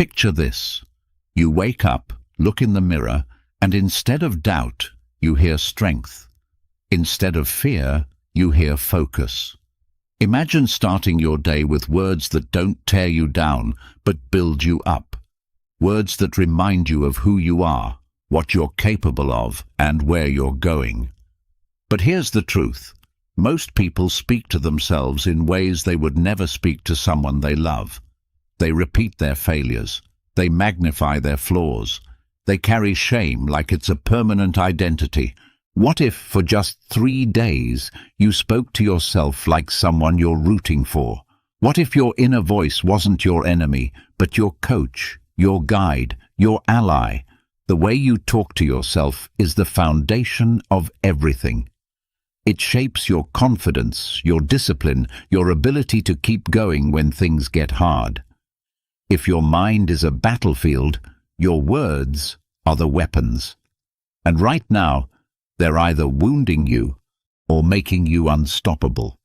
Picture this. You wake up, look in the mirror, and instead of doubt, you hear strength. Instead of fear, you hear focus. Imagine starting your day with words that don't tear you down, but build you up. Words that remind you of who you are, what you're capable of, and where you're going. But here's the truth. Most people speak to themselves in ways they would never speak to someone they love. They repeat their failures. They magnify their flaws. They carry shame like it's a permanent identity. What if, for just 3 days, you spoke to yourself like someone you're rooting for? What if your inner voice wasn't your enemy, but your coach, your guide, your ally? The way you talk to yourself is the foundation of everything. It shapes your confidence, your discipline, your ability to keep going when things get hard. If your mind is a battlefield, your words are the weapons. And right now, they're either wounding you or making you unstoppable.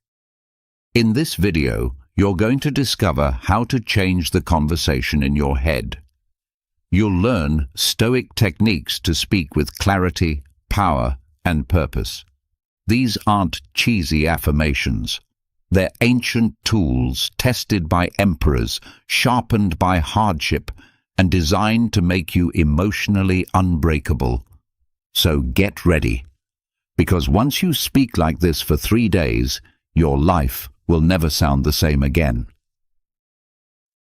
In this video, you're going to discover how to change the conversation in your head. You'll learn Stoic techniques to speak with clarity, power, and purpose. These aren't cheesy affirmations. They're ancient tools tested by emperors, sharpened by hardship, and designed to make you emotionally unbreakable. So get ready, because once you speak like this for 3 days, your life will never sound the same again.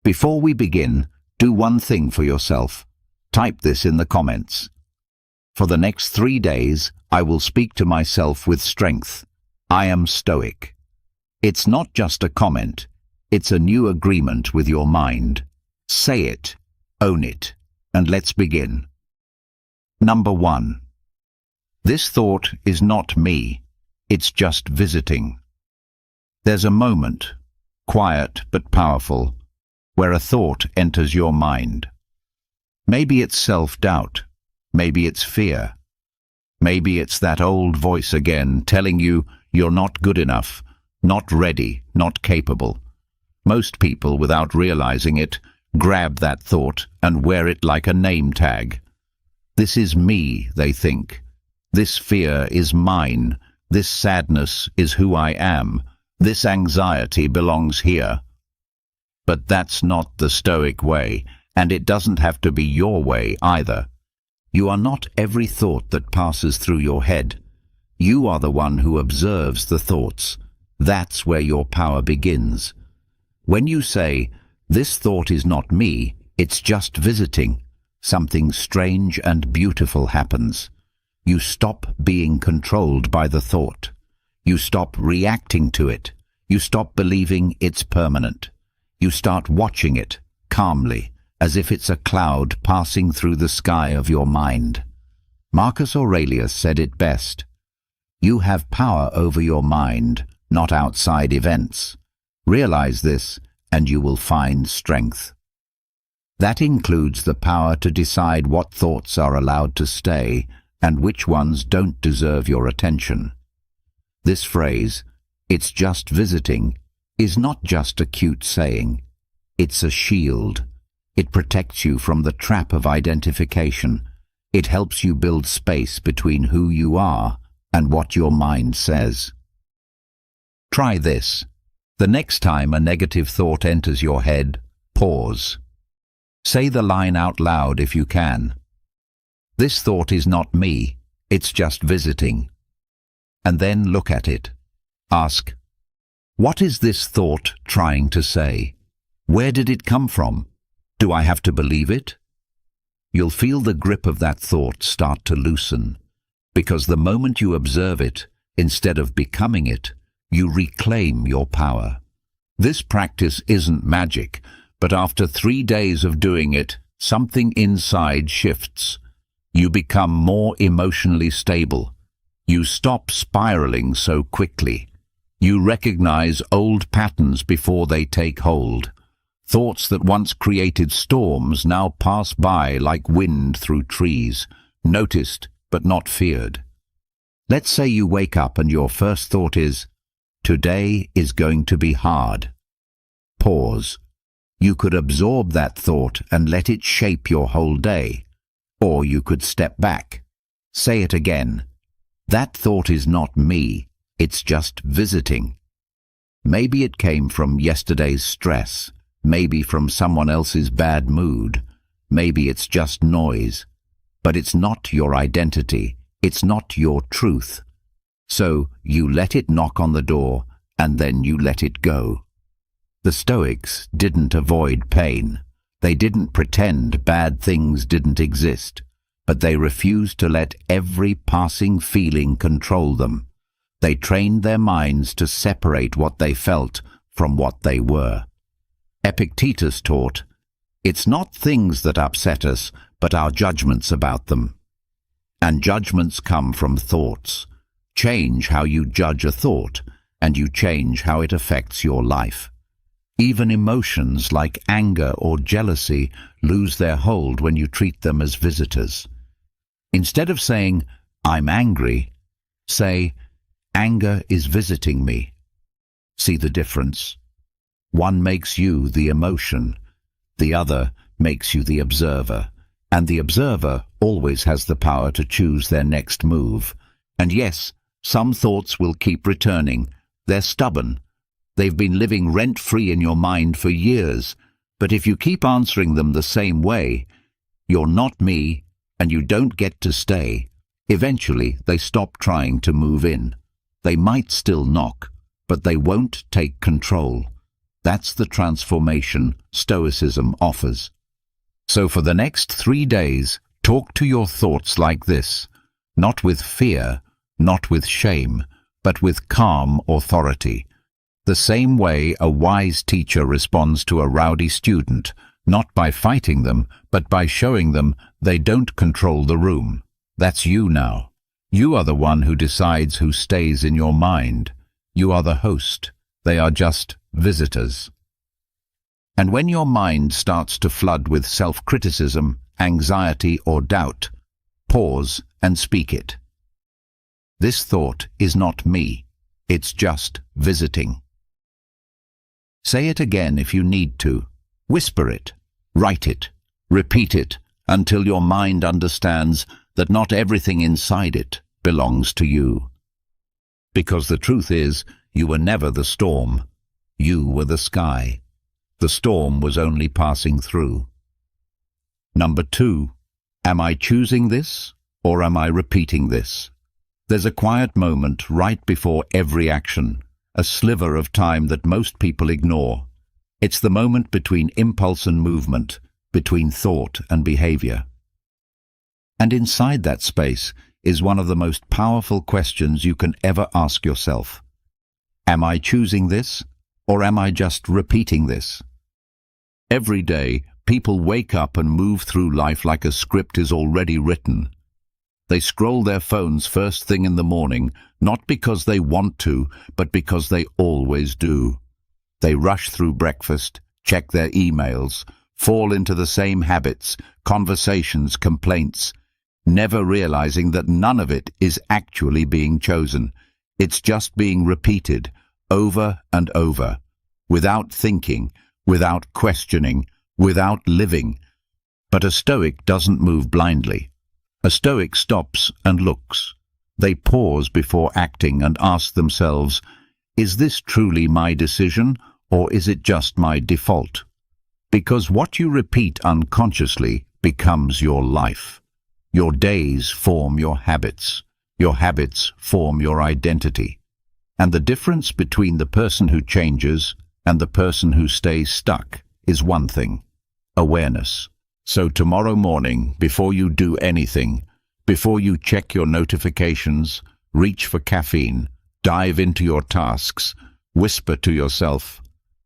Before we begin, do one thing for yourself. Type this in the comments. For the next 3 days, I will speak to myself with strength. I am Stoic. It's not just a comment, it's a new agreement with your mind. Say it, own it, and let's begin. Number 1. This thought is not me, it's just visiting. There's a moment, quiet but powerful, where a thought enters your mind. Maybe it's self-doubt, maybe it's fear. Maybe it's that old voice again telling you you're not good enough, not ready, not capable. Most people, without realizing it, grab that thought and wear it like a name tag. This is me, they think. This fear is mine. This sadness is who I am. This anxiety belongs here. But that's not the Stoic way, and it doesn't have to be your way either. You are not every thought that passes through your head. You are the one who observes the thoughts. That's where your power begins. When you say, "This thought is not me, it's just visiting," something strange and beautiful happens. You stop being controlled by the thought. You stop reacting to it. You stop believing it's permanent. You start watching it, calmly, as if it's a cloud passing through the sky of your mind. Marcus Aurelius said it best. You have power over your mind, not outside events. Realize this, and you will find strength. That includes the power to decide what thoughts are allowed to stay and which ones don't deserve your attention. This phrase, "it's just visiting," is not just a cute saying. It's a shield. It protects you from the trap of identification. It helps you build space between who you are and what your mind says. Try this. The next time a negative thought enters your head, pause. Say the line out loud if you can. This thought is not me, it's just visiting. And then look at it. Ask, what is this thought trying to say? Where did it come from? Do I have to believe it? You'll feel the grip of that thought start to loosen, because the moment you observe it, instead of becoming it, you reclaim your power. This practice isn't magic, but after 3 days of doing it, something inside shifts. You become more emotionally stable. You stop spiraling so quickly. You recognize old patterns before they take hold. Thoughts that once created storms now pass by like wind through trees, noticed but not feared. Let's say you wake up and your first thought is, "Today is going to be hard." Pause. You could absorb that thought and let it shape your whole day. Or you could step back. Say it again. That thought is not me, it's just visiting. Maybe it came from yesterday's stress, maybe from someone else's bad mood, maybe it's just noise. But it's not your identity, it's not your truth. So you let it knock on the door, and then you let it go. The Stoics didn't avoid pain. They didn't pretend bad things didn't exist, but they refused to let every passing feeling control them. They trained their minds to separate what they felt from what they were. Epictetus taught, "It's not things that upset us, but our judgments about them." And judgments come from thoughts. Change how you judge a thought, and you change how it affects your life. Even emotions like anger or jealousy lose their hold when you treat them as visitors. Instead of saying, "I'm angry," say, "Anger is visiting me." See the difference? One makes you the emotion, the other makes you the observer, and the observer always has the power to choose their next move. And yes, some thoughts will keep returning. They're stubborn. They've been living rent-free in your mind for years, but if you keep answering them the same way, "You're not me, and you don't get to stay," eventually they stop trying to move in. They might still knock, but they won't take control. That's the transformation Stoicism offers. So for the next 3 days, talk to your thoughts like this, not with fear, not with shame, but with calm authority. The same way a wise teacher responds to a rowdy student, not by fighting them, but by showing them they don't control the room. That's you now. You are the one who decides who stays in your mind. You are the host. They are just visitors. And when your mind starts to flood with self-criticism, anxiety, or doubt, pause and speak it. This thought is not me. It's just visiting. Say it again if you need to. Whisper it, write it, repeat it, until your mind understands that not everything inside it belongs to you. Because the truth is, you were never the storm. You were the sky. The storm was only passing through. Number 2, am I choosing this or am I repeating this? There's a quiet moment right before every action, a sliver of time that most people ignore. It's the moment between impulse and movement, between thought and behavior. And inside that space is one of the most powerful questions you can ever ask yourself. Am I choosing this, or am I just repeating this? Every day, people wake up and move through life like a script is already written. They scroll their phones first thing in the morning, not because they want to, but because they always do. They rush through breakfast, check their emails, fall into the same habits, conversations, complaints, never realizing that none of it is actually being chosen. It's just being repeated over and over, without thinking, without questioning, without living. But a Stoic doesn't move blindly. A Stoic stops and looks. They pause before acting and ask themselves, is this truly my decision, or is it just my default? Because what you repeat unconsciously becomes your life. Your days form your habits form your identity. And the difference between the person who changes and the person who stays stuck is one thing: awareness. So tomorrow morning, before you do anything, before you check your notifications, reach for caffeine, dive into your tasks, whisper to yourself,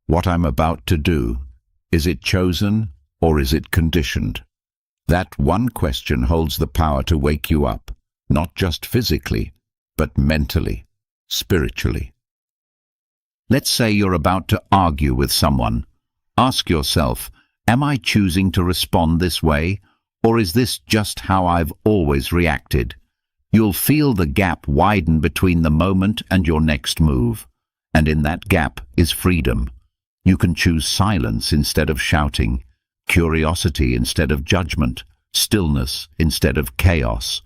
what I'm about to do, is it chosen or is it conditioned? That one question holds the power to wake you up, not just physically, but mentally, spiritually. Let's say you're about to argue with someone. Ask yourself, am I choosing to respond this way, or is this just how I've always reacted? You'll feel the gap widen between the moment and your next move, and in that gap is freedom. You can choose silence instead of shouting, curiosity instead of judgment, stillness instead of chaos.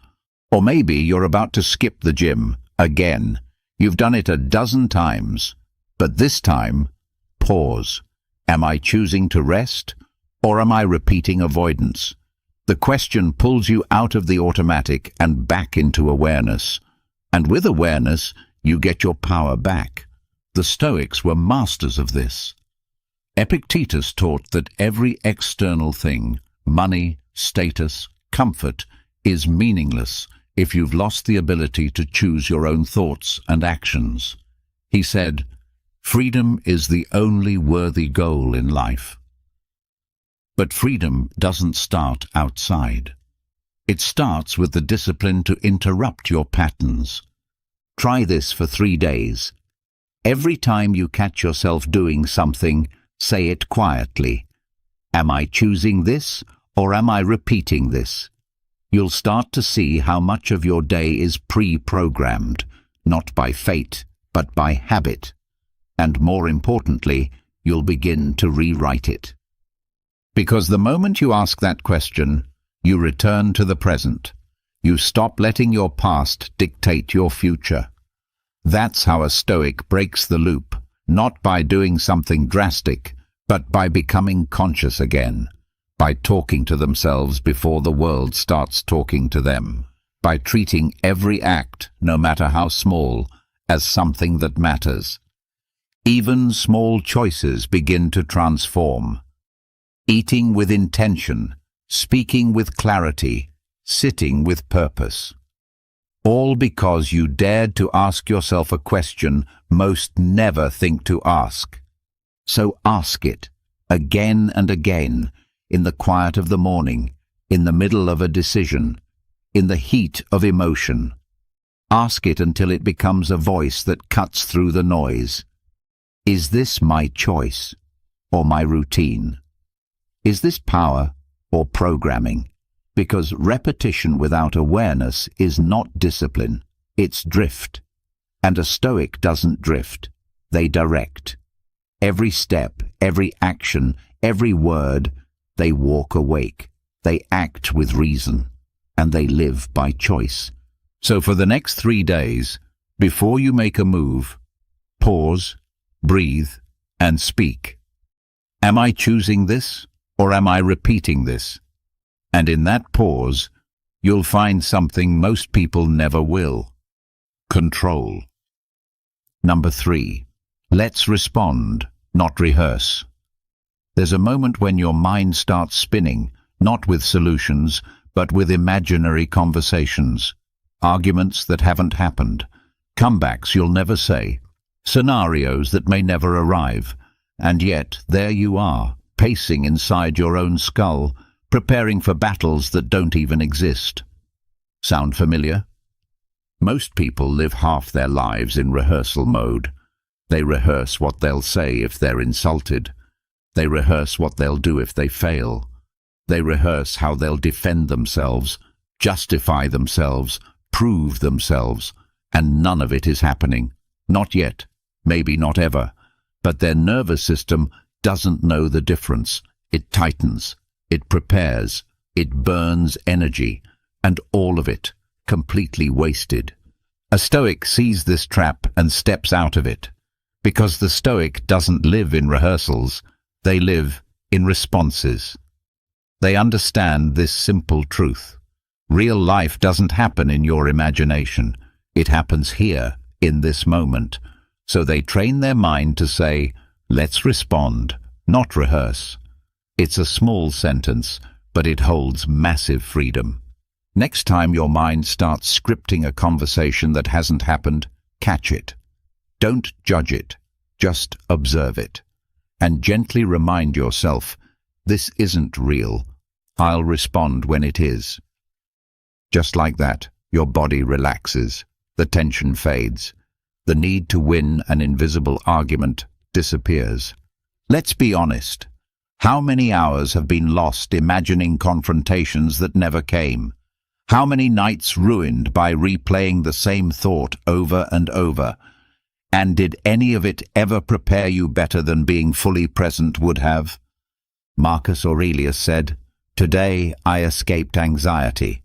Or maybe you're about to skip the gym again. You've done it a dozen times, but this time, pause. Am I choosing to rest, or am I repeating avoidance? The question pulls you out of the automatic and back into awareness. And with awareness, you get your power back. The Stoics were masters of this. Epictetus taught that every external thing, money, status, comfort, is meaningless if you've lost the ability to choose your own thoughts and actions. He said, "Freedom is the only worthy goal in life." But freedom doesn't start outside. It starts with the discipline to interrupt your patterns. Try this for 3 days. Every time you catch yourself doing something, say it quietly. Am I choosing this, or am I repeating this? You'll start to see how much of your day is pre-programmed, not by fate, but by habit. And more importantly, you'll begin to rewrite it. Because the moment you ask that question, you return to the present. You stop letting your past dictate your future. That's how a Stoic breaks the loop, not by doing something drastic, but by becoming conscious again, by talking to themselves before the world starts talking to them, by treating every act, no matter how small, as something that matters. Even small choices begin to transform. Eating with intention, speaking with clarity, sitting with purpose. All because you dared to ask yourself a question most never think to ask. So ask it, again and again, in the quiet of the morning, in the middle of a decision, in the heat of emotion. Ask it until it becomes a voice that cuts through the noise. Is this my choice, or my routine? Is this power or programming? Because repetition without awareness is not discipline, it's drift. And a Stoic doesn't drift, they direct. Every step, every action, every word, they walk awake, they act with reason, and they live by choice. So for the next 3 days, before you make a move, pause, breathe, and speak. Am I choosing this, or am I repeating this? And in that pause, you'll find something most people never will. Control. Number 3. Let's respond, not rehearse. There's a moment when your mind starts spinning, not with solutions, but with imaginary conversations, arguments that haven't happened, comebacks you'll never say, scenarios that may never arrive, and yet there you are, pacing inside your own skull, preparing for battles that don't even exist. Sound familiar? Most people live half their lives in rehearsal mode. They rehearse what they'll say if they're insulted. They rehearse what they'll do if they fail. They rehearse how they'll defend themselves, justify themselves, prove themselves, and none of it is happening. Not yet, maybe not ever, but their nervous system doesn't know the difference. It tightens, it prepares, it burns energy, and all of it completely wasted. A Stoic sees this trap and steps out of it, because the Stoic doesn't live in rehearsals, they live in responses. They understand this simple truth. Real life doesn't happen in your imagination, it happens here, in this moment. So they train their mind to say, let's respond, not rehearse. It's a small sentence, but it holds massive freedom. Next time your mind starts scripting a conversation that hasn't happened, catch it. Don't judge it, just observe it. And gently remind yourself, this isn't real. I'll respond when it is. Just like that, your body relaxes, the tension fades. The need to win an invisible argument disappears. Let's be honest. How many hours have been lost imagining confrontations that never came? How many nights ruined by replaying the same thought over and over? And did any of it ever prepare you better than being fully present would have? Marcus Aurelius said, "Today I escaped anxiety."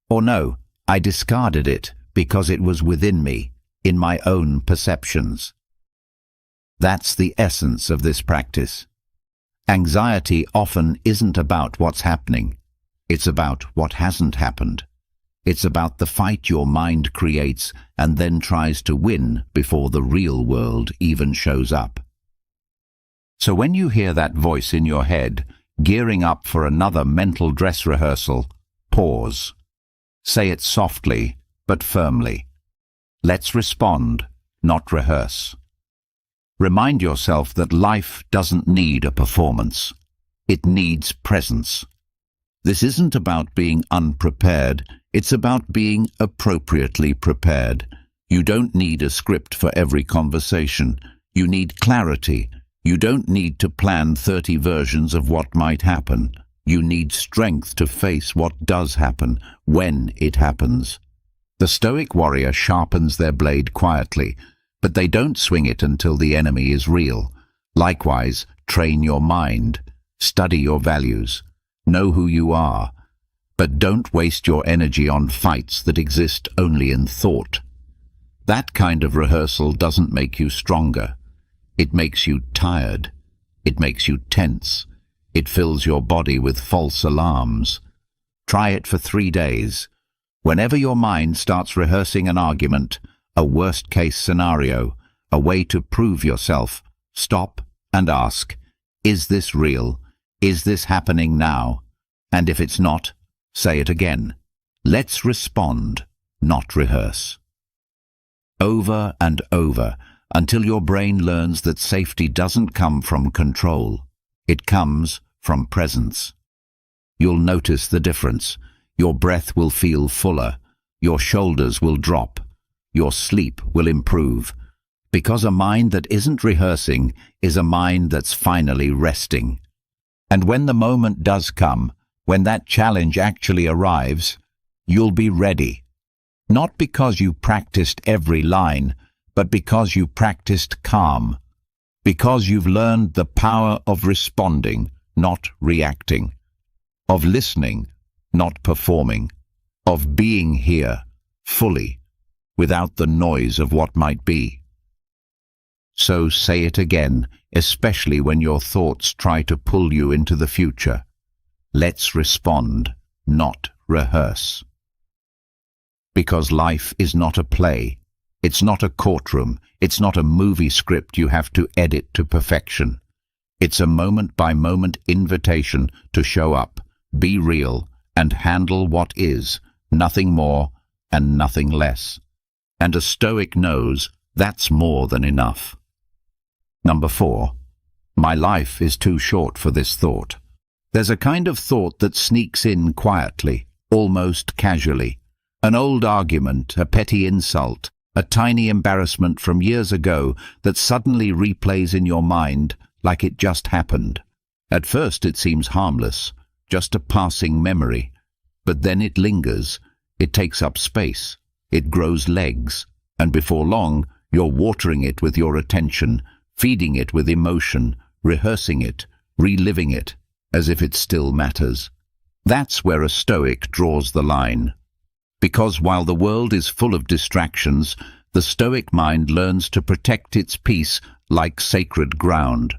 Or no, I discarded it because it was within me, in my own perceptions. That's the essence of this practice. Anxiety often isn't about what's happening. It's about what hasn't happened. It's about the fight your mind creates and then tries to win before the real world even shows up. So when you hear that voice in your head, gearing up for another mental dress rehearsal, pause. Say it softly, but firmly. Let's respond, not rehearse. Remind yourself that life doesn't need a performance. It needs presence. This isn't about being unprepared, it's about being appropriately prepared. You don't need a script for every conversation. You need clarity. You don't need to plan 30 versions of what might happen. You need strength to face what does happen, when it happens. The Stoic warrior sharpens their blade quietly, but they don't swing it until the enemy is real. Likewise, train your mind. Study your values. Know who you are. But don't waste your energy on fights that exist only in thought. That kind of rehearsal doesn't make you stronger. It makes you tired. It makes you tense. It fills your body with false alarms. Try it for 3 days. Whenever your mind starts rehearsing an argument, a worst-case scenario, a way to prove yourself, stop and ask, is this real? Is this happening now? And if it's not, say it again. Let's respond, not rehearse. Over and over, until your brain learns that safety doesn't come from control. It comes from presence. You'll notice the difference. Your breath will feel fuller. Your shoulders will drop. Your sleep will improve. Because a mind that isn't rehearsing is a mind that's finally resting. And when the moment does come, when that challenge actually arrives, you'll be ready. Not because you practiced every line, but because you practiced calm. Because you've learned the power of responding, not reacting. Of listening, not performing. Of being here, fully, without the noise of what might be. So say it again, especially when your thoughts try to pull you into the future. Let's respond, not rehearse. Because life is not a play. It's not a courtroom. It's not a movie script you have to edit to perfection. It's a moment-by-moment invitation to show up, be real, and handle what is, nothing more and nothing less. And a Stoic knows that's more than enough. Number 4. My life is too short for this thought. There's a kind of thought that sneaks in quietly, almost casually. An old argument, a petty insult, a tiny embarrassment from years ago that suddenly replays in your mind like it just happened. At first it seems harmless, just a passing memory. But then it lingers, it takes up space, it grows legs, and before long you're watering it with your attention, feeding it with emotion, rehearsing it, reliving it, as if it still matters. That's where a Stoic draws the line. Because while the world is full of distractions, the Stoic mind learns to protect its peace like sacred ground.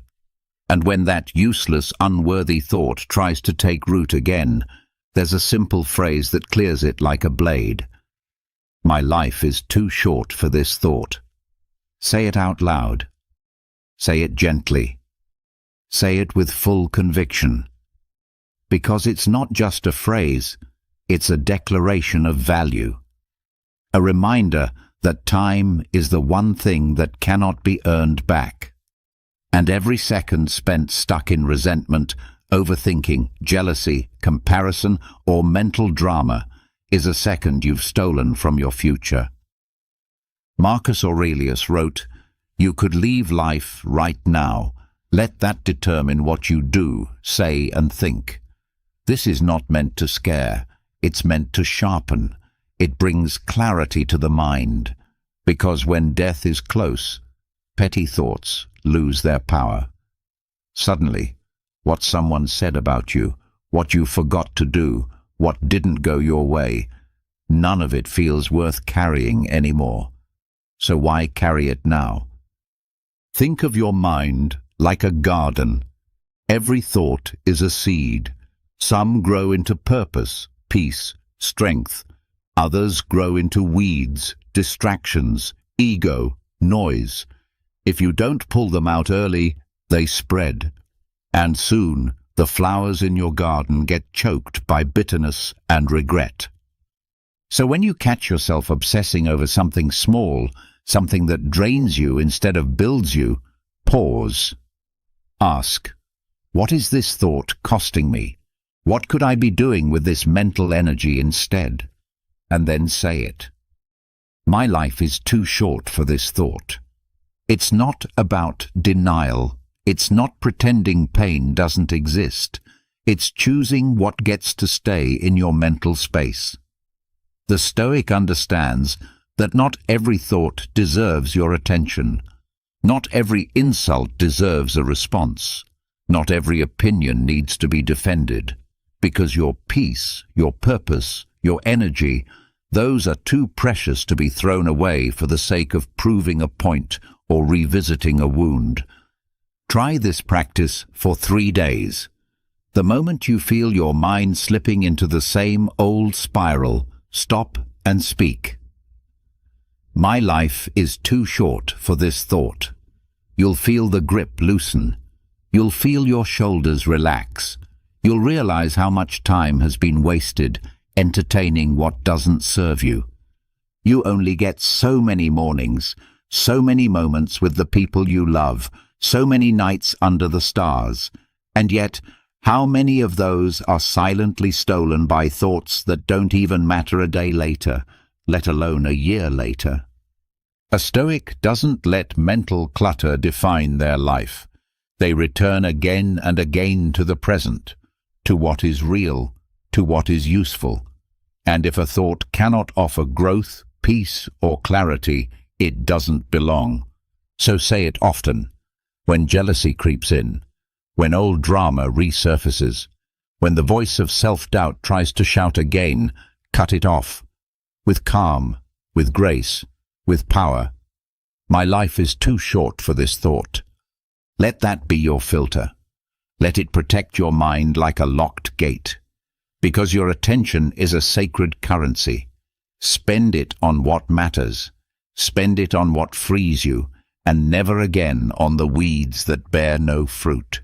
And when that useless, unworthy thought tries to take root again, there's a simple phrase that clears it like a blade. My life is too short for this thought. Say it out loud. Say it gently. Say it with full conviction. Because it's not just a phrase, it's a declaration of value. A reminder that time is the one thing that cannot be earned back. And every second spent stuck in resentment, overthinking, jealousy, comparison, or mental drama is a second you've stolen from your future. Marcus Aurelius wrote, "You could leave life right now. Let that determine what you do, say, and think." This is not meant to scare. It's meant to sharpen. It brings clarity to the mind. Because when death is close, petty thoughts lose their power. Suddenly, what someone said about you, what you forgot to do, what didn't go your way, none of it feels worth carrying anymore. So why carry it now? Think of your mind like a garden. Every thought is a seed. Some grow into purpose, peace, strength. Others grow into weeds, distractions, ego, noise. If you don't pull them out early, they spread. And soon, the flowers in your garden get choked by bitterness and regret. So when you catch yourself obsessing over something small, something that drains you instead of builds you, pause. Ask, what is this thought costing me? What could I be doing with this mental energy instead? And then say it. My life is too short for this thought. It's not about denial. It's not pretending pain doesn't exist. It's choosing what gets to stay in your mental space. The Stoic understands that not every thought deserves your attention. Not every insult deserves a response. Not every opinion needs to be defended. Because your peace, your purpose, your energy, those are too precious to be thrown away for the sake of proving a point or revisiting a wound. Try this practice for 3 days. The moment you feel your mind slipping into the same old spiral, stop and speak. My life is too short for this thought. You'll feel the grip loosen. You'll feel your shoulders relax. You'll realize how much time has been wasted entertaining what doesn't serve you. You only get so many mornings, so many moments with the people you love, so many nights under the stars, and yet how many of those are silently stolen by thoughts that don't even matter a day later, let alone a year later? A Stoic doesn't let mental clutter define their life. They return again and again to the present, to what is real, to what is useful. And if a thought cannot offer growth, peace, or clarity, it doesn't belong. So say it often. When jealousy creeps in, when old drama resurfaces, when the voice of self-doubt tries to shout again, cut it off. With calm, with grace, with power. My life is too short for this thought. Let that be your filter. Let it protect your mind like a locked gate. Because your attention is a sacred currency. Spend it on what matters. Spend it on what frees you, and never again on the weeds that bear no fruit.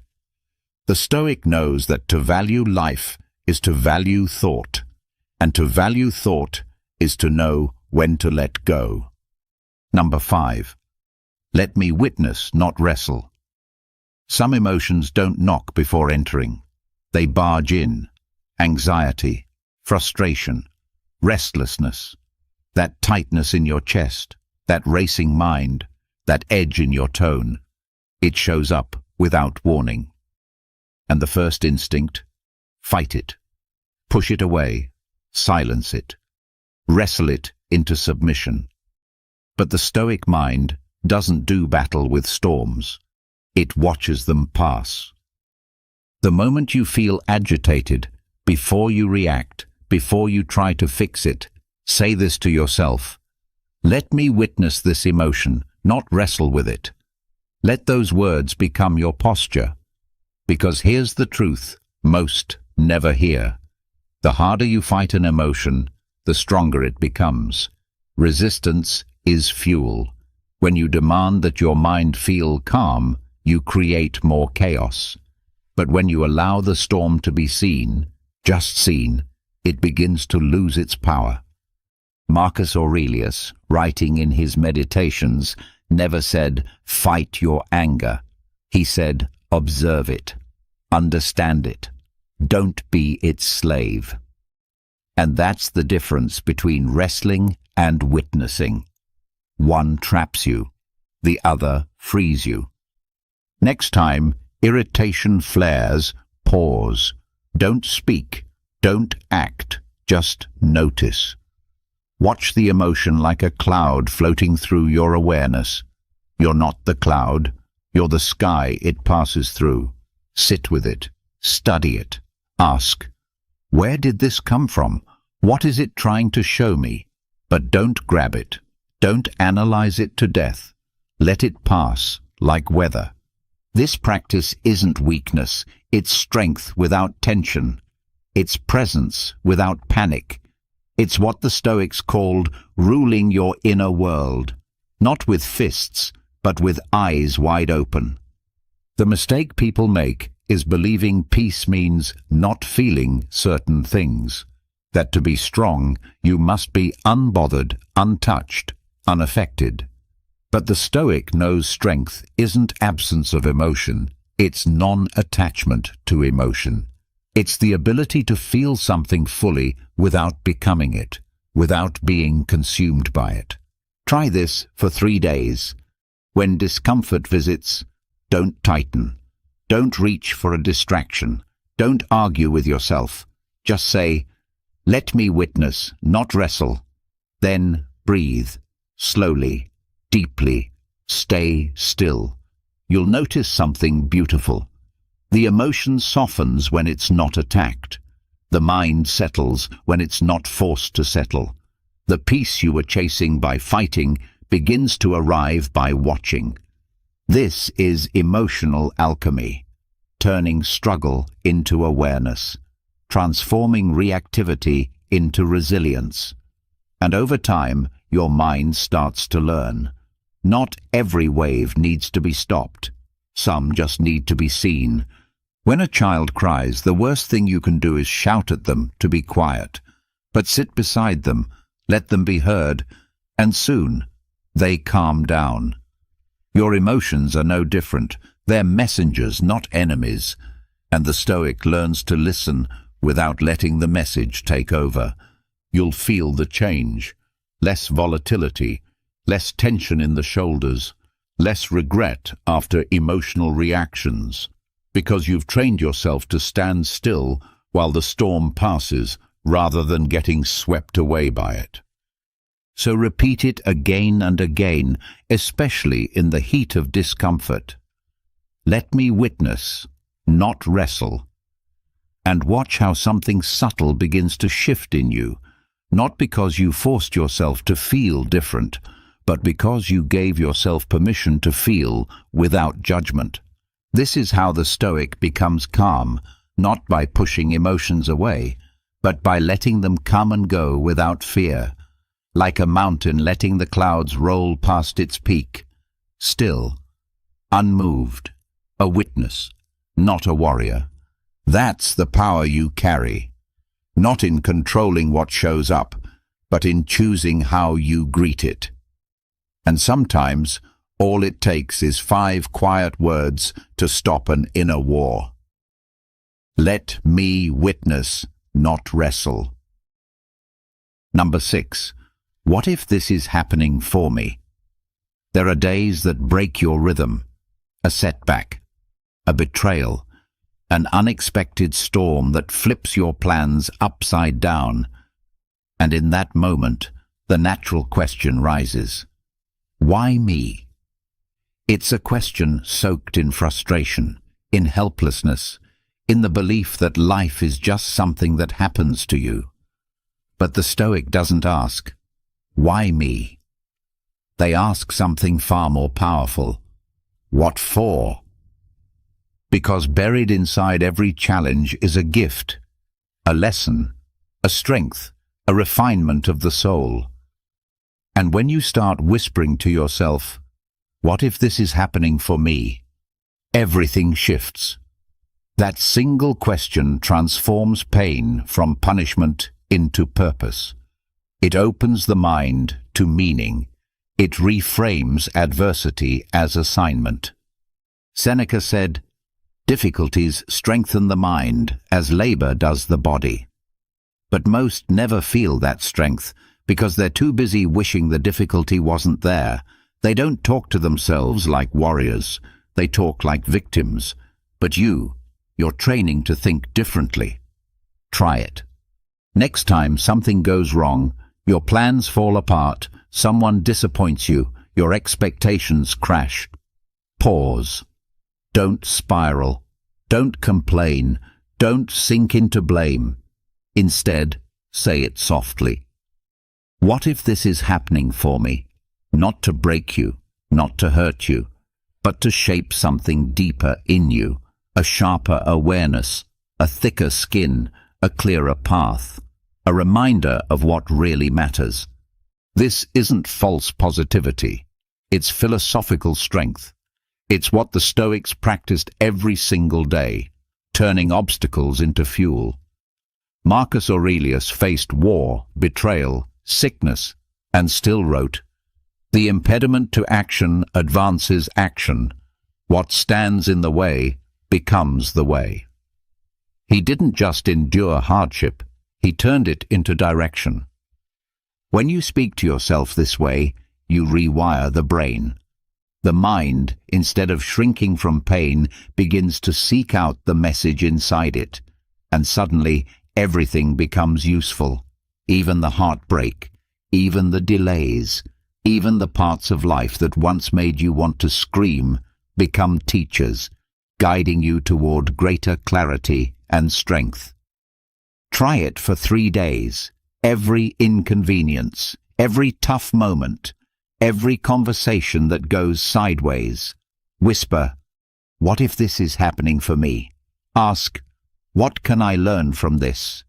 The Stoic knows that to value life is to value thought, and to value thought is to know when to let go. Number 5. Let me witness, not wrestle. Some emotions don't knock before entering. They barge in. Anxiety, frustration, restlessness, that tightness in your chest, that racing mind, that edge in your tone. It shows up without warning. And the first instinct? Fight it. Push it away. Silence it. Wrestle it into submission. But the Stoic mind doesn't do battle with storms. It watches them pass. The moment you feel agitated, before you react, before you try to fix it, say this to yourself. Let me witness this emotion, not wrestle with it. Let those words become your posture. Because here's the truth most never hear. The harder you fight an emotion, the stronger it becomes. Resistance is fuel. When you demand that your mind feel calm, you create more chaos. But when you allow the storm to be seen, just seen, it begins to lose its power. Marcus Aurelius, writing in his Meditations, never said, fight your anger. He said, observe it, understand it, don't be its slave. And that's the difference between wrestling and witnessing. One traps you, the other frees you. Next time irritation flares, pause. Don't speak, don't act, just notice. Watch the emotion like a cloud floating through your awareness. You're not the cloud. You're the sky it passes through. Sit with it. Study it. Ask, where did this come from? What is it trying to show me? But don't grab it. Don't analyze it to death. Let it pass, like weather. This practice isn't weakness. It's strength without tension. It's presence without panic. It's what the Stoics called ruling your inner world, not with fists, but with eyes wide open. The mistake people make is believing peace means not feeling certain things, that to be strong you must be unbothered, untouched, unaffected. But the Stoic knows strength isn't absence of emotion, it's non-attachment to emotion. It's the ability to feel something fully without becoming it, without being consumed by it. Try this for 3 days. When discomfort visits, don't tighten. Don't reach for a distraction. Don't argue with yourself. Just say, let me witness, not wrestle. Then breathe, slowly, deeply, stay still. You'll notice something beautiful. The emotion softens when it's not attacked. The mind settles when it's not forced to settle. The peace you were chasing by fighting begins to arrive by watching. This is emotional alchemy, turning struggle into awareness, transforming reactivity into resilience. And over time, your mind starts to learn. Not every wave needs to be stopped. Some just need to be seen. When a child cries, the worst thing you can do is shout at them to be quiet. But sit beside them, let them be heard, and soon they calm down. Your emotions are no different. They're messengers, not enemies. And the Stoic learns to listen without letting the message take over. You'll feel the change. Less volatility, less tension in the shoulders, less regret after emotional reactions, because you've trained yourself to stand still while the storm passes rather than getting swept away by it. So repeat it again and again, especially in the heat of discomfort. Let me witness, not wrestle. And watch how something subtle begins to shift in you, not because you forced yourself to feel different, but because you gave yourself permission to feel without judgment. This is how the Stoic becomes calm, not by pushing emotions away, but by letting them come and go without fear, like a mountain letting the clouds roll past its peak, still, unmoved, a witness, not a warrior. That's the power you carry, not in controlling what shows up, but in choosing how you greet it. And sometimes, all it takes is 5 quiet words to stop an inner war. Let me witness, not wrestle. Number 6. What if this is happening for me? There are days that break your rhythm, a setback, a betrayal, an unexpected storm that flips your plans upside down. And in that moment, the natural question rises. Why me? It's a question soaked in frustration, in helplessness, in the belief that life is just something that happens to you. But the Stoic doesn't ask, why me? They ask something far more powerful. What for? Because buried inside every challenge is a gift, a lesson, a strength, a refinement of the soul. And when you start whispering to yourself, what if this is happening for me? Everything shifts. That single question transforms pain from punishment into purpose. It opens the mind to meaning. It reframes adversity as assignment. Seneca said, difficulties strengthen the mind as labor does the body. But most never feel that strength because they're too busy wishing the difficulty wasn't there. They don't talk to themselves like warriors. They talk like victims. But you're training to think differently. Try it. Next time something goes wrong, your plans fall apart, someone disappoints you, your expectations crash. Pause. Don't spiral. Don't complain. Don't sink into blame. Instead, say it softly. What if this is happening for me? Not to break you, not to hurt you, but to shape something deeper in you, a sharper awareness, a thicker skin, a clearer path, a reminder of what really matters. This isn't false positivity. It's philosophical strength. It's what the Stoics practiced every single day, turning obstacles into fuel. Marcus Aurelius faced war, betrayal, sickness, and still wrote, "The impediment to action advances action. What stands in the way becomes the way." He didn't just endure hardship, he turned it into direction. When you speak to yourself this way, you rewire the brain. The mind, instead of shrinking from pain, begins to seek out the message inside it, and suddenly everything becomes useful. Even the heartbreak, even the delays, even the parts of life that once made you want to scream, become teachers, guiding you toward greater clarity and strength. Try it for 3 days. Every inconvenience, every tough moment, every conversation that goes sideways. Whisper, "What if this is happening for me?" Ask, "What can I learn from this?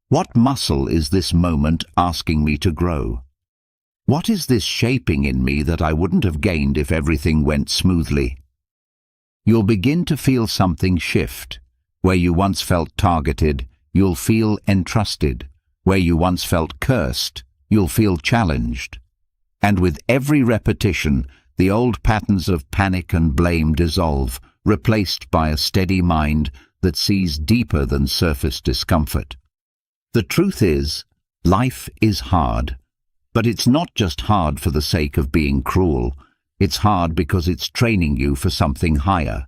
What muscle is this moment asking me to grow? What is this shaping in me that I wouldn't have gained if everything went smoothly?" You'll begin to feel something shift. Where you once felt targeted, you'll feel entrusted. Where you once felt cursed, you'll feel challenged. And with every repetition, the old patterns of panic and blame dissolve, replaced by a steady mind that sees deeper than surface discomfort. The truth is, life is hard. But it's not just hard for the sake of being cruel. It's hard because it's training you for something higher,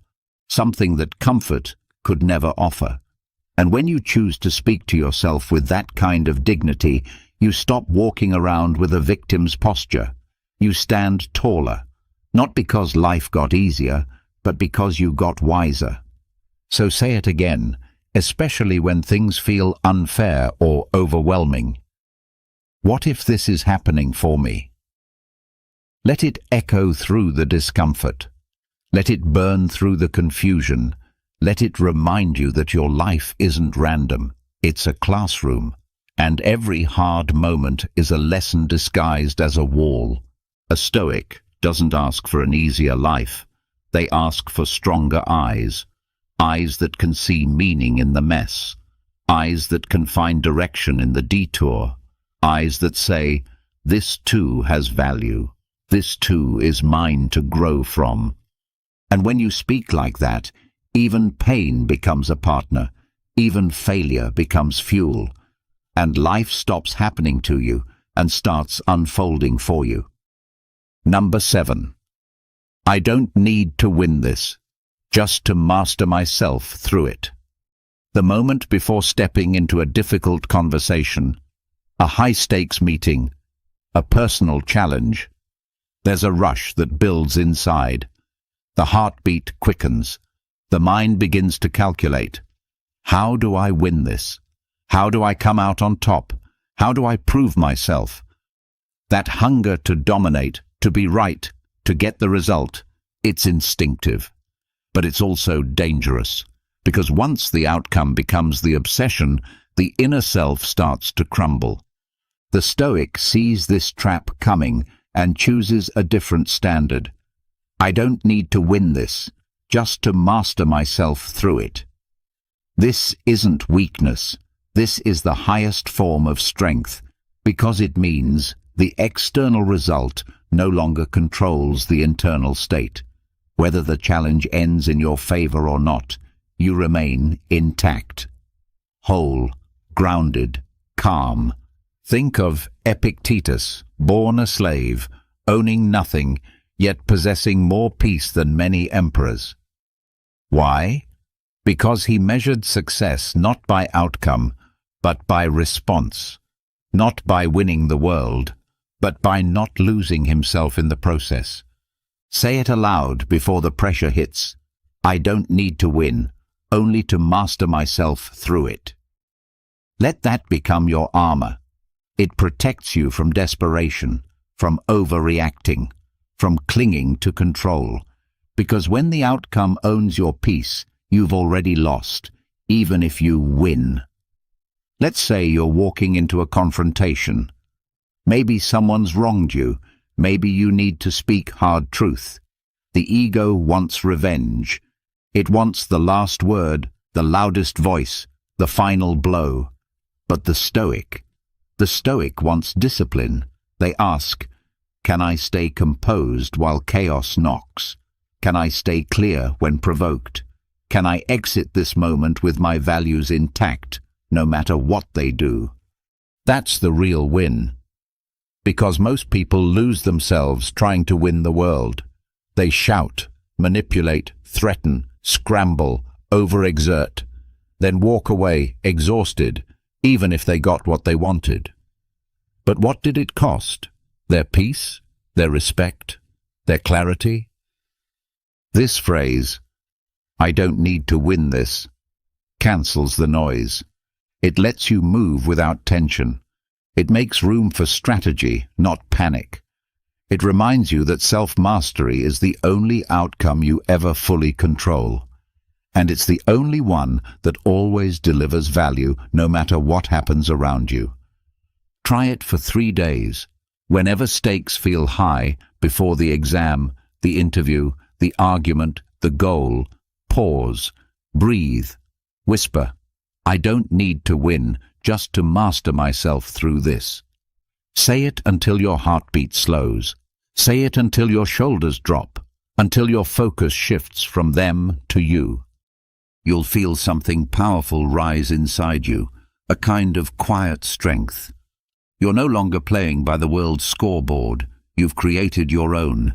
something that comfort could never offer. And when you choose to speak to yourself with that kind of dignity, you stop walking around with a victim's posture. You stand taller, not because life got easier, but because you got wiser. So say it again, especially when things feel unfair or overwhelming. What if this is happening for me? Let it echo through the discomfort. Let it burn through the confusion. Let it remind you that your life isn't random. It's a classroom. And every hard moment is a lesson disguised as a wall. A Stoic doesn't ask for an easier life. They ask for stronger eyes. Eyes that can see meaning in the mess. Eyes that can find direction in the detour. Eyes that say, "This too has value. This too is mine to grow from." And when you speak like that, even pain becomes a partner. Even failure becomes fuel. And life stops happening to you and starts unfolding for you. Number 7. I don't need to win this, just to master myself through it. The moment before stepping into a difficult conversation, a high-stakes meeting, a personal challenge, there's a rush that builds inside. The heartbeat quickens. The mind begins to calculate. How do I win this? How do I come out on top? How do I prove myself? That hunger to dominate, to be right, to get the result, it's instinctive. But it's also dangerous, because once the outcome becomes the obsession, the inner self starts to crumble. The Stoic sees this trap coming and chooses a different standard. I don't need to win this, just to master myself through it. This isn't weakness. This is the highest form of strength, because it means the external result no longer controls the internal state. Whether the challenge ends in your favor or not, you remain intact, whole, grounded, calm. Think of Epictetus, born a slave, owning nothing, yet possessing more peace than many emperors. Why? Because he measured success not by outcome, but by response. Not by winning the world, but by not losing himself in the process. Say it aloud before the pressure hits. I don't need to win, only to master myself through it. Let that become your armor. It protects you from desperation, from overreacting, from clinging to control. Because when the outcome owns your peace, you've already lost, even if you win. Let's say you're walking into a confrontation. Maybe someone's wronged you. Maybe you need to speak hard truth. The ego wants revenge. It wants the last word, the loudest voice, the final blow. But the Stoic wants discipline. They ask, can I stay composed while chaos knocks? Can I stay clear when provoked? Can I exit this moment with my values intact, no matter what they do? That's the real win. Because most people lose themselves trying to win the world. They shout, manipulate, threaten, scramble, overexert, then walk away exhausted, even if they got what they wanted. But what did it cost? Their peace? Their respect? Their clarity? This phrase, I don't need to win this, cancels the noise. It lets you move without tension. It makes room for strategy, not panic. It reminds you that self-mastery is the only outcome you ever fully control. And it's the only one that always delivers value, no matter what happens around you. Try it for 3 days. Whenever stakes feel high, before the exam, the interview, the argument, the goal, pause, breathe, whisper, I don't need to win, just to master myself through this. Say it until your heartbeat slows. Say it until your shoulders drop, until your focus shifts from them to you. You'll feel something powerful rise inside you, a kind of quiet strength. You're no longer playing by the world's scoreboard. You've created your own,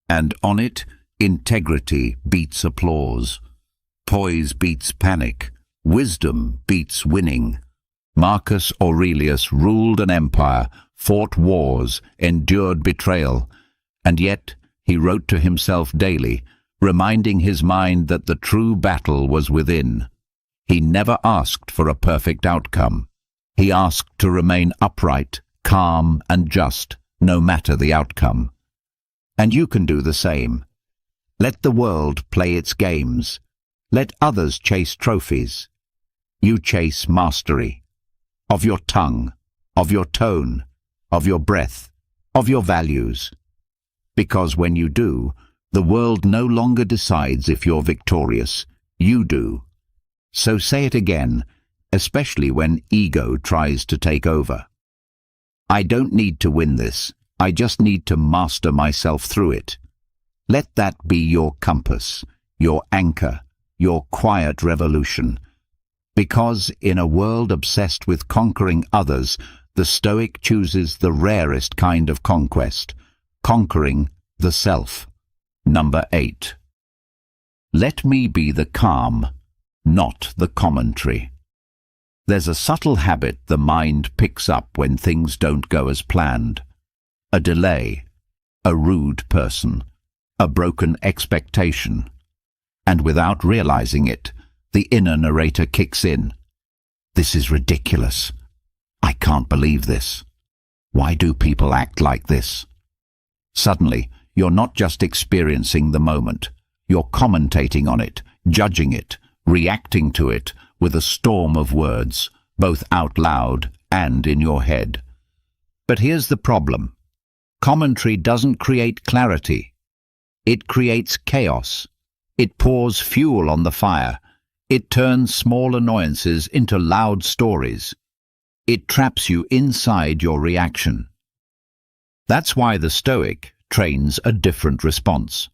and on it, integrity beats applause. Poise beats panic. Wisdom beats winning. Marcus Aurelius ruled an empire, fought wars, endured betrayal, and yet he wrote to himself daily, reminding his mind that the true battle was within. He never asked for a perfect outcome. He asked to remain upright, calm, and just, no matter the outcome. And you can do the same. Let the world play its games. Let others chase trophies. You chase mastery. Of your tongue, of your tone, of your breath, of your values. Because when you do, the world no longer decides if you're victorious. You do. So say it again, especially when ego tries to take over. I don't need to win this. I just need to master myself through it. Let that be your compass, your anchor, your quiet revolution. Because in a world obsessed with conquering others, the Stoic chooses the rarest kind of conquest, conquering the self. Number 8. Let me be the calm, not the commentary. There's a subtle habit the mind picks up when things don't go as planned. A delay, a rude person, a broken expectation. And without realizing it, the inner narrator kicks in. This is ridiculous. I can't believe this. Why do people act like this? Suddenly, you're not just experiencing the moment. You're commentating on it, judging it, reacting to it with a storm of words, both out loud and in your head. But here's the problem. Commentary doesn't create clarity. It creates chaos. It pours fuel on the fire. It turns small annoyances into loud stories. It traps you inside your reaction. That's why the Stoic trains a different response.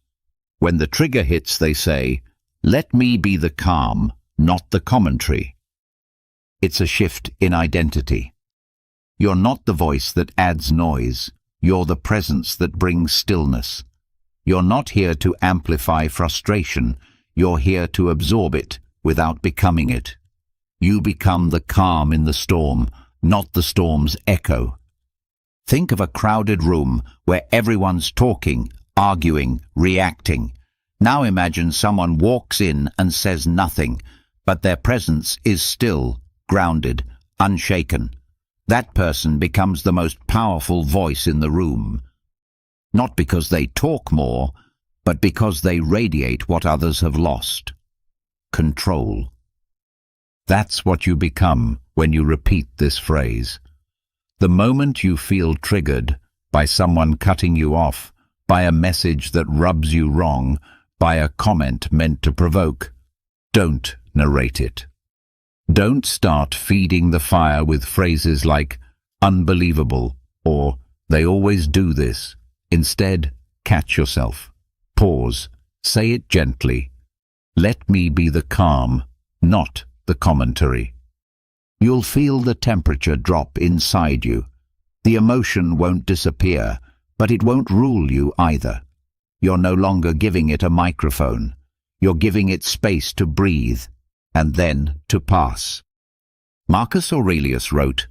When the trigger hits, they say, let me be the calm, not the commentary. It's a shift in identity. You're not the voice that adds noise. You're the presence that brings stillness. You're not here to amplify frustration. You're here to absorb it without becoming it. You become the calm in the storm, not the storm's echo. Think of a crowded room where everyone's talking, arguing, reacting. Now imagine someone walks in and says nothing, but their presence is still, grounded, unshaken. That person becomes the most powerful voice in the room. Not because they talk more, but because they radiate what others have lost. Control. That's what you become when you repeat this phrase. The moment you feel triggered by someone cutting you off, by a message that rubs you wrong, by a comment meant to provoke, don't narrate it. Don't start feeding the fire with phrases like unbelievable or they always do this. Instead, catch yourself. Pause. Say it gently. Let me be the calm, not the commentary. You'll feel the temperature drop inside you. The emotion won't disappear, but it won't rule you either. You're no longer giving it a microphone. You're giving it space to breathe, and then to pass. Marcus Aurelius wrote,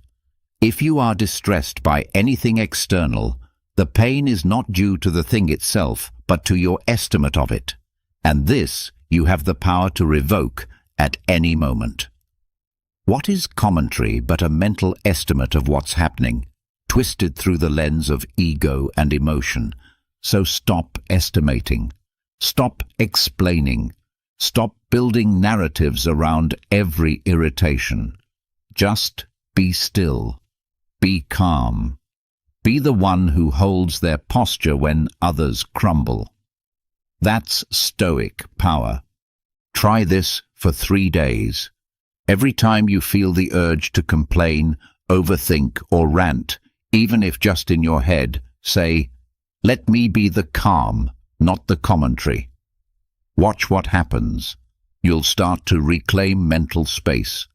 "If you are distressed by anything external, the pain is not due to the thing itself, but to your estimate of it. And this you have the power to revoke at any moment." What is commentary but a mental estimate of what's happening, twisted through the lens of ego and emotion? So stop estimating. Stop explaining. Stop building narratives around every irritation. Just be still. Be calm. Be the one who holds their posture when others crumble. That's Stoic power. Try this for 3 days. Every time you feel the urge to complain, overthink, or rant, even if just in your head, say, "Let me be the calm, not the commentary." Watch what happens. You'll start to reclaim mental space.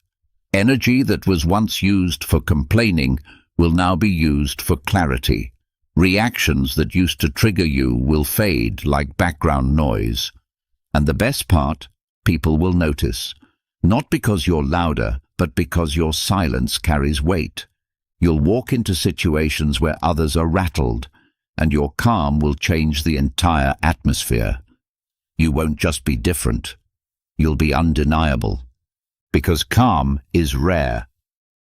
Energy that was once used for complaining will now be used for clarity. Reactions that used to trigger you will fade like background noise. And the best part, people will notice. Not because you're louder, but because your silence carries weight. You'll walk into situations where others are rattled, and your calm will change the entire atmosphere. You won't just be different. You'll be undeniable. Because calm is rare.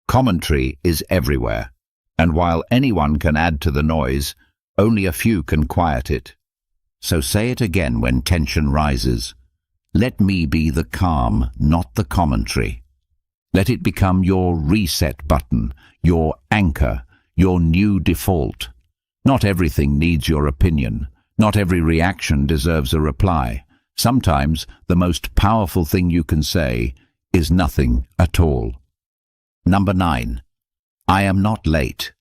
Commentary is everywhere. And while anyone can add to the noise, only a few can quiet it. So say it again when tension rises. Let me be the calm, not the commentary. Let it become your reset button, your anchor, your new default. Not everything needs your opinion. Not every reaction deserves a reply. Sometimes the most powerful thing you can say is nothing at all. Number 9. I am not late.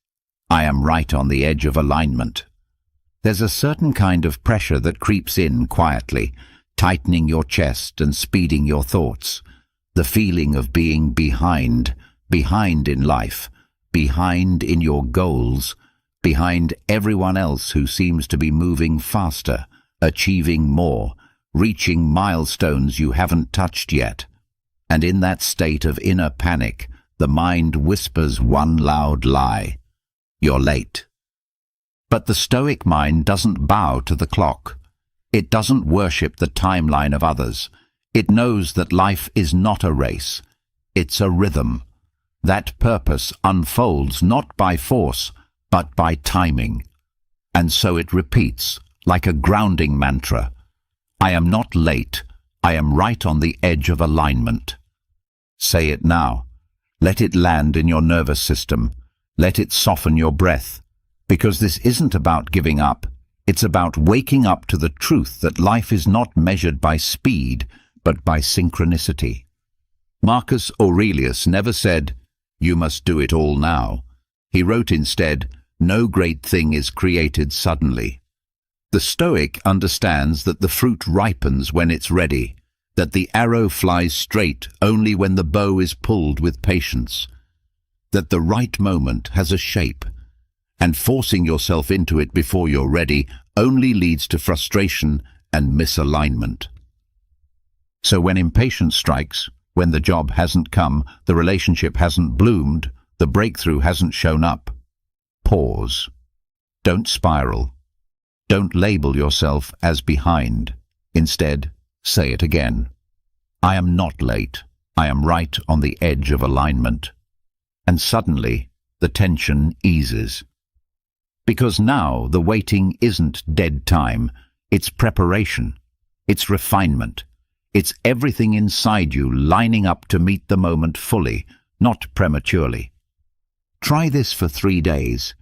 I am right on the edge of alignment. There's a certain kind of pressure that creeps in quietly, tightening your chest and speeding your thoughts. The feeling of being behind in life, behind in your goals, behind everyone else who seems to be moving faster, achieving more, reaching milestones you haven't touched yet. And in that state of inner panic, the mind whispers one loud lie. You're late. But the Stoic mind doesn't bow to the clock. It doesn't worship the timeline of others. It knows that life is not a race. It's a rhythm. That purpose unfolds not by force, but by timing. And so it repeats, like a grounding mantra. I am not late. I am right on the edge of alignment. Say it now. Let it land in your nervous system. Let it soften your breath. Because this isn't about giving up. It's about waking up to the truth that life is not measured by speed, but by synchronicity. Marcus Aurelius never said, "You must do it all now." He wrote instead, "No great thing is created suddenly." The Stoic understands that the fruit ripens when it's ready, that the arrow flies straight only when the bow is pulled with patience, that the right moment has a shape, and forcing yourself into it before you're ready only leads to frustration and misalignment. So when impatience strikes, when the job hasn't come, the relationship hasn't bloomed, the breakthrough hasn't shown up, pause. Don't spiral. Don't label yourself as behind. Instead, say it again. I am not late. I am right on the edge of alignment. And suddenly, the tension eases. Because now the waiting isn't dead time, it's preparation, it's refinement, it's everything inside you lining up to meet the moment fully, not prematurely. Try this for 3 days.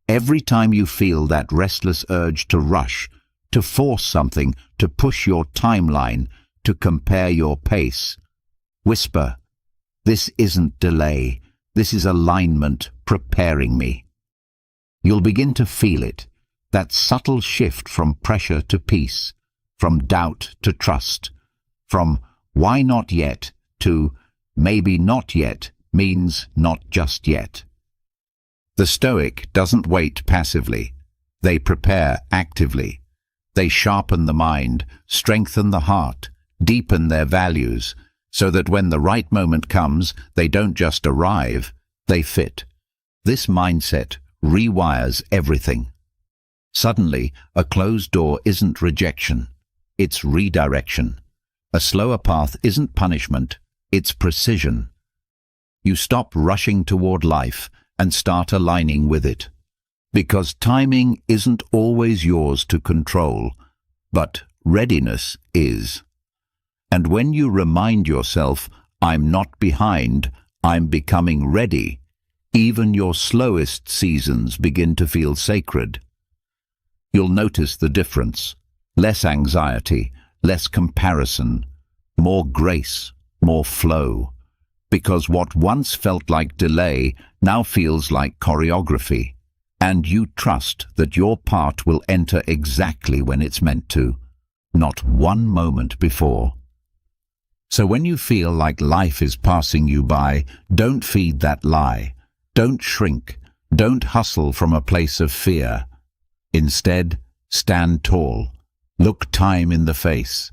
Every time you feel that restless urge to rush, to force something, to push your timeline, to compare your pace, whisper, "This isn't delay, this is alignment preparing me." You'll begin to feel it, that subtle shift from pressure to peace, from doubt to trust, from "why not yet" to "maybe not yet" means not just yet. The Stoic doesn't wait passively. They prepare actively. They sharpen the mind, strengthen the heart, deepen their values, so that when the right moment comes, they don't just arrive, they fit. This mindset rewires everything. Suddenly, a closed door isn't rejection, it's redirection. A slower path isn't punishment, it's precision. You stop rushing toward life and start aligning with it. Because timing isn't always yours to control, but readiness is. And when you remind yourself, "I'm not behind, I'm becoming ready," even your slowest seasons begin to feel sacred. You'll notice the difference. Less anxiety, less comparison, more grace, more flow. Because what once felt like delay now feels like choreography, and you trust that your part will enter exactly when it's meant to, not one moment before. So when you feel like life is passing you by, don't feed that lie. Don't shrink. Don't hustle from a place of fear. Instead, stand tall, look time in the face,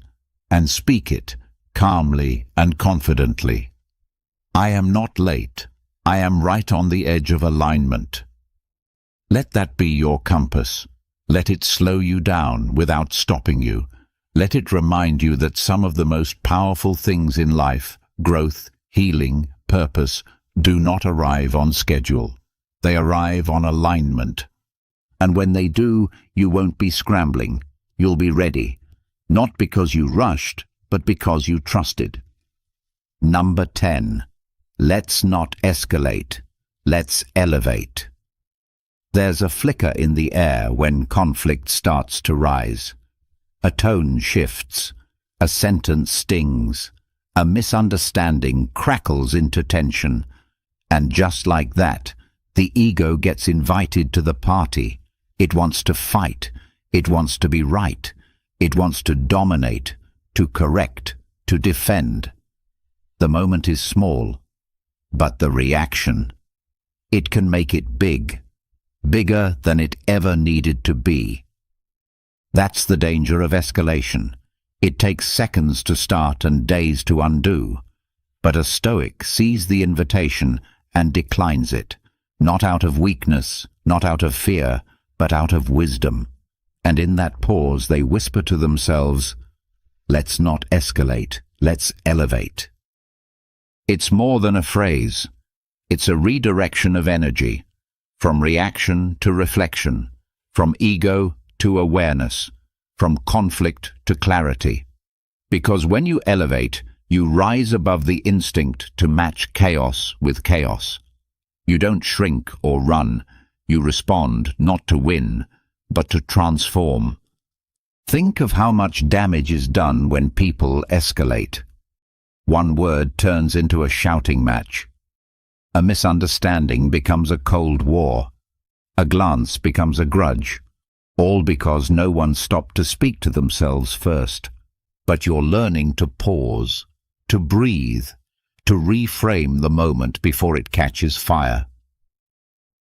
and speak it calmly and confidently. I am not late. I am right on the edge of alignment. Let that be your compass. Let it slow you down without stopping you. Let it remind you that some of the most powerful things in life, growth, healing, purpose, do not arrive on schedule. They arrive on alignment. And when they do, you won't be scrambling. You'll be ready. Not because you rushed, but because you trusted. Number 10. Let's not escalate. Let's elevate. There's a flicker in the air when conflict starts to rise. A tone shifts. A sentence stings. A misunderstanding crackles into tension. And just like that, the ego gets invited to the party. It wants to fight. It wants to be right. It wants to dominate, to correct, to defend. The moment is small, but the reaction, it can make it big, bigger than it ever needed to be. That's the danger of escalation. It takes seconds to start and days to undo. But a Stoic sees the invitation and declines it, not out of weakness, not out of fear, but out of wisdom. And in that pause they whisper to themselves, "Let's not escalate, let's elevate." It's more than a phrase. It's a redirection of energy, from reaction to reflection, from ego to awareness, from conflict to clarity. Because when you elevate, you rise above the instinct to match chaos with chaos. You don't shrink or run. You respond not to win, but to transform. Think of how much damage is done when people escalate. One word turns into a shouting match. A misunderstanding becomes a cold war. A glance becomes a grudge. All because no one stopped to speak to themselves first. But you're learning to pause, to breathe, to reframe the moment before it catches fire.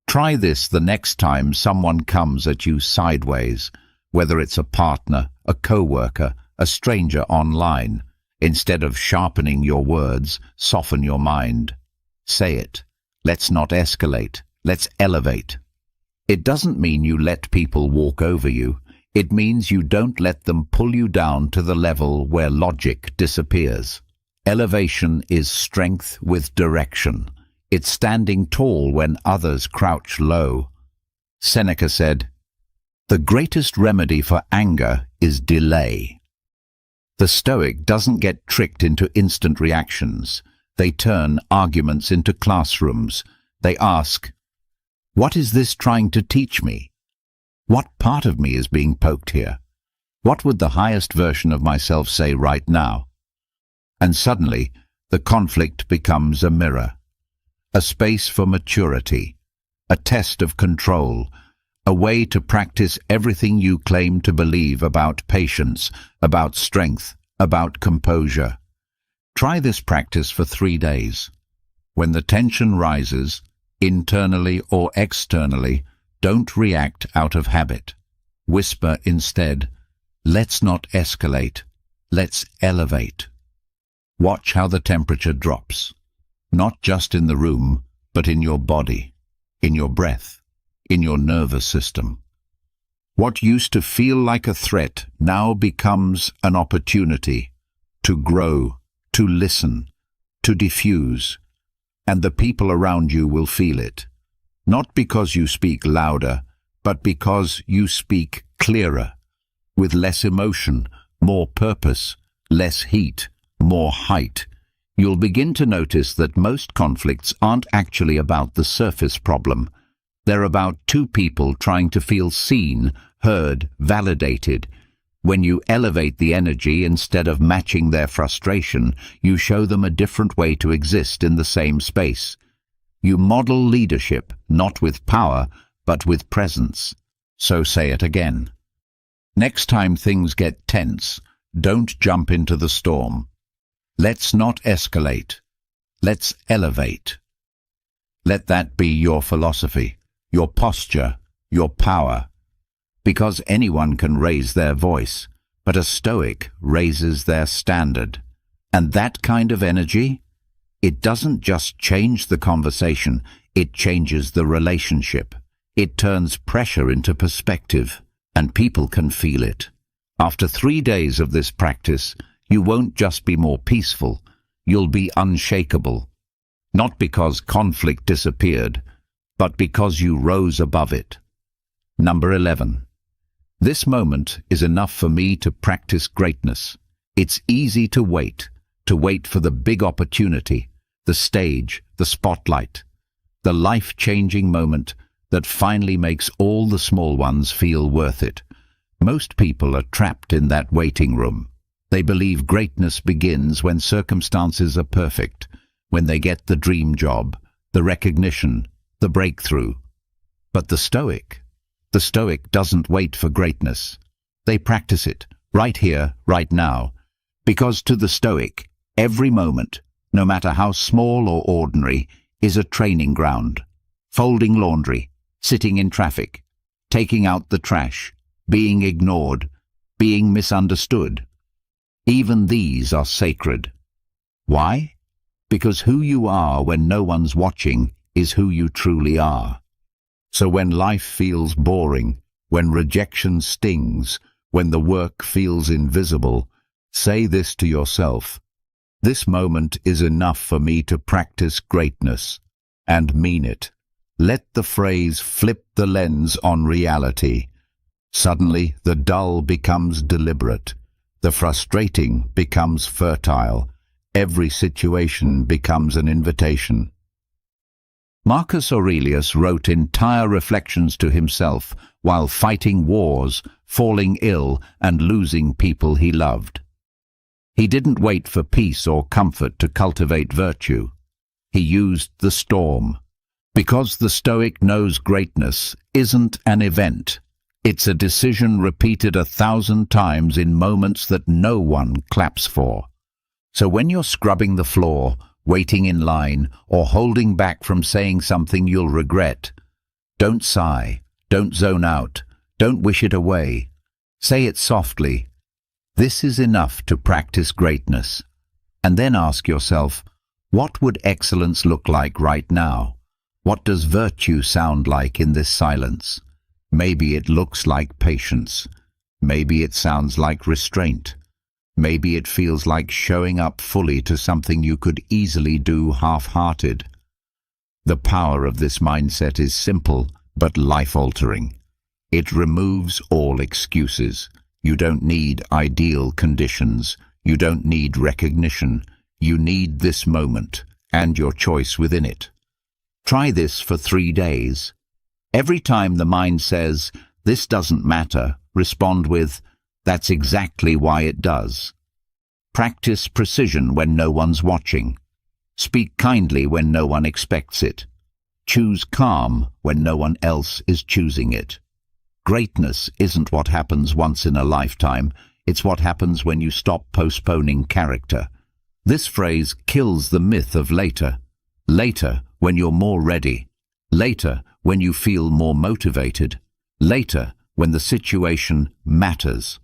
Try this the next time someone comes at you sideways, whether it's a partner, a coworker, a stranger online. Instead of sharpening your words, soften your mind. Say it. Let's not escalate. Let's elevate. It doesn't mean you let people walk over you. It means you don't let them pull you down to the level where logic disappears. Elevation is strength with direction. It's standing tall when others crouch low. Seneca said, "The greatest remedy for anger is delay." The Stoic doesn't get tricked into instant reactions. They turn arguments into classrooms. They ask, "What is this trying to teach me? What part of me is being poked here? What would the highest version of myself say right now?" And suddenly, the conflict becomes a mirror, a space for maturity, a test of control, a way to practice everything you claim to believe about patience, about strength, about composure. Try this practice for 3 days. When the tension rises, internally or externally, don't react out of habit. Whisper instead, "Let's not escalate, let's elevate." Watch how the temperature drops, not just in the room, but in your body, in your breath, in your nervous system. What used to feel like a threat now becomes an opportunity to grow, to listen, to diffuse, and the people around you will feel it. Not because you speak louder, but because you speak clearer, with less emotion, more purpose, less heat, more height. You'll begin to notice that most conflicts aren't actually about the surface problem. They're about two people trying to feel seen, heard, validated. When you elevate the energy instead of matching their frustration, you show them a different way to exist in the same space. You model leadership, not with power, but with presence. So say it again. Next time things get tense, don't jump into the storm. Let's not escalate. Let's elevate. Let that be your philosophy, your posture, your power. Because anyone can raise their voice, but a Stoic raises their standard. And that kind of energy, it doesn't just change the conversation, it changes the relationship. It turns pressure into perspective, and people can feel it. After 3 days of this practice, you won't just be more peaceful, you'll be unshakable. Not because conflict disappeared, but because you rose above it. Number 11. This moment is enough for me to practice greatness. It's easy to wait for the big opportunity, the stage, the spotlight, the life-changing moment that finally makes all the small ones feel worth it. Most people are trapped in that waiting room. They believe greatness begins when circumstances are perfect, when they get the dream job, the recognition, the breakthrough. But the Stoic doesn't wait for greatness. They practice it, right here, right now. Because to the Stoic, every moment, no matter how small or ordinary, is a training ground. Folding laundry, sitting in traffic, taking out the trash, being ignored, being misunderstood. Even these are sacred. Why? Because who you are when no one's watching is who you truly are. So when life feels boring, when rejection stings, when the work feels invisible, say this to yourself: "This moment is enough for me to practice greatness," and mean it. Let the phrase flip the lens on reality. Suddenly, the dull becomes deliberate. The frustrating becomes fertile. Every situation becomes an invitation. Marcus Aurelius wrote entire reflections to himself while fighting wars, falling ill, and losing people he loved. He didn't wait for peace or comfort to cultivate virtue. He used the storm. Because the Stoic knows greatness isn't an event. It's a decision repeated 1,000 times in moments that no one claps for. So when you're scrubbing the floor, waiting in line, or holding back from saying something you'll regret, don't sigh, don't zone out, don't wish it away. Say it softly: "This is enough to practice greatness." And then ask yourself, what would excellence look like right now? What does virtue sound like in this silence? Maybe it looks like patience. Maybe it sounds like restraint. Maybe it feels like showing up fully to something you could easily do half-hearted. The power of this mindset is simple but life-altering. It removes all excuses. You don't need ideal conditions. You don't need recognition. You need this moment and your choice within it. Try this for 3 days. Every time the mind says, "This doesn't matter," respond with, "That's exactly why it does." Practice precision when no one's watching. Speak kindly when no one expects it. Choose calm when no one else is choosing it. Greatness isn't what happens once in a lifetime, it's what happens when you stop postponing character. This phrase kills the myth of later. Later, when you're more ready. Later, when you feel more motivated. Later, when the situation matters.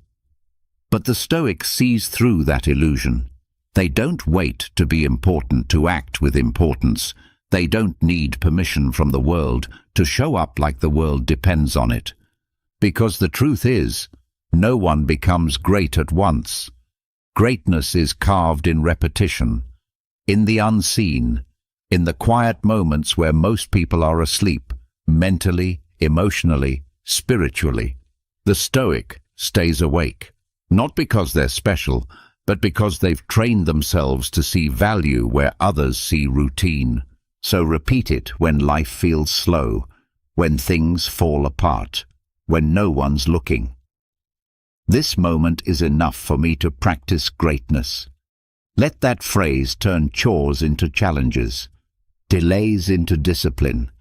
But the Stoics sees through that illusion. They don't wait to be important to act with importance. They don't need permission from the world to show up like the world depends on it. Because the truth is, no one becomes great at once. Greatness is carved in repetition, in the unseen, in the quiet moments where most people are asleep, mentally, emotionally, spiritually. The Stoic stays awake, not because they're special, but because they've trained themselves to see value where others see routine. So repeat it when life feels slow, when things fall apart, when no one's looking. This moment is enough for me to practice greatness. Let that phrase turn chores into challenges, delays into discipline,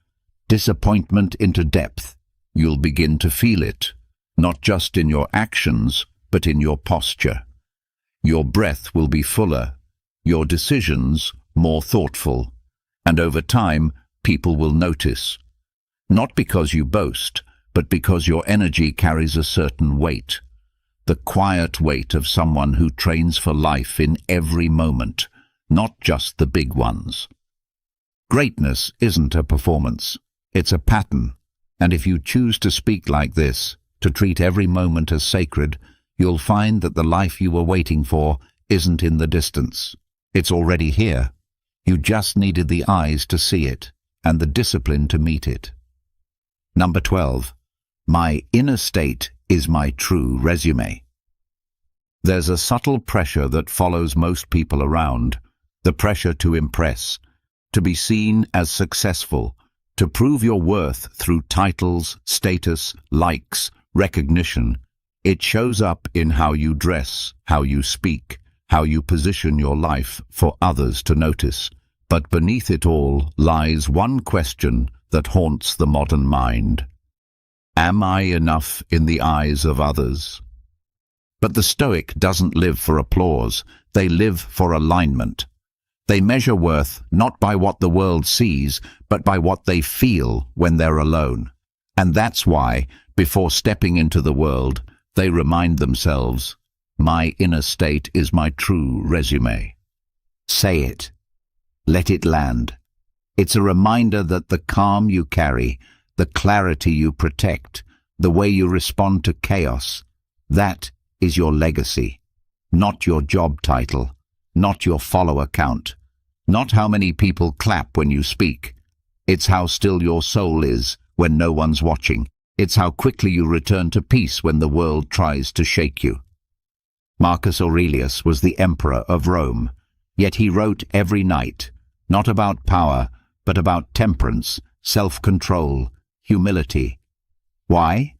disappointment into depth. You'll begin to feel it, not just in your actions, but in your posture. Your breath will be fuller, your decisions more thoughtful, and over time, people will notice. Not because you boast, but because your energy carries a certain weight. The quiet weight of someone who trains for life in every moment, not just the big ones. Greatness isn't a performance, it's a pattern. And if you choose to speak like this, to treat every moment as sacred, you'll find that the life you were waiting for isn't in the distance. It's already here. You just needed the eyes to see it, and the discipline to meet it. Number 12. My inner state is my true resume. There's a subtle pressure that follows most people around, the pressure to impress, to be seen as successful, to prove your worth through titles, status, likes, recognition. It shows up in how you dress, how you speak, how you position your life for others to notice. But beneath it all lies one question that haunts the modern mind. Am I enough in the eyes of others? But the Stoic doesn't live for applause, they live for alignment. They measure worth not by what the world sees, but by what they feel when they're alone. And that's why, before stepping into the world, they remind themselves, my inner state is my true resume. Say it. Let it land. It's a reminder that the calm you carry, the clarity you protect, the way you respond to chaos, that is your legacy, not your job title, not your follower count, not how many people clap when you speak. It's how still your soul is when no one's watching. It's how quickly you return to peace when the world tries to shake you. Marcus Aurelius was the emperor of Rome, yet he wrote every night, not about power, but about temperance, self-control, humility. Why?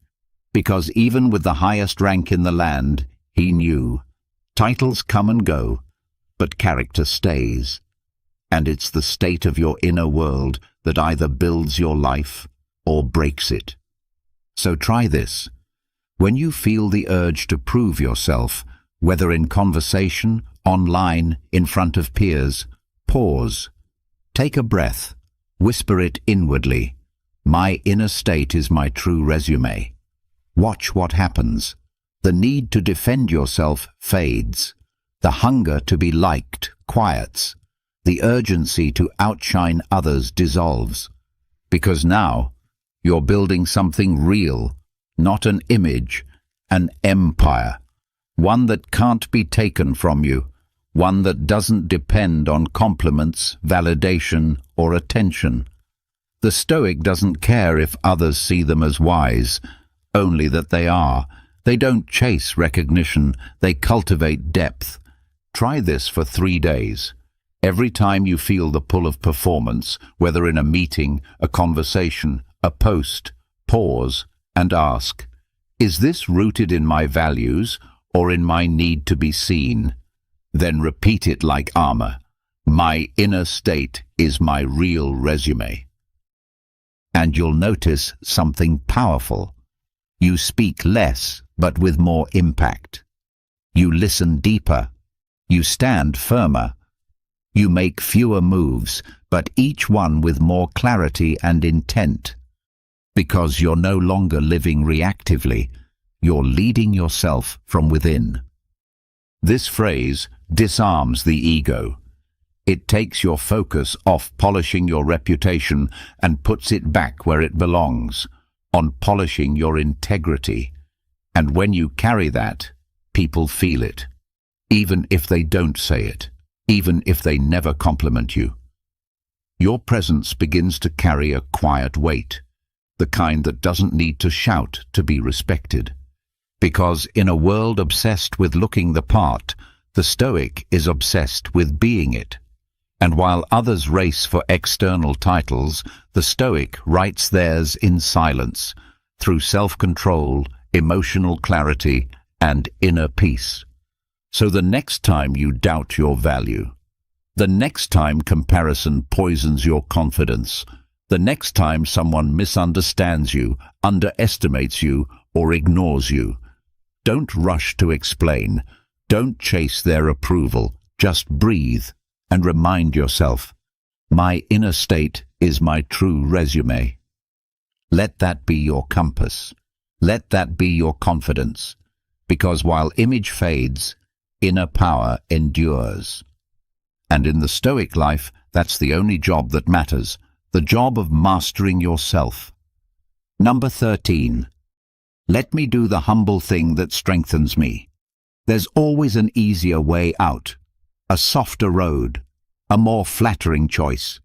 Because even with the highest rank in the land, he knew, titles come and go, but character stays. And it's the state of your inner world that either builds your life or breaks it. So try this. When you feel the urge to prove yourself, whether in conversation, online, in front of peers, pause. Take a breath. Whisper it inwardly. My inner state is my true resume. Watch what happens. The need to defend yourself fades. The hunger to be liked quiets. The urgency to outshine others dissolves. because now you're building something real, not an image, an empire, one that can't be taken from you, one that doesn't depend on compliments, validation, or attention. The Stoic doesn't care if others see them as wise, only that they are. They don't chase recognition, they cultivate depth. Try this for 3 days. Every time you feel the pull of performance, whether in a meeting, a conversation, a post, pause and ask, is this rooted in my values or in my need to be seen? Then repeat it like armor. My inner state is my real resume. And you'll notice something powerful. You speak less, but with more impact. You listen deeper. You stand firmer. You make fewer moves, but each one with more clarity and intent. Because you're no longer living reactively, you're leading yourself from within. This phrase disarms the ego. It takes your focus off polishing your reputation and puts it back where it belongs, on polishing your integrity. And when you carry that, people feel it, even if they don't say it, even if they never compliment you. Your presence begins to carry a quiet weight, the kind that doesn't need to shout to be respected. Because in a world obsessed with looking the part, the Stoic is obsessed with being it. And while others race for external titles, the Stoic writes theirs in silence, through self-control, emotional clarity, and inner peace. So the next time you doubt your value, the next time comparison poisons your confidence, the next time someone misunderstands you, underestimates you, or ignores you, don't rush to explain. Don't chase their approval. Just breathe and remind yourself, my inner state is my true resume. Let that be your compass. Let that be your confidence. Because while image fades, inner power endures. And in the Stoic life, that's the only job that matters, the job of mastering yourself. Number 13. Let me do the humble thing that strengthens me. There's always an easier way out, a softer road, a more flattering choice,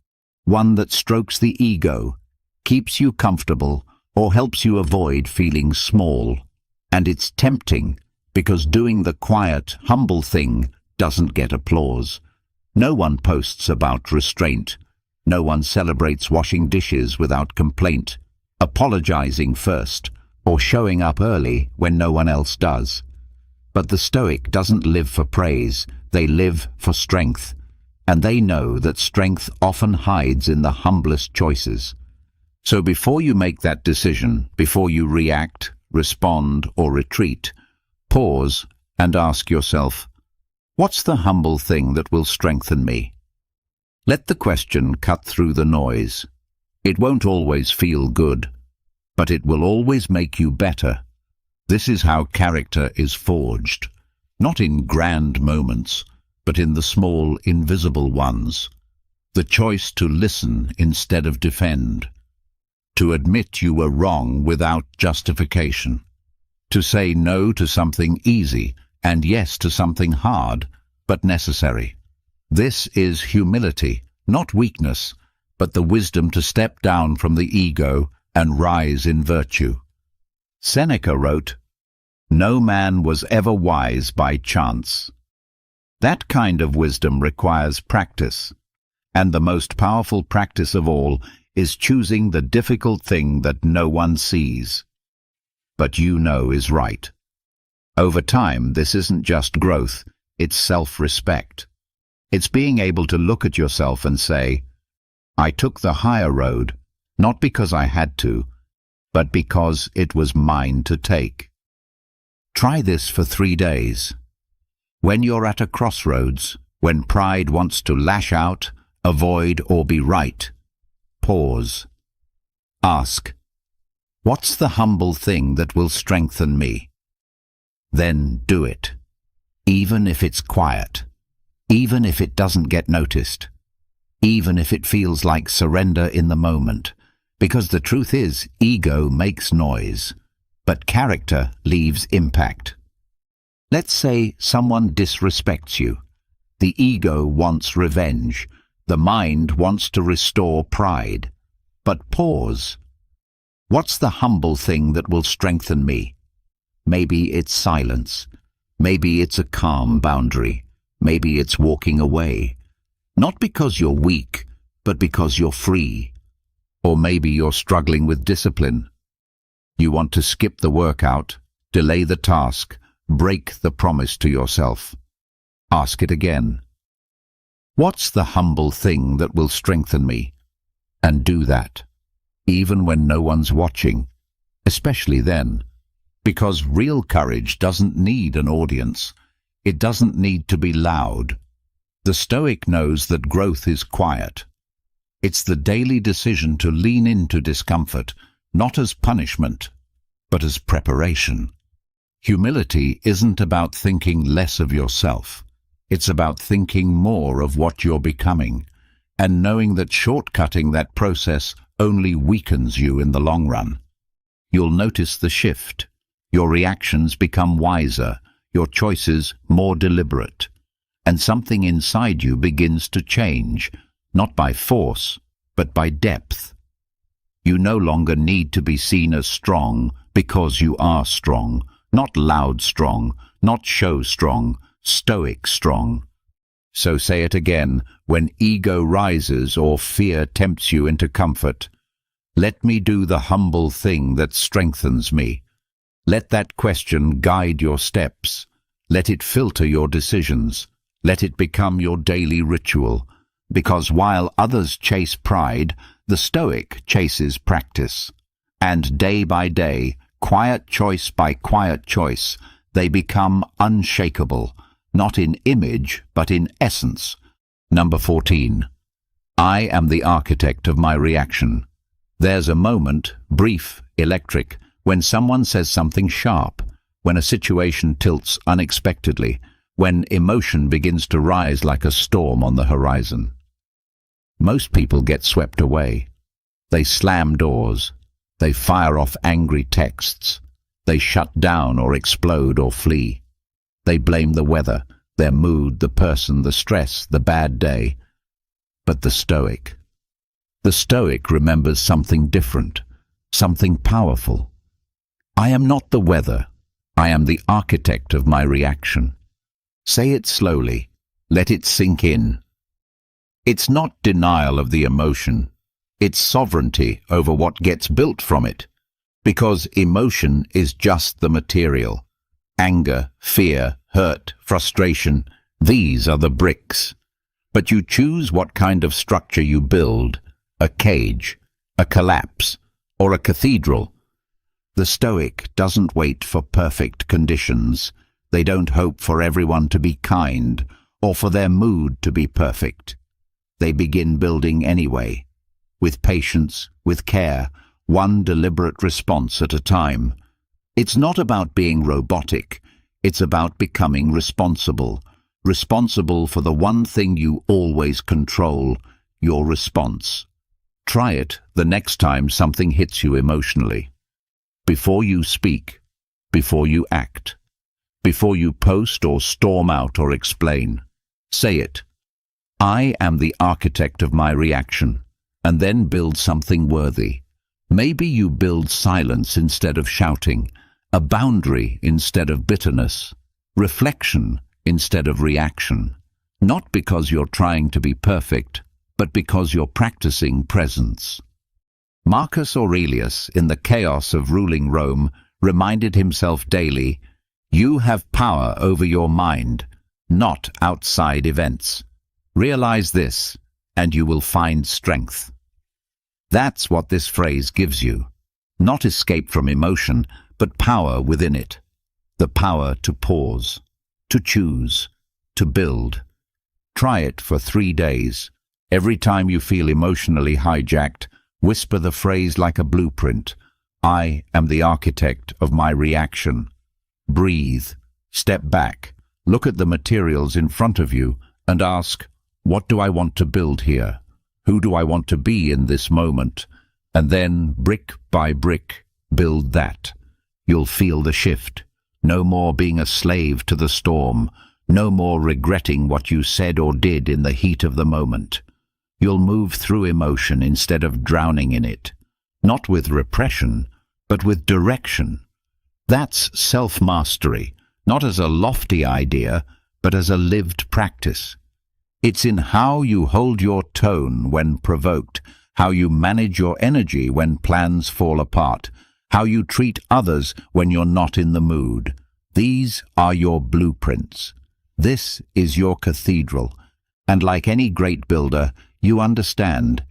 one that strokes the ego, keeps you comfortable, or helps you avoid feeling small. And it's tempting, because doing the quiet, humble thing doesn't get applause. No one posts about restraint. No one celebrates washing dishes without complaint, apologizing first, or showing up early when no one else does. But the Stoic doesn't live for praise, they live for strength. And they know that strength often hides in the humblest choices. So before you make that decision, before you react, respond, or retreat, pause and ask yourself, what's the humble thing that will strengthen me? Let the question cut through the noise. It won't always feel good, but it will always make you better. This is how character is forged, not in grand moments, but in the small, invisible ones. The choice to listen instead of defend, to admit you were wrong without justification, to say no to something easy and yes to something hard, but necessary. This is humility, not weakness, but the wisdom to step down from the ego and rise in virtue. Seneca wrote, "No man was ever wise by chance." That kind of wisdom requires practice, and the most powerful practice of all is choosing the difficult thing that no one sees, but you know is right. Over time, this isn't just growth, it's self-respect. It's being able to look at yourself and say, I took the higher road, not because I had to, but because it was mine to take. Try this for 3 days. When you're at a crossroads, when pride wants to lash out, avoid, or be right, pause. Ask, what's the humble thing that will strengthen me? Then do it, even if it's quiet, even if it doesn't get noticed, even if it feels like surrender in the moment, Because the truth is, ego makes noise, but character leaves impact. Let's say someone disrespects you. The ego wants revenge. The mind wants to restore pride. But pause. What's the humble thing that will strengthen me? Maybe it's silence. Maybe it's a calm boundary. Maybe it's walking away. Not because you're weak, but because you're free. Or maybe you're struggling with discipline. You want to skip the workout, delay the task, break the promise to yourself. Ask it again. What's the humble thing that will strengthen me? And do that, even when no one's watching, especially then. Because real courage doesn't need an audience. It doesn't need to be loud. The Stoic knows that growth is quiet. It's the daily decision to lean into discomfort, not as punishment, but as preparation. Humility isn't about thinking less of yourself. It's about thinking more of what you're becoming, and knowing that shortcutting that process only weakens you in the long run. You'll notice the shift. Your reactions become wiser, your choices more deliberate, and something inside you begins to change, not by force, but by depth. You no longer need to be seen as strong because you are strong, not loud strong, not show strong, stoic strong. So say it again, when ego rises or fear tempts you into comfort. Let me do the humble thing that strengthens me. Let that question guide your steps. Let it filter your decisions. Let it become your daily ritual. Because while others chase pride, the Stoic chases practice. And day by day, quiet choice by quiet choice, they become unshakable, not in image, but in essence. Number 14. I am the architect of my reaction. There's a moment, brief, electric, when someone says something sharp, when a situation tilts unexpectedly, when emotion begins to rise like a storm on the horizon. Most people get swept away. They slam doors. They fire off angry texts. They shut down or explode or flee. They blame the weather, their mood, the person, the stress, the bad day. But the Stoic remembers something different, something powerful. I am not the weather. I am the architect of my reaction. Say it slowly. Let it sink in. It's not denial of the emotion. It's sovereignty over what gets built from it. Because emotion is just the material. Anger, fear, hurt, frustration, these are the bricks. But you choose what kind of structure you build, a cage, a collapse, or a cathedral. The Stoic doesn't wait for perfect conditions. They don't hope for everyone to be kind or for their mood to be perfect. They begin building anyway, with patience, with care, one deliberate response at a time. It's not about being robotic. It's about becoming responsible. Responsible for the one thing you always control, your response. Try it the next time something hits you emotionally. Before you speak, before you act, before you post or storm out or explain, say it. I am the architect of my reaction, and then build something worthy. Maybe you build silence instead of shouting, a boundary instead of bitterness, reflection instead of reaction. Not because you're trying to be perfect, but because you're practicing presence. Marcus Aurelius, in the chaos of ruling Rome, reminded himself daily, you have power over your mind, not outside events. Realize this, and you will find strength. That's what this phrase gives you. Not escape from emotion, but power within it. The power to pause, to choose, to build. Try it for 3 days. Every time you feel emotionally hijacked, whisper the phrase like a blueprint. I am the architect of my reaction. Breathe. Step back. Look at the materials in front of you and ask, what do I want to build here? Who do I want to be in this moment? And then, brick by brick, build that. You'll feel the shift. No more being a slave to the storm. No more regretting what you said or did in the heat of the moment. You'll move through emotion instead of drowning in it. Not with repression, but with direction. That's self-mastery, not as a lofty idea, but as a lived practice. It's in how you hold your tone when provoked, how you manage your energy when plans fall apart, how you treat others when you're not in the mood. These are your blueprints. This is your cathedral, and like any great builder, you understand.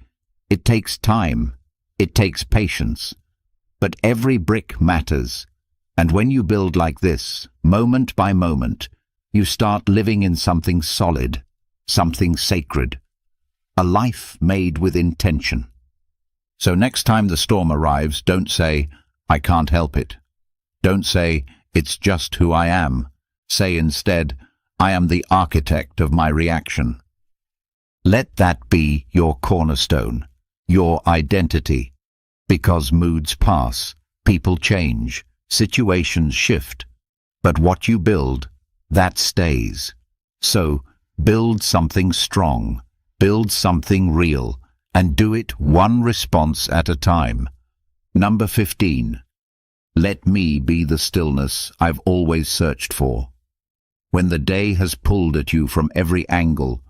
It takes time, it takes patience, but every brick matters. And when you build like this, moment by moment, you start living in something solid, something sacred, a life made with intention. So next time the storm arrives, don't say, "I can't help it." Don't say, "It's just who I am." Say instead, "I am the architect of my reaction." Let that be your cornerstone, your identity, because moods pass, people change, situations shift, but what you build, that stays. So, build something strong, build something real, and do it one response at a time. Number 15. Let me be the stillness I've always searched for. When the day has pulled at you from every angle,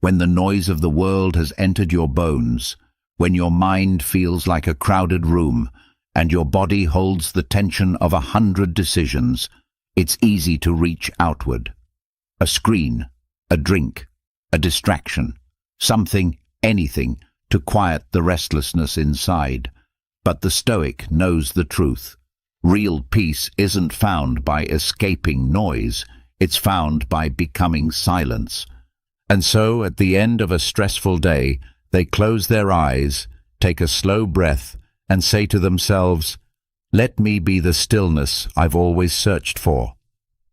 when the noise of the world has entered your bones, when your mind feels like a crowded room, and your body holds the tension of 100 decisions, it's easy to reach outward. A screen, a drink, a distraction, something, anything, to quiet the restlessness inside. But the Stoic knows the truth. Real peace isn't found by escaping noise, it's found by becoming silence. And so, at the end of a stressful day, they close their eyes, take a slow breath, and say to themselves, "Let me be the stillness I've always searched for."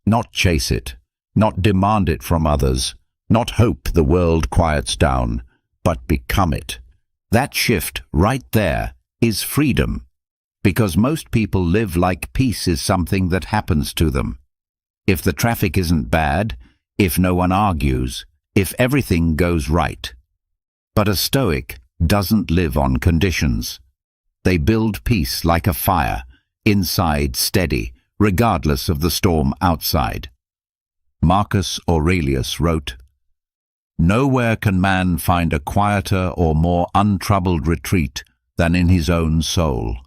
Not chase it, not demand it from others, not hope the world quiets down, but become it. That shift right there is freedom, because most people live like peace is something that happens to them. If the traffic isn't bad, if no one argues, if everything goes right. But a Stoic doesn't live on conditions. They build peace like a fire, inside steady, regardless of the storm outside. Marcus Aurelius wrote, "Nowhere can man find a quieter or more untroubled retreat than in his own soul."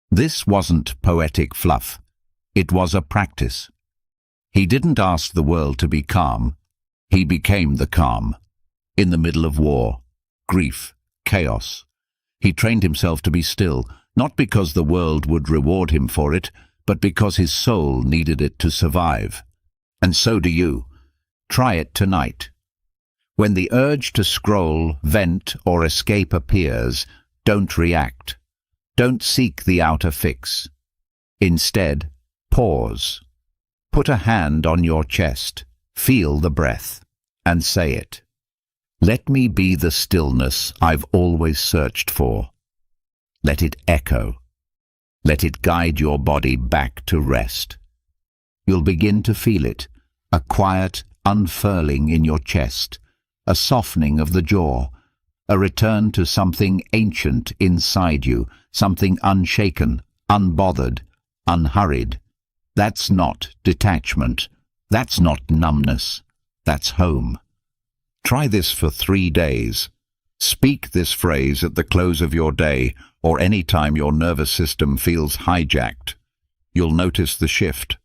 This wasn't poetic fluff. It was a practice. He didn't ask the world to be calm. He became the calm. In the middle of war, grief, chaos. He trained himself to be still, not because the world would reward him for it, but because his soul needed it to survive. And so do you. Try it tonight. When the urge to scroll, vent, or escape appears, don't react. Don't seek the outer fix. Instead, pause. Put a hand on your chest, feel the breath, and say it. Let me be the stillness I've always searched for. Let it echo. Let it guide your body back to rest. You'll begin to feel it, a quiet unfurling in your chest, a softening of the jaw, a return to something ancient inside you, something unshaken, unbothered, unhurried. That's not detachment. That's not numbness. That's home. Try this for 3 days. Speak this phrase at the close of your day or any time your nervous system feels hijacked. You'll notice the shift.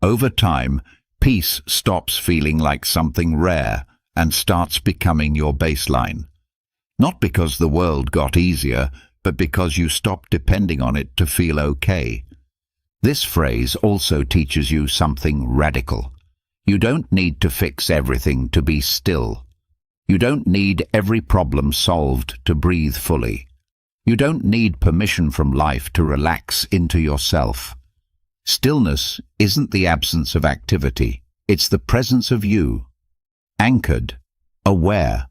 Over time, peace stops feeling like something rare and starts becoming your baseline. Not because the world got easier, but because you stopped depending on it to feel okay. This phrase also teaches you something radical. You don't need to fix everything to be still. You don't need every problem solved to breathe fully. You don't need permission from life to relax into yourself. Stillness isn't the absence of activity. It's the presence of you, anchored, aware,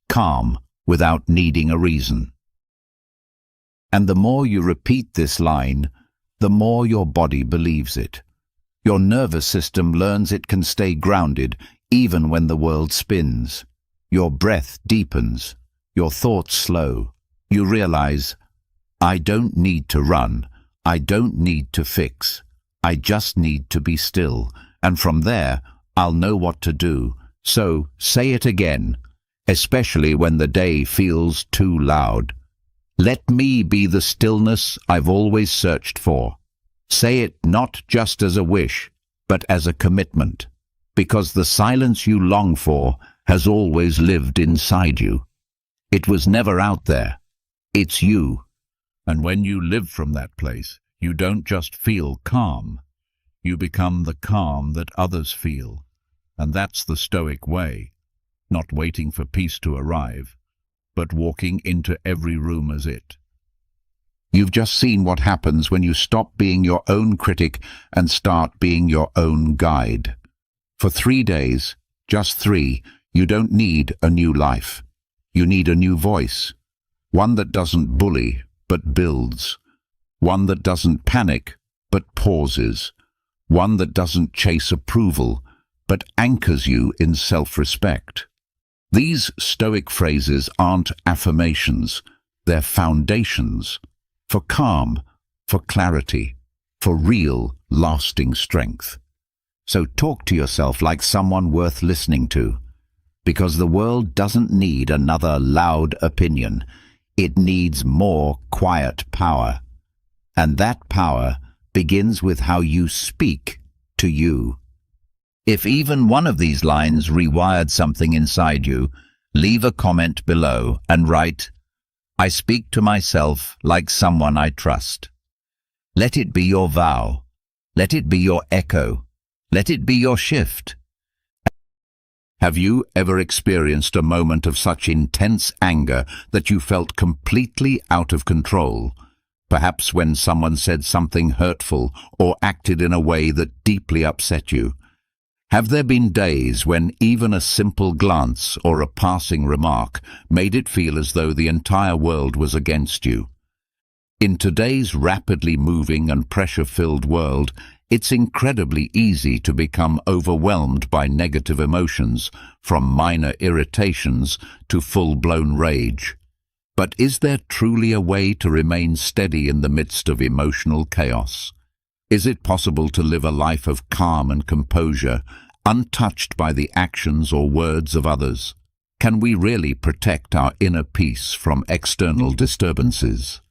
calm, without needing a reason. And the more you repeat this line, the more your body believes it. Your nervous system learns it can stay grounded even when the world spins. Your breath deepens, your thoughts slow. You realize, I don't need to run, I don't need to fix, I just need to be still, and from there, I'll know what to do. So, say it again, especially when the day feels too loud. Let me be the stillness I've always searched for. Say it not just as a wish, but as a commitment, because the silence you long for has always lived inside you. It was never out there. It's you. And when you live from that place, you don't just feel calm. You become the calm that others feel. And that's the Stoic way, not waiting for peace to arrive, but walking into every room as it. You've just seen what happens when you stop being your own critic and start being your own guide. For 3 days, just 3, you don't need a new life. You need a new voice. One that doesn't bully, but builds. One that doesn't panic, but pauses. One that doesn't chase approval, but anchors you in self-respect. These Stoic phrases aren't affirmations, they're foundations. For calm, for clarity, for real, lasting strength. So talk to yourself like someone worth listening to, because the world doesn't need another loud opinion. It needs more quiet power. And that power begins with how you speak to you. If even one of these lines rewired something inside you, leave a comment below and write, I speak to myself like someone I trust. Let it be your vow. Let it be your echo. Let it be your shift. Have you ever experienced a moment of such intense anger that you felt completely out of control? Perhaps when someone said something hurtful or acted in a way that deeply upset you. Have there been days when even a simple glance or a passing remark made it feel as though the entire world was against you? In today's rapidly moving and pressure-filled world, it's incredibly easy to become overwhelmed by negative emotions, from minor irritations to full-blown rage. But is there truly a way to remain steady in the midst of emotional chaos? Is it possible to live a life of calm and composure, untouched by the actions or words of others? Can we really protect our inner peace from external disturbances?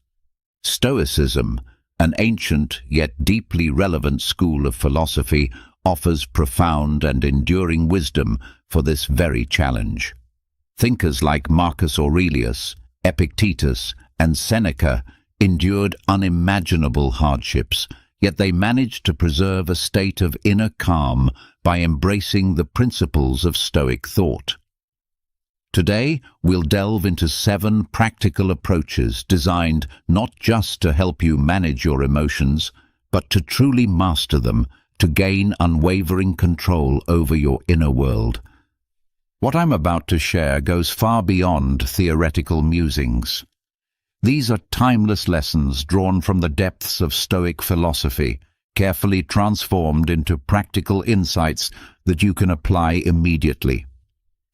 Stoicism, an ancient yet deeply relevant school of philosophy, offers profound and enduring wisdom for this very challenge. Thinkers like Marcus Aurelius, Epictetus, and Seneca endured unimaginable hardships, yet they managed to preserve a state of inner calm by embracing the principles of Stoic thought. Today, we'll delve into 7 practical approaches designed not just to help you manage your emotions, but to truly master them, to gain unwavering control over your inner world. What I'm about to share goes far beyond theoretical musings. These are timeless lessons drawn from the depths of Stoic philosophy, carefully transformed into practical insights that you can apply immediately.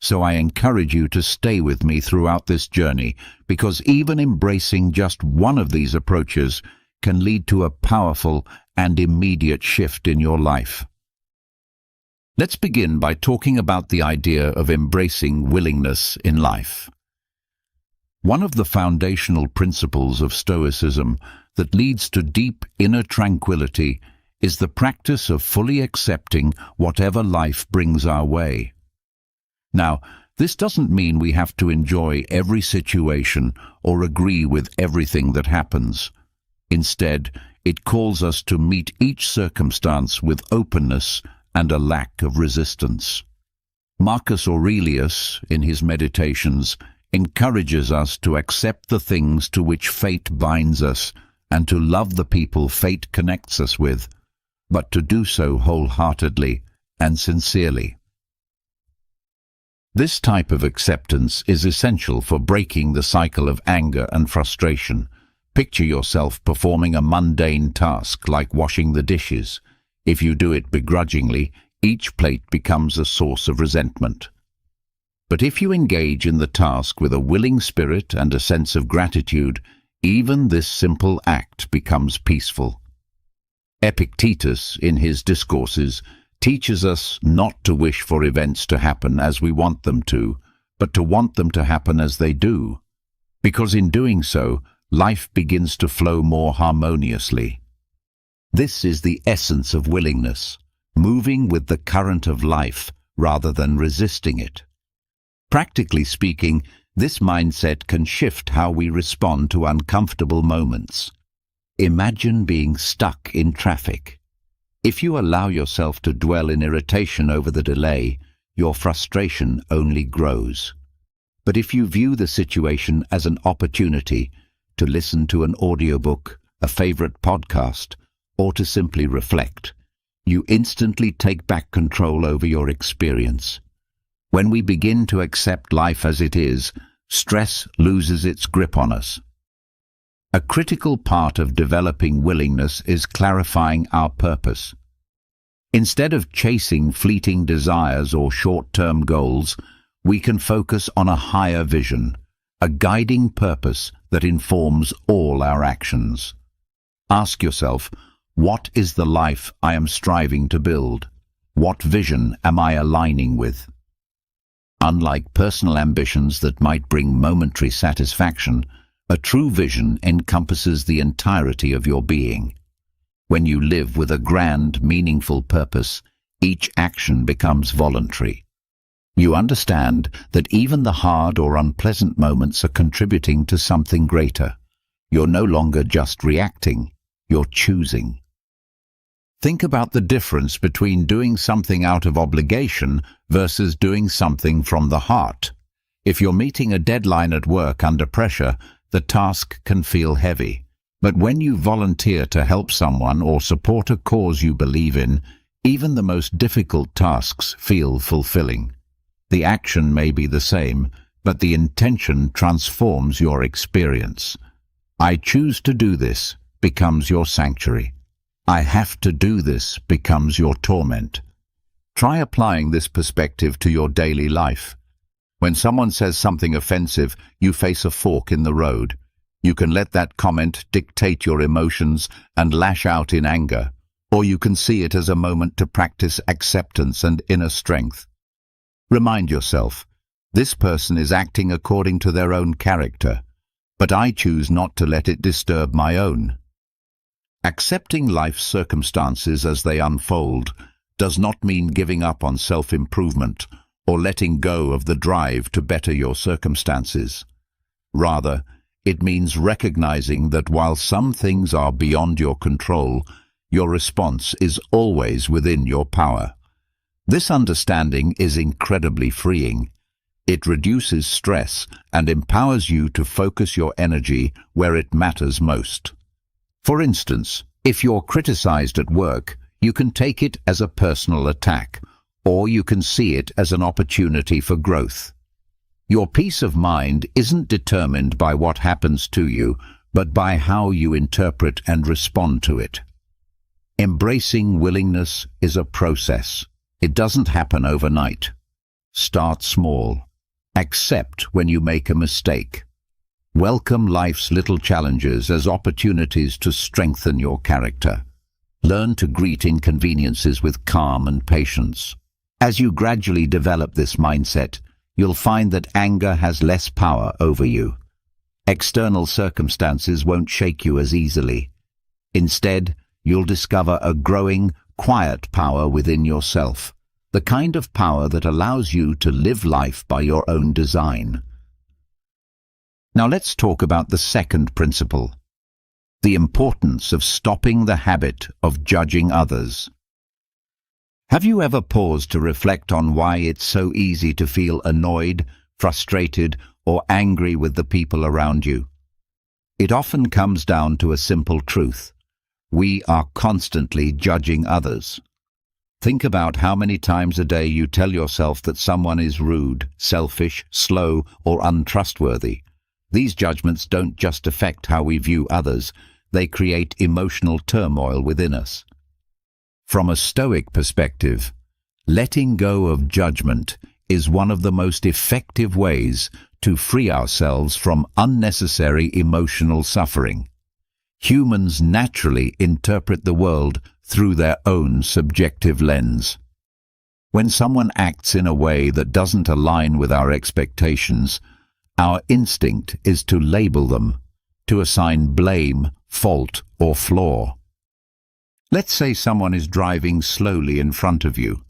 So I encourage you to stay with me throughout this journey, because even embracing just one of these approaches can lead to a powerful and immediate shift in your life. Let's begin by talking about the idea of embracing willingness in life. One of the foundational principles of Stoicism that leads to deep inner tranquility is the practice of fully accepting whatever life brings our way. Now, this doesn't mean we have to enjoy every situation or agree with everything that happens. Instead, it calls us to meet each circumstance with openness and a lack of resistance. Marcus Aurelius, in his Meditations, encourages us to accept the things to which fate binds us and to love the people fate connects us with, but to do so wholeheartedly and sincerely. This type of acceptance is essential for breaking the cycle of anger and frustration, Picture yourself performing a mundane task like washing the dishes. If you do it begrudgingly, each plate becomes a source of resentment. But if you engage in the task with a willing spirit and a sense of gratitude, even this simple act becomes peaceful. Epictetus, in his Discourses, teaches us not to wish for events to happen as we want them to, but to want them to happen as they do. Because in doing so, life begins to flow more harmoniously. This is the essence of willingness, moving with the current of life rather than resisting it. Practically speaking, this mindset can shift how we respond to uncomfortable moments. Imagine being stuck in traffic. If you allow yourself to dwell in irritation over the delay, your frustration only grows. But if you view the situation as an opportunity to listen to an audiobook, a favorite podcast, or to simply reflect, you instantly take back control over your experience. When we begin to accept life as it is, stress loses its grip on us. A critical part of developing willingness is clarifying our purpose. Instead of chasing fleeting desires or short-term goals, we can focus on a higher vision, a guiding purpose that informs all our actions. Ask yourself, what is the life I am striving to build? What vision am I aligning with? Unlike personal ambitions that might bring momentary satisfaction, a true vision encompasses the entirety of your being. When you live with a grand, meaningful purpose, each action becomes voluntary. You understand that even the hard or unpleasant moments are contributing to something greater. You're no longer just reacting, you're choosing. Think about the difference between doing something out of obligation versus doing something from the heart. If you're meeting a deadline at work under pressure, the task can feel heavy. But when you volunteer to help someone or support a cause you believe in, even the most difficult tasks feel fulfilling. The action may be the same, but the intention transforms your experience. I choose to do this becomes your sanctuary. I have to do this becomes your torment. Try applying this perspective to your daily life. When someone says something offensive, you face a fork in the road. You can let that comment dictate your emotions and lash out in anger, or you can see it as a moment to practice acceptance and inner strength. Remind yourself, this person is acting according to their own character, but I choose not to let it disturb my own. Accepting life's circumstances as they unfold does not mean giving up on self-improvement or letting go of the drive to better your circumstances. Rather, it means recognizing that while some things are beyond your control, your response is always within your power. This understanding is incredibly freeing. It reduces stress and empowers you to focus your energy where it matters most. For instance, if you're criticized at work, you can take it as a personal attack, or you can see it as an opportunity for growth. Your peace of mind isn't determined by what happens to you, but by how you interpret and respond to it. Embracing willingness is a process. It doesn't happen overnight. Start small. Accept when you make a mistake. Welcome life's little challenges as opportunities to strengthen your character. Learn to greet inconveniences with calm and patience. As you gradually develop this mindset, you'll find that anger has less power over you. External circumstances won't shake you as easily. Instead, you'll discover a growing, quiet power within yourself, the kind of power that allows you to live life by your own design. Now let's talk about the second principle, the importance of stopping the habit of judging others. Have you ever paused to reflect on why it's so easy to feel annoyed, frustrated, or angry with the people around you? It often comes down to a simple truth. We are constantly judging others. Think about how many times a day you tell yourself that someone is rude, selfish, slow, or untrustworthy. These judgments don't just affect how we view others, they create emotional turmoil within us. From a Stoic perspective, letting go of judgment is one of the most effective ways to free ourselves from unnecessary emotional suffering. Humans naturally interpret the world through their own subjective lens. When someone acts in a way that doesn't align with our expectations, our instinct is to label them, to assign blame, fault, or flaw. Let's say someone is driving slowly in front of you.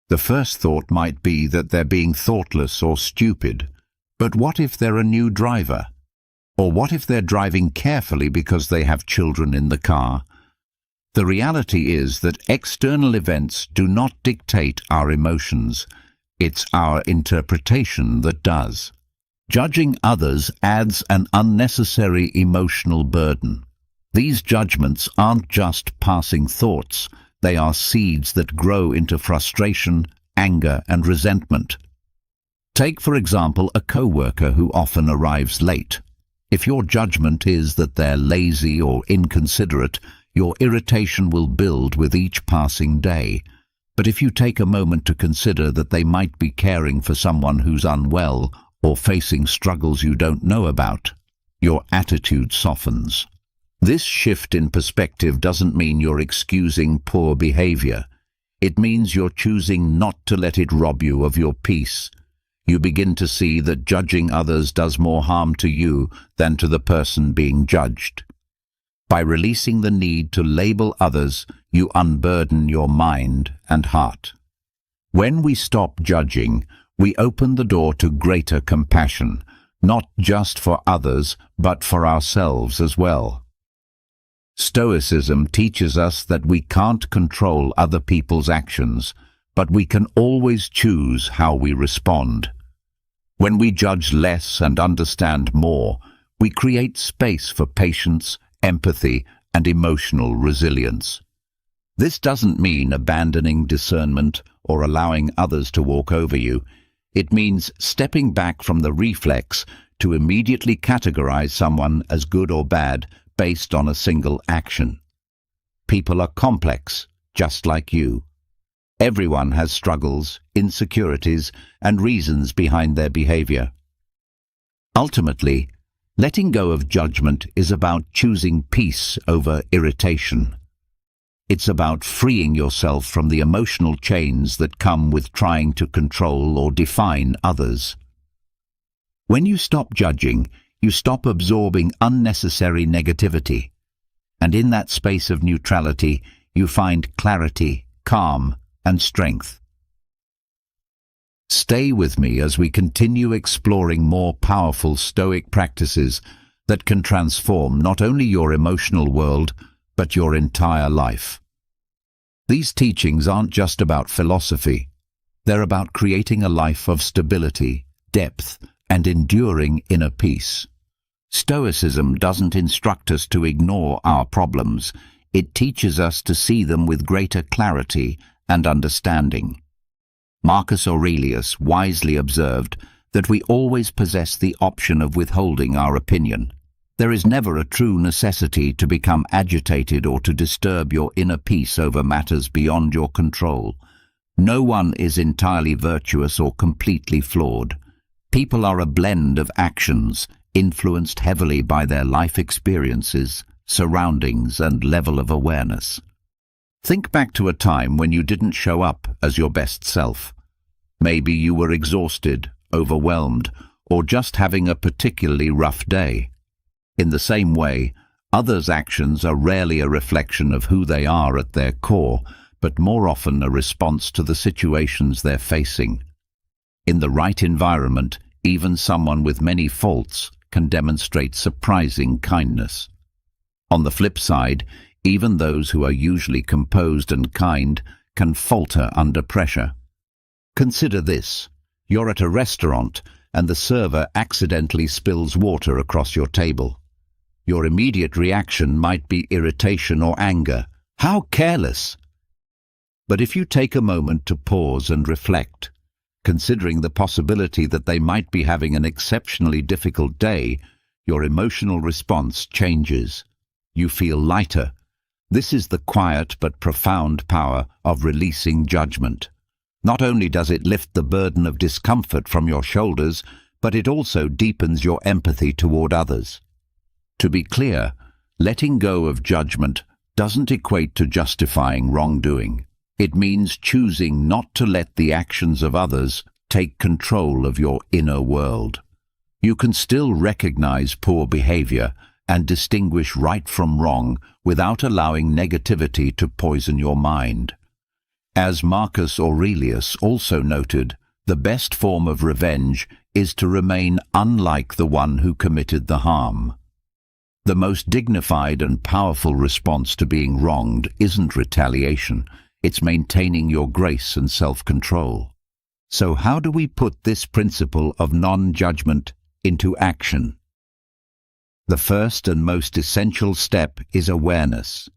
The first thought might be that they're being thoughtless or stupid. But what if they're a new driver? Or what if they're driving carefully because they have children in the car? The reality is that external events do not dictate our emotions. It's our interpretation that does. Judging others adds an unnecessary emotional burden. These judgments aren't just passing thoughts. They are seeds that grow into frustration, anger, and resentment. Take, for example, a co-worker who often arrives late. If your judgment is that they're lazy or inconsiderate, your irritation will build with each passing day. But if you take a moment to consider that they might be caring for someone who's unwell or facing struggles you don't know about, your attitude softens. This shift in perspective doesn't mean you're excusing poor behavior. It means you're choosing not to let it rob you of your peace. You begin to see that judging others does more harm to you than to the person being judged. By releasing the need to label others, you unburden your mind and heart. When we stop judging, we open the door to greater compassion, not just for others, but for ourselves as well. Stoicism teaches us that we can't control other people's actions, but we can always choose how we respond. When we judge less and understand more, we create space for patience, empathy, and emotional resilience. This doesn't mean abandoning discernment or allowing others to walk over you. It means stepping back from the reflex to immediately categorize someone as good or bad based on a single action. People are complex, just like you. Everyone has struggles, insecurities, and reasons behind their behavior. Ultimately, letting go of judgment is about choosing peace over irritation. It's about freeing yourself from the emotional chains that come with trying to control or define others. When you stop judging, you stop absorbing unnecessary negativity. And in that space of neutrality, you find clarity, calm, and strength. Stay with me as we continue exploring more powerful Stoic practices that can transform not only your emotional world, but your entire life. These teachings aren't just about philosophy. They're about creating a life of stability, depth, and enduring inner peace. Stoicism doesn't instruct us to ignore our problems. It teaches us to see them with greater clarity and understanding. Marcus Aurelius wisely observed that we always possess the option of withholding our opinion. There is never a true necessity to become agitated or to disturb your inner peace over matters beyond your control. No one is entirely virtuous or completely flawed. People are a blend of actions, influenced heavily by their life experiences, surroundings, and level of awareness. Think back to a time when you didn't show up as your best self. Maybe you were exhausted, overwhelmed, or just having a particularly rough day. In the same way, others' actions are rarely a reflection of who they are at their core, but more often a response to the situations they're facing. In the right environment, even someone with many faults can demonstrate surprising kindness. On the flip side, even those who are usually composed and kind can falter under pressure. Consider this. You're at a restaurant and the server accidentally spills water across your table. Your immediate reaction might be irritation or anger. How careless! But if you take a moment to pause and reflect, considering the possibility that they might be having an exceptionally difficult day, your emotional response changes. You feel lighter. This is the quiet but profound power of releasing judgment. Not only does it lift the burden of discomfort from your shoulders, but it also deepens your empathy toward others. To be clear, letting go of judgment doesn't equate to justifying wrongdoing. It means choosing not to let the actions of others take control of your inner world. You can still recognize poor behavior and distinguish right from wrong without allowing negativity to poison your mind. As Marcus Aurelius also noted, the best form of revenge is to remain unlike the one who committed the harm. The most dignified and powerful response to being wronged isn't retaliation, it's maintaining your grace and self-control. So how do we put this principle of non-judgment into action? The first and most essential step is awareness.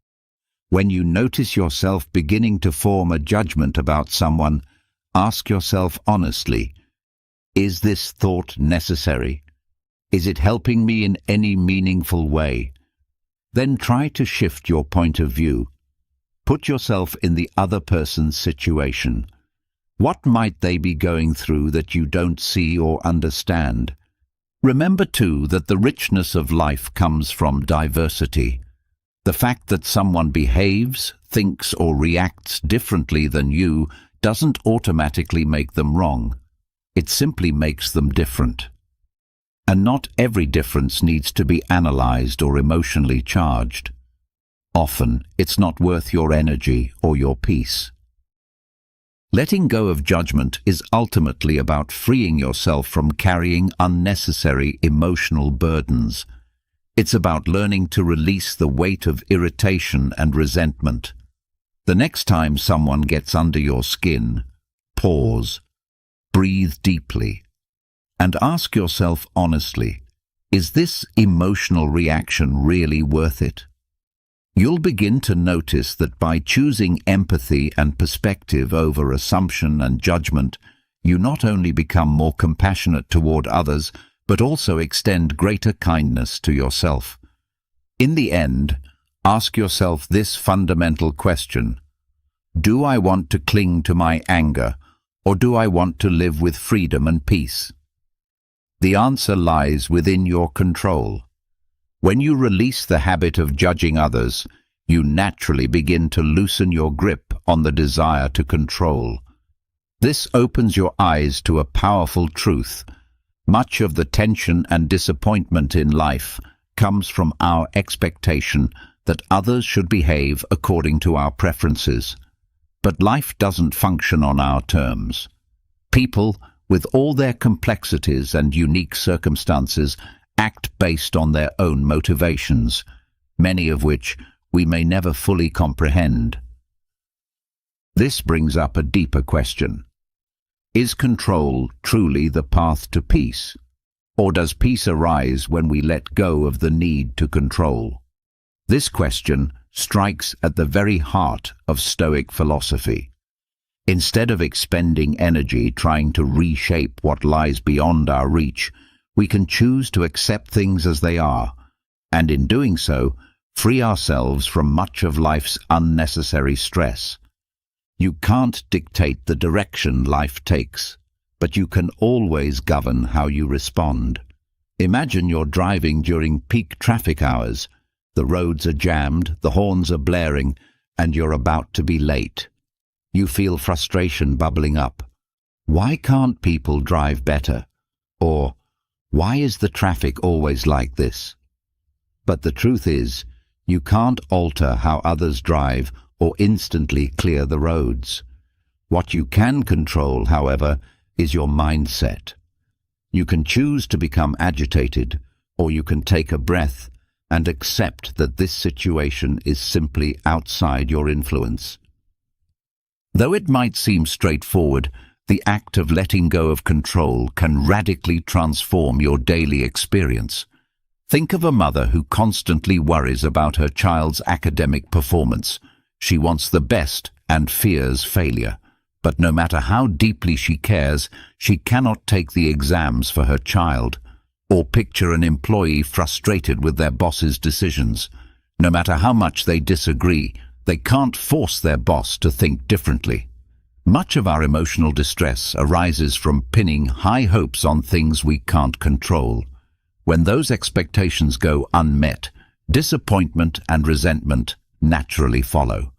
When you notice yourself beginning to form a judgment about someone, ask yourself honestly, is this thought necessary? Is it helping me in any meaningful way? Then try to shift your point of view. Put yourself in the other person's situation. What might they be going through that you don't see or understand? Remember, too, that the richness of life comes from diversity. The fact that someone behaves, thinks, or reacts differently than you doesn't automatically make them wrong. It simply makes them different. And not every difference needs to be analyzed or emotionally charged. Often, it's not worth your energy or your peace. Letting go of judgment is ultimately about freeing yourself from carrying unnecessary emotional burdens. It's about learning to release the weight of irritation and resentment. The next time someone gets under your skin, pause, breathe deeply, and ask yourself honestly, is this emotional reaction really worth it? You'll begin to notice that by choosing empathy and perspective over assumption and judgment, you not only become more compassionate toward others, but also extend greater kindness to yourself. In the end, ask yourself this fundamental question: do I want to cling to my anger, or do I want to live with freedom and peace? The answer lies within your control. When you release the habit of judging others, you naturally begin to loosen your grip on the desire to control. This opens your eyes to a powerful truth. Much of the tension and disappointment in life comes from our expectation that others should behave according to our preferences. But life doesn't function on our terms. People, with all their complexities and unique circumstances, act based on their own motivations, many of which we may never fully comprehend. This brings up a deeper question. Is control truly the path to peace? Or does peace arise when we let go of the need to control? This question strikes at the very heart of Stoic philosophy. Instead of expending energy trying to reshape what lies beyond our reach, we can choose to accept things as they are, and in doing so, free ourselves from much of life's unnecessary stress. You can't dictate the direction life takes, but you can always govern how you respond. Imagine you're driving during peak traffic hours. The roads are jammed, the horns are blaring, and you're about to be late. You feel frustration bubbling up. Why can't people drive better? Or, why is the traffic always like this? But the truth is, you can't alter how others drive or instantly clear the roads. What you can control, however, is your mindset. You can choose to become agitated, or you can take a breath and accept that this situation is simply outside your influence. Though it might seem straightforward, the act of letting go of control can radically transform your daily experience. Think of a mother who constantly worries about her child's academic performance. She wants the best and fears failure. But no matter how deeply she cares, she cannot take the exams for her child. Or picture an employee frustrated with their boss's decisions. No matter how much they disagree, they can't force their boss to think differently. Much of our emotional distress arises from pinning high hopes on things we can't control. When those expectations go unmet, disappointment and resentment naturally follow.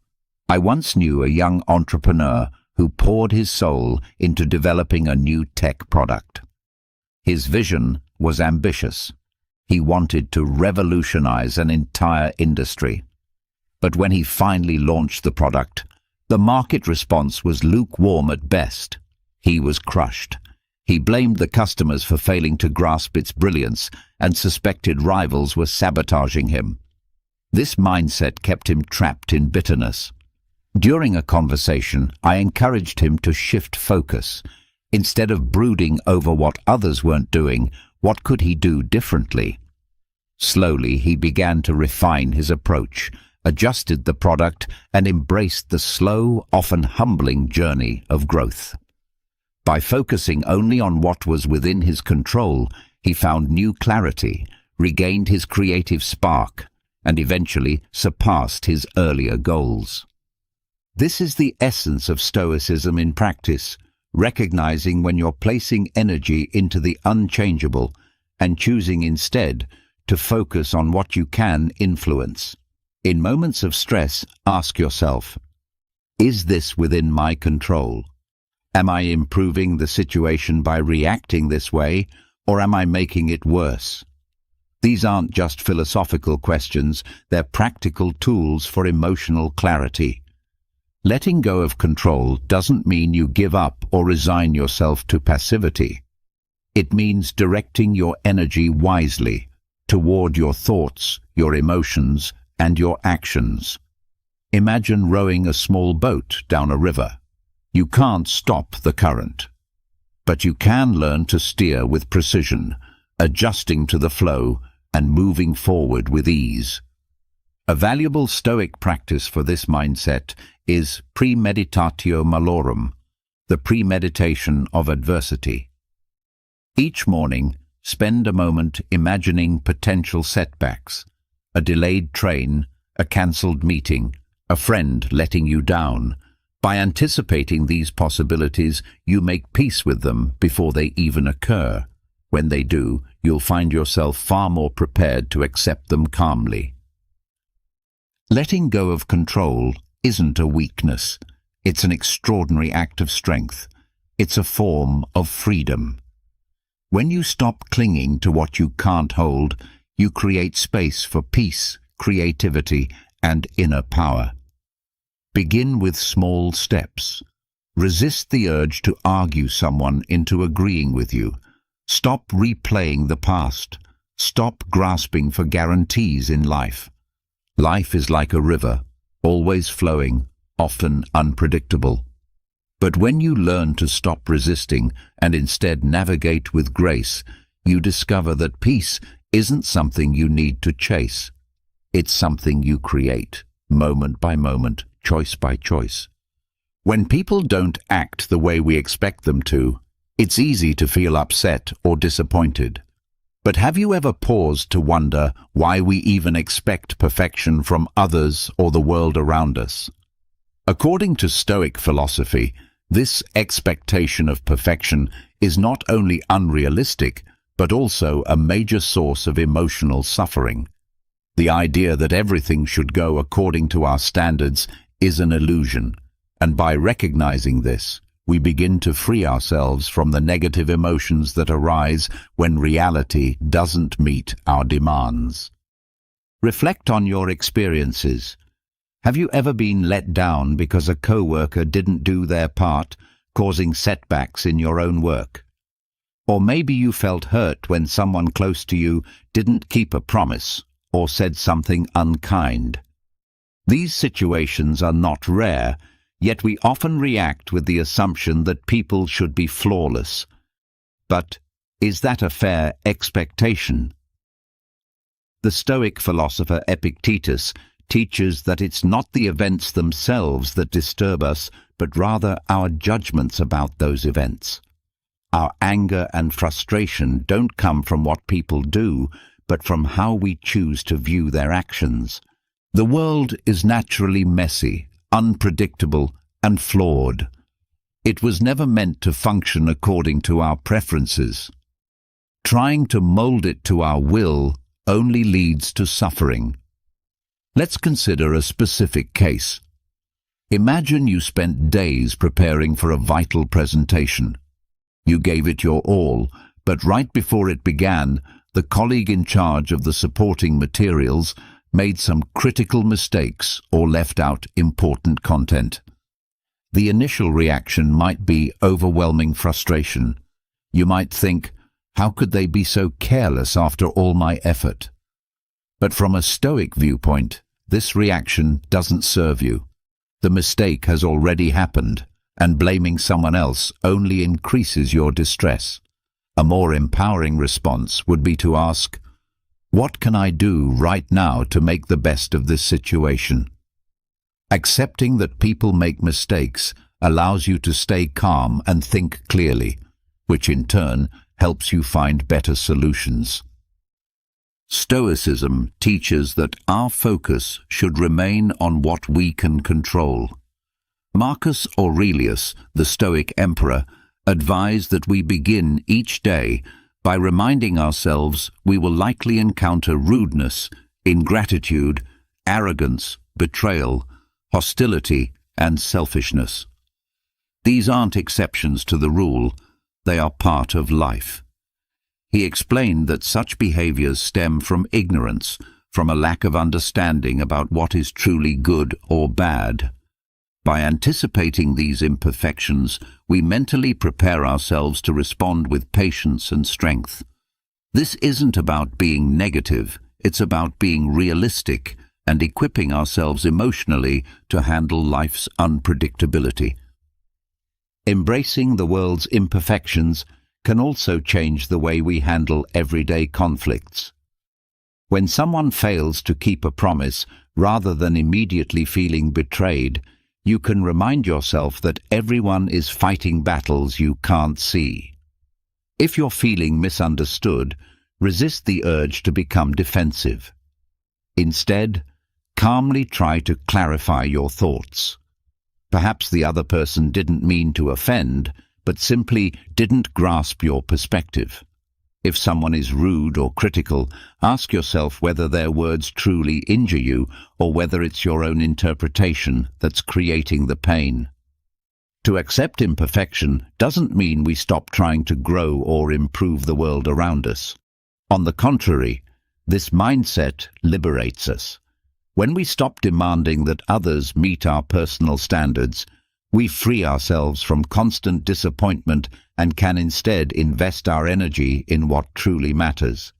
I once knew a young entrepreneur who poured his soul into developing a new tech product. His vision was ambitious. He wanted to revolutionize an entire industry. But when he finally launched the product, the market response was lukewarm at best. He was crushed. He blamed the customers for failing to grasp its brilliance and suspected rivals were sabotaging him. This mindset kept him trapped in bitterness. During a conversation, I encouraged him to shift focus. Instead of brooding over what others weren't doing, what could he do differently? Slowly, he began to refine his approach, adjusted the product, and embraced the slow, often humbling journey of growth. By focusing only on what was within his control, he found new clarity, regained his creative spark, and eventually surpassed his earlier goals. This is the essence of Stoicism in practice, recognizing when you're placing energy into the unchangeable and choosing instead to focus on what you can influence. In moments of stress, ask yourself, is this within my control? Am I improving the situation by reacting this way, or am I making it worse? These aren't just philosophical questions, they're practical tools for emotional clarity. Letting go of control doesn't mean you give up or resign yourself to passivity. It means directing your energy wisely toward your thoughts, your emotions, and your actions. Imagine rowing a small boat down a river. You can't stop the current, but you can learn to steer with precision, adjusting to the flow and moving forward with ease. A valuable Stoic practice for this mindset is premeditatio malorum, the premeditation of adversity. Each morning, spend a moment imagining potential setbacks, a delayed train, a cancelled meeting, a friend letting you down. By anticipating these possibilities, you make peace with them before they even occur. When they do, you'll find yourself far more prepared to accept them calmly. Letting go of control isn't a weakness. It's an extraordinary act of strength. It's a form of freedom. When you stop clinging to what you can't hold, you create space for peace, creativity, and inner power. Begin with small steps. Resist the urge to argue someone into agreeing with you. Stop replaying the past. Stop grasping for guarantees in life. Life is like a river, always flowing, often unpredictable. But when you learn to stop resisting and instead navigate with grace, you discover that peace isn't something you need to chase. It's something you create, moment by moment, choice by choice. When people don't act the way we expect them to, it's easy to feel upset or disappointed. But have you ever paused to wonder why we even expect perfection from others or the world around us? According to Stoic philosophy, this expectation of perfection is not only unrealistic, but also a major source of emotional suffering. The idea that everything should go according to our standards is an illusion, and by recognizing this, we begin to free ourselves from the negative emotions that arise when reality doesn't meet our demands. Reflect on your experiences. Have you ever been let down because a coworker didn't do their part, causing setbacks in your own work? Or maybe you felt hurt when someone close to you didn't keep a promise or said something unkind. These situations are not rare, yet we often react with the assumption that people should be flawless. But is that a fair expectation? The Stoic philosopher Epictetus teaches that it's not the events themselves that disturb us, but rather our judgments about those events. Our anger and frustration don't come from what people do, but from how we choose to view their actions. The world is naturally messy, unpredictable, and flawed. It was never meant to function according to our preferences. Trying to mold it to our will only leads to suffering. Let's consider a specific case. Imagine you spent days preparing for a vital presentation. You gave it your all, but right before it began, the colleague in charge of the supporting materials made some critical mistakes or left out important content. The initial reaction might be overwhelming frustration. You might think, how could they be so careless after all my effort? But from a Stoic viewpoint, this reaction doesn't serve you. The mistake has already happened, and blaming someone else only increases your distress. A more empowering response would be to ask, what can I do right now to make the best of this situation? Accepting that people make mistakes allows you to stay calm and think clearly, which in turn helps you find better solutions. Stoicism teaches that our focus should remain on what we can control. Marcus Aurelius, the Stoic emperor, advised that we begin each day by reminding ourselves we will likely encounter rudeness, ingratitude, arrogance, betrayal, hostility, and selfishness. These aren't exceptions to the rule, they are part of life. He explained that such behaviors stem from ignorance, from a lack of understanding about what is truly good or bad. By anticipating these imperfections, we mentally prepare ourselves to respond with patience and strength. This isn't about being negative, it's about being realistic and equipping ourselves emotionally to handle life's unpredictability. Embracing the world's imperfections can also change the way we handle everyday conflicts. When someone fails to keep a promise, rather than immediately feeling betrayed, you can remind yourself that everyone is fighting battles you can't see. If you're feeling misunderstood, resist the urge to become defensive. Instead, calmly try to clarify your thoughts. Perhaps the other person didn't mean to offend, but simply didn't grasp your perspective. If someone is rude or critical, ask yourself whether their words truly injure you or whether it's your own interpretation that's creating the pain. To accept imperfection doesn't mean we stop trying to grow or improve the world around us. On the contrary, this mindset liberates us. When we stop demanding that others meet our personal standards, we free ourselves from constant disappointment and can instead invest our energy in what truly matters.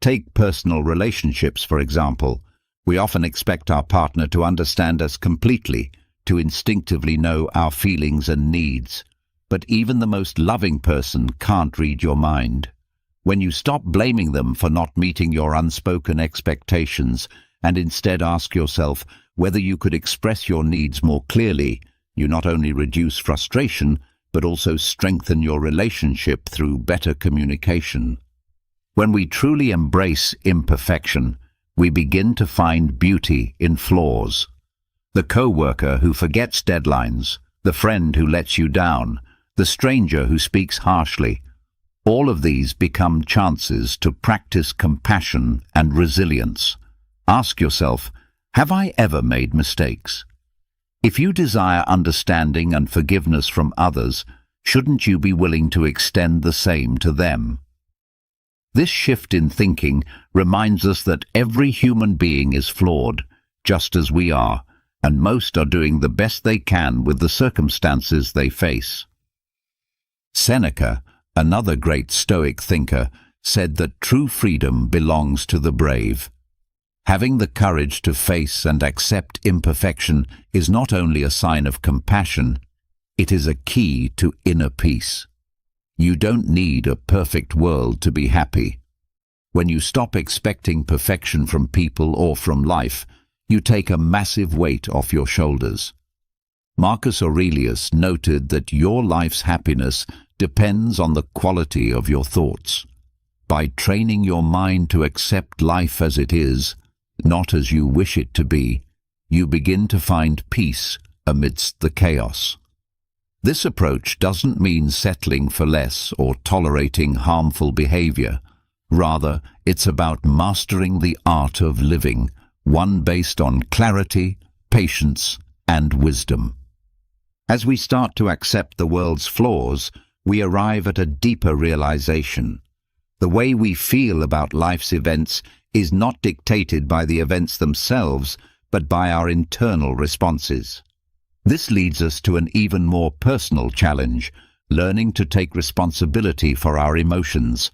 Take personal relationships, for example. We often expect our partner to understand us completely, to instinctively know our feelings and needs. But even the most loving person can't read your mind. When you stop blaming them for not meeting your unspoken expectations and instead ask yourself whether you could express your needs more clearly, you not only reduce frustration, but also strengthen your relationship through better communication. When we truly embrace imperfection, we begin to find beauty in flaws. The co-worker who forgets deadlines, the friend who lets you down, the stranger who speaks harshly, all of these become chances to practice compassion and resilience. Ask yourself, have I ever made mistakes? If you desire understanding and forgiveness from others, shouldn't you be willing to extend the same to them? This shift in thinking reminds us that every human being is flawed, just as we are, and most are doing the best they can with the circumstances they face. Seneca, another great Stoic thinker, said that true freedom belongs to the brave. Having the courage to face and accept imperfection is not only a sign of compassion, it is a key to inner peace. You don't need a perfect world to be happy. When you stop expecting perfection from people or from life, you take a massive weight off your shoulders. Marcus Aurelius noted that your life's happiness depends on the quality of your thoughts. By training your mind to accept life as it is, not as you wish it to be, you begin to find peace amidst the chaos. This approach doesn't mean settling for less or tolerating harmful behavior. Rather, it's about mastering the art of living, one based on clarity, patience, and wisdom. As we start to accept the world's flaws, we arrive at a deeper realization. The way we feel about life's events is not dictated by the events themselves, but by our internal responses. This leads us to an even more personal challenge, learning to take responsibility for our emotions.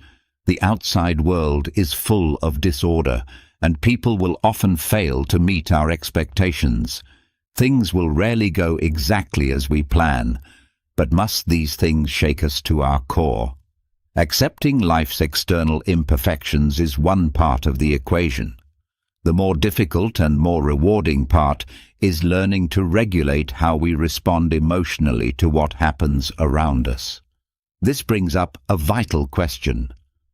The outside world is full of disorder, and people will often fail to meet our expectations. Things will rarely go exactly as we plan, but must these things shake us to our core? Accepting life's external imperfections is one part of the equation. The more difficult and more rewarding part is learning to regulate how we respond emotionally to what happens around us. This brings up a vital question.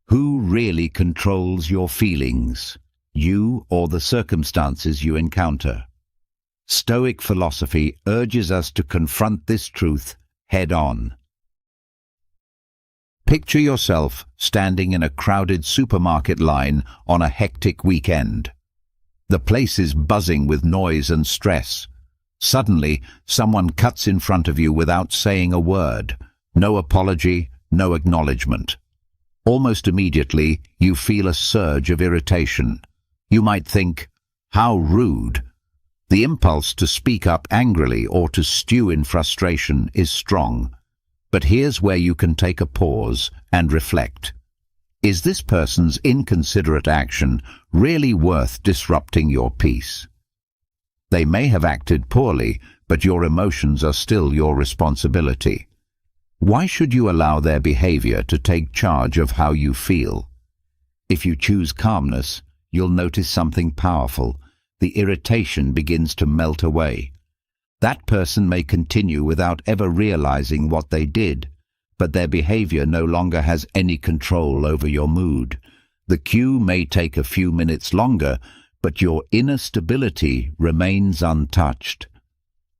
Who really controls your feelings, you or the circumstances you encounter? Stoic philosophy urges us to confront this truth head-on. Picture yourself standing in a crowded supermarket line on a hectic weekend. The place is buzzing with noise and stress. Suddenly, someone cuts in front of you without saying a word. No apology, no acknowledgement. Almost immediately, you feel a surge of irritation. You might think, "How rude." The impulse to speak up angrily or to stew in frustration is strong. But here's where you can take a pause and reflect. Is this person's inconsiderate action really worth disrupting your peace? They may have acted poorly, but your emotions are still your responsibility. Why should you allow their behavior to take charge of how you feel? If you choose calmness, you'll notice something powerful. The irritation begins to melt away. That person may continue without ever realizing what they did, but their behavior no longer has any control over your mood. The cue may take a few minutes longer, but your inner stability remains untouched.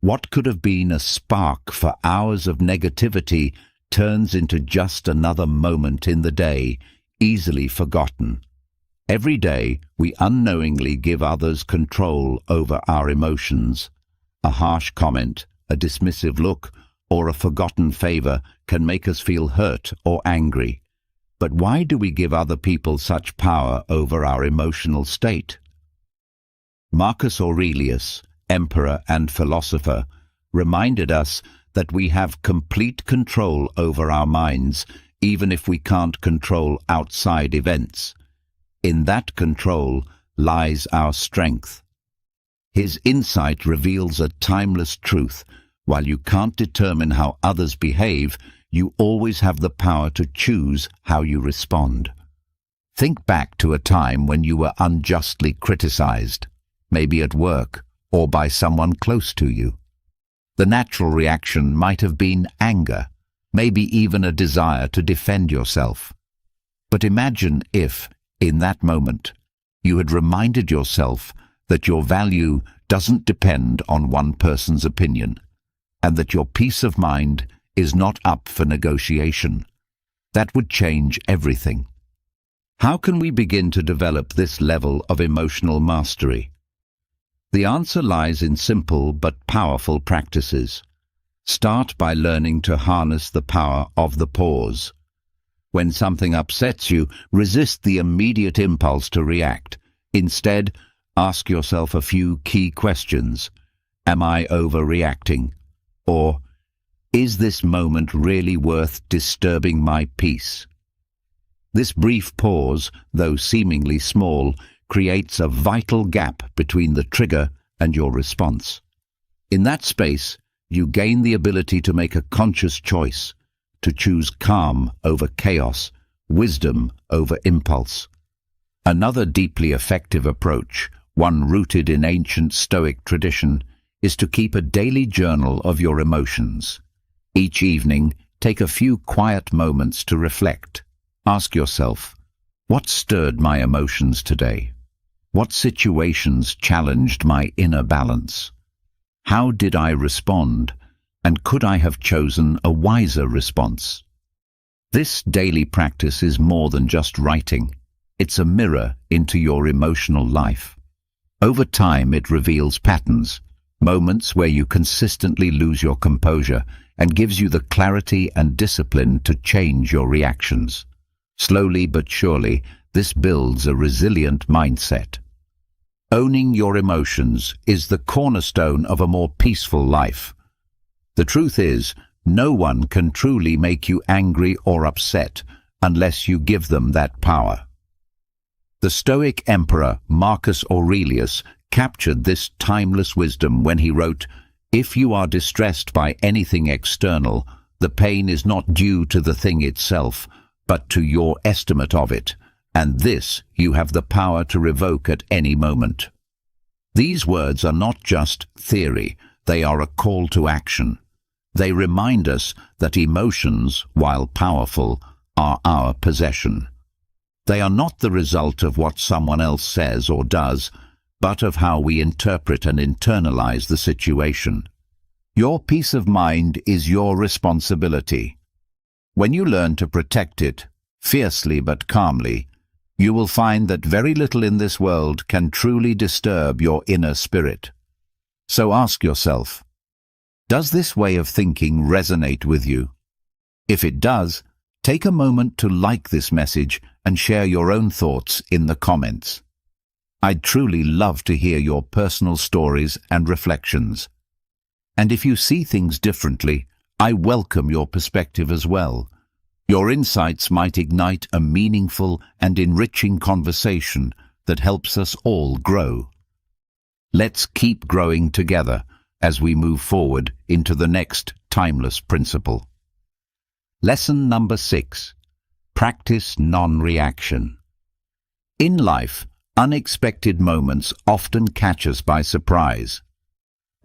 What could have been a spark for hours of negativity turns into just another moment in the day, easily forgotten. Every day, we unknowingly give others control over our emotions. A harsh comment, a dismissive look, or a forgotten favor can make us feel hurt or angry. But why do we give other people such power over our emotional state? Marcus Aurelius, emperor and philosopher, reminded us that we have complete control over our minds, even if we can't control outside events. In that control lies our strength. His insight reveals a timeless truth. While you can't determine how others behave, you always have the power to choose how you respond. Think back to a time when you were unjustly criticized, maybe at work or by someone close to you. The natural reaction might have been anger, maybe even a desire to defend yourself. But imagine if, in that moment, you had reminded yourself that your value doesn't depend on one person's opinion, and that your peace of mind is not up for negotiation. That would change everything. How can we begin to develop this level of emotional mastery? The answer lies in simple but powerful practices. Start by learning to harness the power of the pause. When something upsets you, resist the immediate impulse to react. Instead, ask yourself a few key questions. Am I overreacting? Or, is this moment really worth disturbing my peace? This brief pause, though seemingly small, creates a vital gap between the trigger and your response. In that space, you gain the ability to make a conscious choice, to choose calm over chaos, wisdom over impulse. Another deeply effective approach, one rooted in ancient Stoic tradition, is to keep a daily journal of your emotions. Each evening, take a few quiet moments to reflect. Ask yourself, what stirred my emotions today? What situations challenged my inner balance? How did I respond, and could I have chosen a wiser response? This daily practice is more than just writing. It's a mirror into your emotional life. Over time, it reveals patterns, moments where you consistently lose your composure, and gives you the clarity and discipline to change your reactions. Slowly but surely, this builds a resilient mindset. Owning your emotions is the cornerstone of a more peaceful life. The truth is, no one can truly make you angry or upset unless you give them that power. The Stoic emperor Marcus Aurelius captured this timeless wisdom when he wrote, "If you are distressed by anything external, the pain is not due to the thing itself, but to your estimate of it, and this you have the power to revoke at any moment." These words are not just theory, they are a call to action. They remind us that emotions, while powerful, are our possession. They are not the result of what someone else says or does, but of how we interpret and internalize the situation. Your peace of mind is your responsibility. When you learn to protect it, fiercely but calmly, you will find that very little in this world can truly disturb your inner spirit. So ask yourself, does this way of thinking resonate with you? If it does, take a moment to like this message and share your own thoughts in the comments. I'd truly love to hear your personal stories and reflections. And if you see things differently, I welcome your perspective as well. Your insights might ignite a meaningful and enriching conversation that helps us all grow. Let's keep growing together as we move forward into the next timeless principle. Lesson number 6. Practice non-reaction. In life, unexpected moments often catch us by surprise.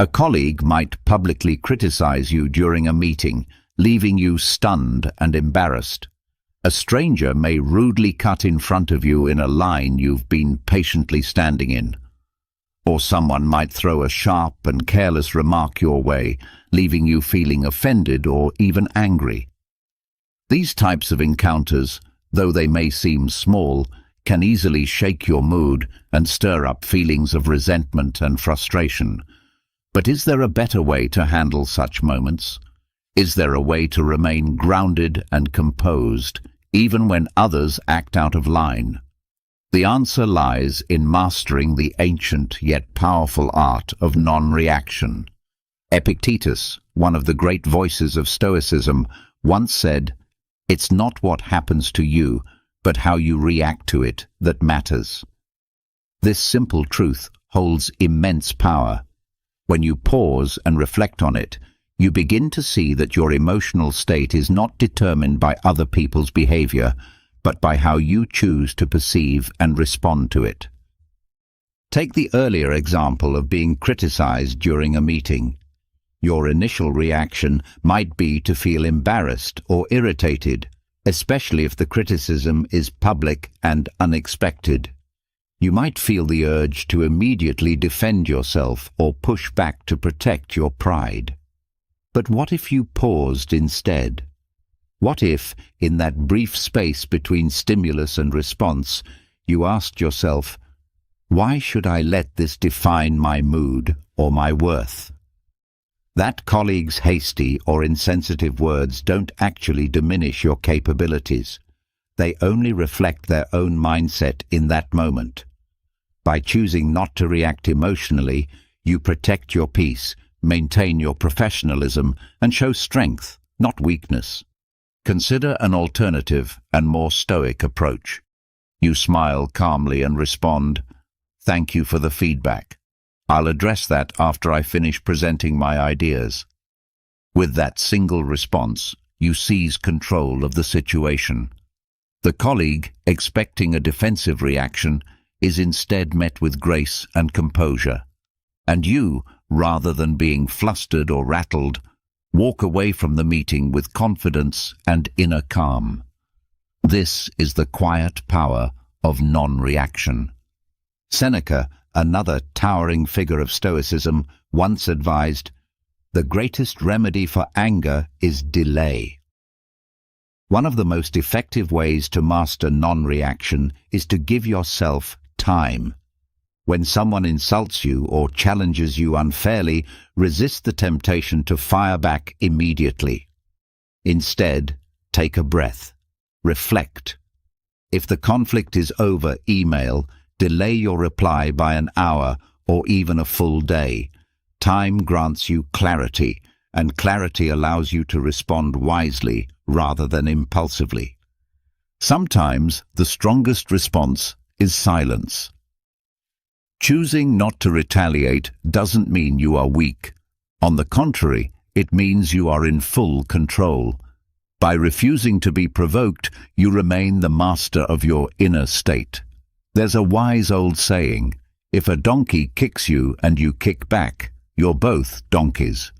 A colleague might publicly criticize you during a meeting, leaving you stunned and embarrassed. A stranger may rudely cut in front of you in a line you've been patiently standing in. Or someone might throw a sharp and careless remark your way, leaving you feeling offended or even angry. These types of encounters, though they may seem small, can easily shake your mood and stir up feelings of resentment and frustration. But is there a better way to handle such moments? Is there a way to remain grounded and composed, even when others act out of line? The answer lies in mastering the ancient yet powerful art of non-reaction. Epictetus, one of the great voices of Stoicism, once said, "It's not what happens to you, but how you react to it that matters." This simple truth holds immense power. When you pause and reflect on it, you begin to see that your emotional state is not determined by other people's behavior, but by how you choose to perceive and respond to it. Take the earlier example of being criticized during a meeting. Your initial reaction might be to feel embarrassed or irritated, especially if the criticism is public and unexpected. You might feel the urge to immediately defend yourself or push back to protect your pride. But what if you paused instead? What if, in that brief space between stimulus and response, you asked yourself, why should I let this define my mood or my worth? That colleague's hasty or insensitive words don't actually diminish your capabilities. They only reflect their own mindset in that moment. By choosing not to react emotionally, you protect your peace, maintain your professionalism, and show strength, not weakness. Consider an alternative and more stoic approach. You smile calmly and respond, "Thank you for the feedback. I'll address that after I finish presenting my ideas." With that single response, you seize control of the situation. The colleague, expecting a defensive reaction, is instead met with grace and composure. And you, rather than being flustered or rattled, Walk away from the meeting with confidence and inner calm. This is the quiet power of non-reaction. Seneca, another towering figure of Stoicism, once advised, "The greatest remedy for anger is delay." One of the most effective ways to master non-reaction is to give yourself time. When someone insults you or challenges you unfairly, resist the temptation to fire back immediately. Instead, take a breath. Reflect. If the conflict is over email, delay your reply by an hour or even a full day. Time grants you clarity, and clarity allows you to respond wisely rather than impulsively. Sometimes the strongest response is silence. Choosing not to retaliate doesn't mean you are weak. On the contrary, it means you are in full control. By refusing to be provoked, you remain the master of your inner state. There's a wise old saying, "If a donkey kicks you and you kick back, you're both donkeys."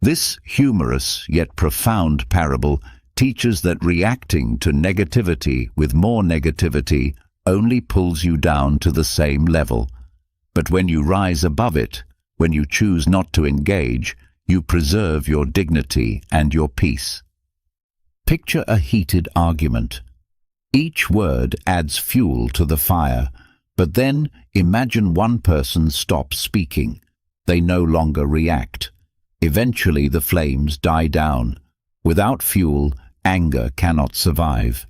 This humorous yet profound parable teaches that reacting to negativity with more negativity only pulls you down to the same level. But when you rise above it, when you choose not to engage, you preserve your dignity and your peace. Picture a heated argument. Each word adds fuel to the fire, but then imagine one person stops speaking. They no longer react. Eventually the flames die down. Without fuel, anger cannot survive.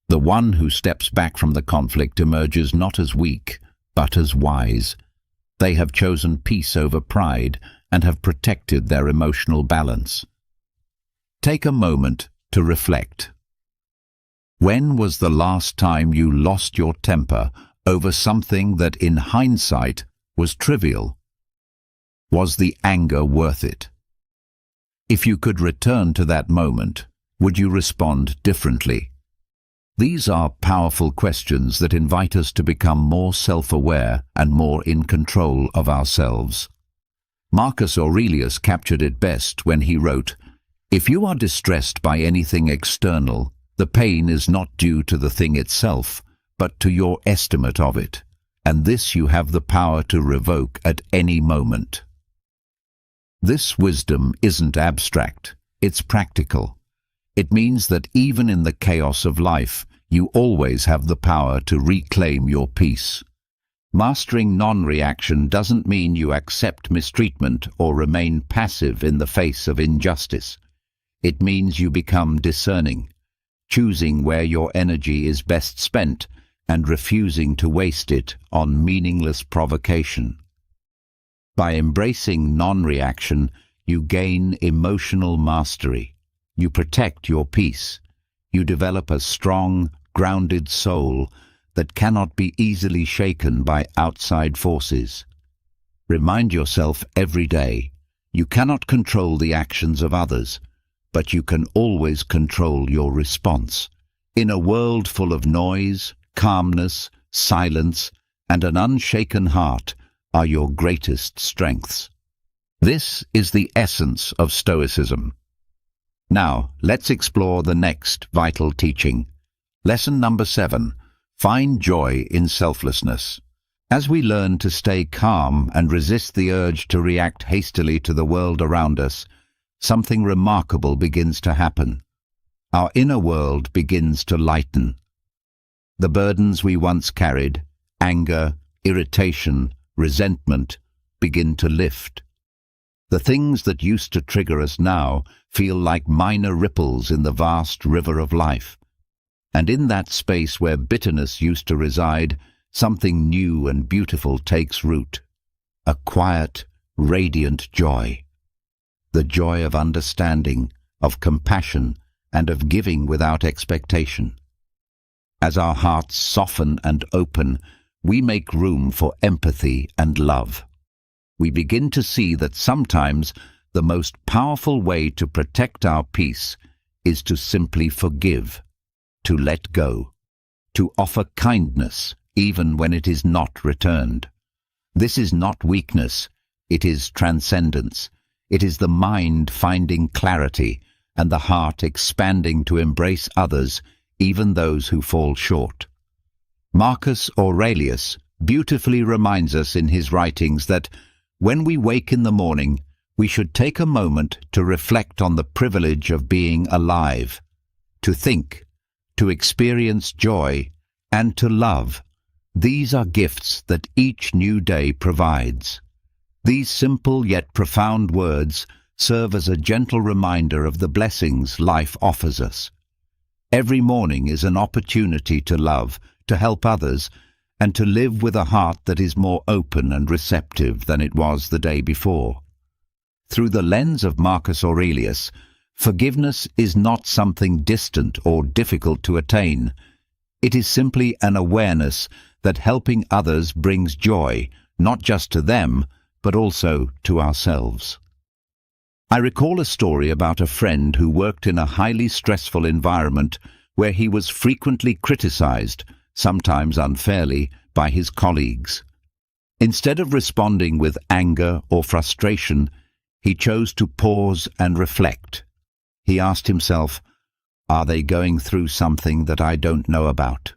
The one who steps back from the conflict emerges not as weak, but as wise. They have chosen peace over pride and have protected their emotional balance. Take a moment to reflect. When was the last time you lost your temper over something that in hindsight was trivial? Was the anger worth it? If you could return to that moment, would you respond differently? These are powerful questions that invite us to become more self-aware and more in control of ourselves. Marcus Aurelius captured it best when he wrote, "If you are distressed by anything external, the pain is not due to the thing itself, but to your estimate of it, and this you have the power to revoke at any moment." This wisdom isn't abstract, it's practical. It means that even in the chaos of life, you always have the power to reclaim your peace. Mastering non-reaction doesn't mean you accept mistreatment or remain passive in the face of injustice. It means you become discerning, choosing where your energy is best spent and refusing to waste it on meaningless provocation. By embracing non-reaction, you gain emotional mastery. You protect your peace. You develop a strong, grounded soul that cannot be easily shaken by outside forces. Remind yourself every day, you cannot control the actions of others, but you can always control your response. In a world full of noise, calmness, silence, and an unshaken heart are your greatest strengths. This is the essence of Stoicism. Now, let's explore the next vital teaching. Lesson number 7. Find joy in selflessness. As we learn to stay calm and resist the urge to react hastily to the world around us, something remarkable begins to happen. Our inner world begins to lighten. The burdens we once carried, anger, irritation, resentment, begin to lift. The things that used to trigger us now feel like minor ripples in the vast river of life. And in that space where bitterness used to reside, something new and beautiful takes root. A quiet, radiant joy. The joy of understanding, of compassion, and of giving without expectation. As our hearts soften and open, we make room for empathy and love. We begin to see that sometimes the most powerful way to protect our peace is to simply forgive, to let go, to offer kindness even when it is not returned. This is not weakness, it is transcendence. It is the mind finding clarity and the heart expanding to embrace others, even those who fall short. Marcus Aurelius beautifully reminds us in his writings that when we wake in the morning, we should take a moment to reflect on the privilege of being alive, to think, to experience joy, and to love. These are gifts that each new day provides. These simple yet profound words serve as a gentle reminder of the blessings life offers us. Every morning is an opportunity to love, to help others, and to live with a heart that is more open and receptive than it was the day before. Through the lens of Marcus Aurelius, forgiveness is not something distant or difficult to attain. It is simply an awareness that helping others brings joy, not just to them, but also to ourselves. I recall a story about a friend who worked in a highly stressful environment where he was frequently criticized, sometimes unfairly, by his colleagues. Instead of responding with anger or frustration, he chose to pause and reflect. He asked himself, "Are they going through something that I don't know about?"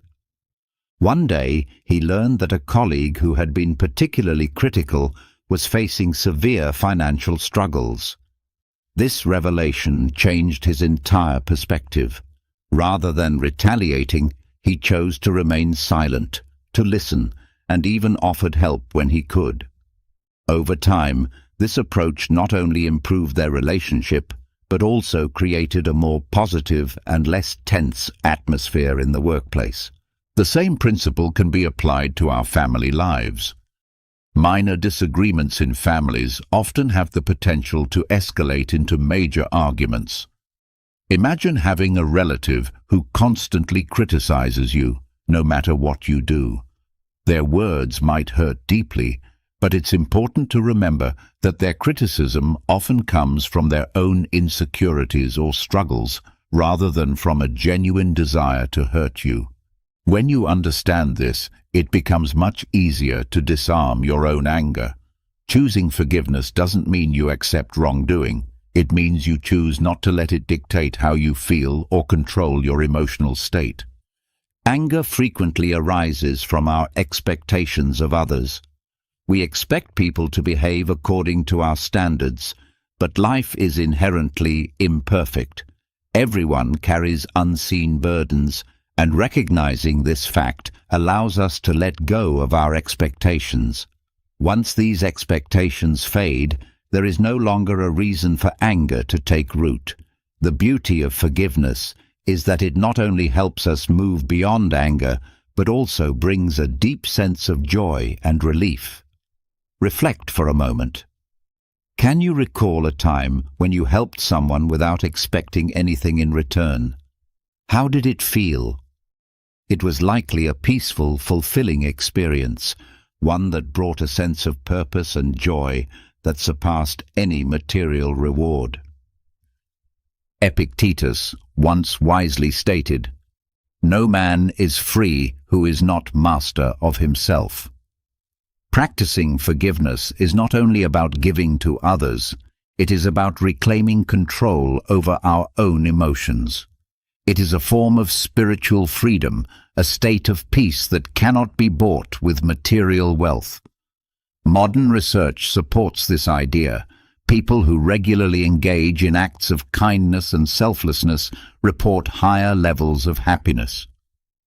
One day, he learned that a colleague who had been particularly critical was facing severe financial struggles. This revelation changed his entire perspective. Rather than retaliating, he chose to remain silent, to listen, and even offered help when he could. Over time, this approach not only improved their relationship, but also created a more positive and less tense atmosphere in the workplace. The same principle can be applied to our family lives. Minor disagreements in families often have the potential to escalate into major arguments. Imagine having a relative who constantly criticizes you, no matter what you do. Their words might hurt deeply, but it's important to remember that their criticism often comes from their own insecurities or struggles, rather than from a genuine desire to hurt you. When you understand this, it becomes much easier to disarm your own anger. Choosing forgiveness doesn't mean you accept wrongdoing. It means you choose not to let it dictate how you feel or control your emotional state. Anger frequently arises from our expectations of others. We expect people to behave according to our standards, but life is inherently imperfect. Everyone carries unseen burdens, and recognizing this fact allows us to let go of our expectations. Once these expectations fade, there is no longer a reason for anger to take root. The beauty of forgiveness is that it not only helps us move beyond anger, but also brings a deep sense of joy and relief. Reflect for a moment. Can you recall a time when you helped someone without expecting anything in return? How did it feel? It was likely a peaceful, fulfilling experience, one that brought a sense of purpose and joy that surpassed any material reward. Epictetus once wisely stated, "No man is free who is not master of himself." Practicing forgiveness is not only about giving to others, it is about reclaiming control over our own emotions. It is a form of spiritual freedom, a state of peace that cannot be bought with material wealth. Modern research supports this idea. People who regularly engage in acts of kindness and selflessness report higher levels of happiness.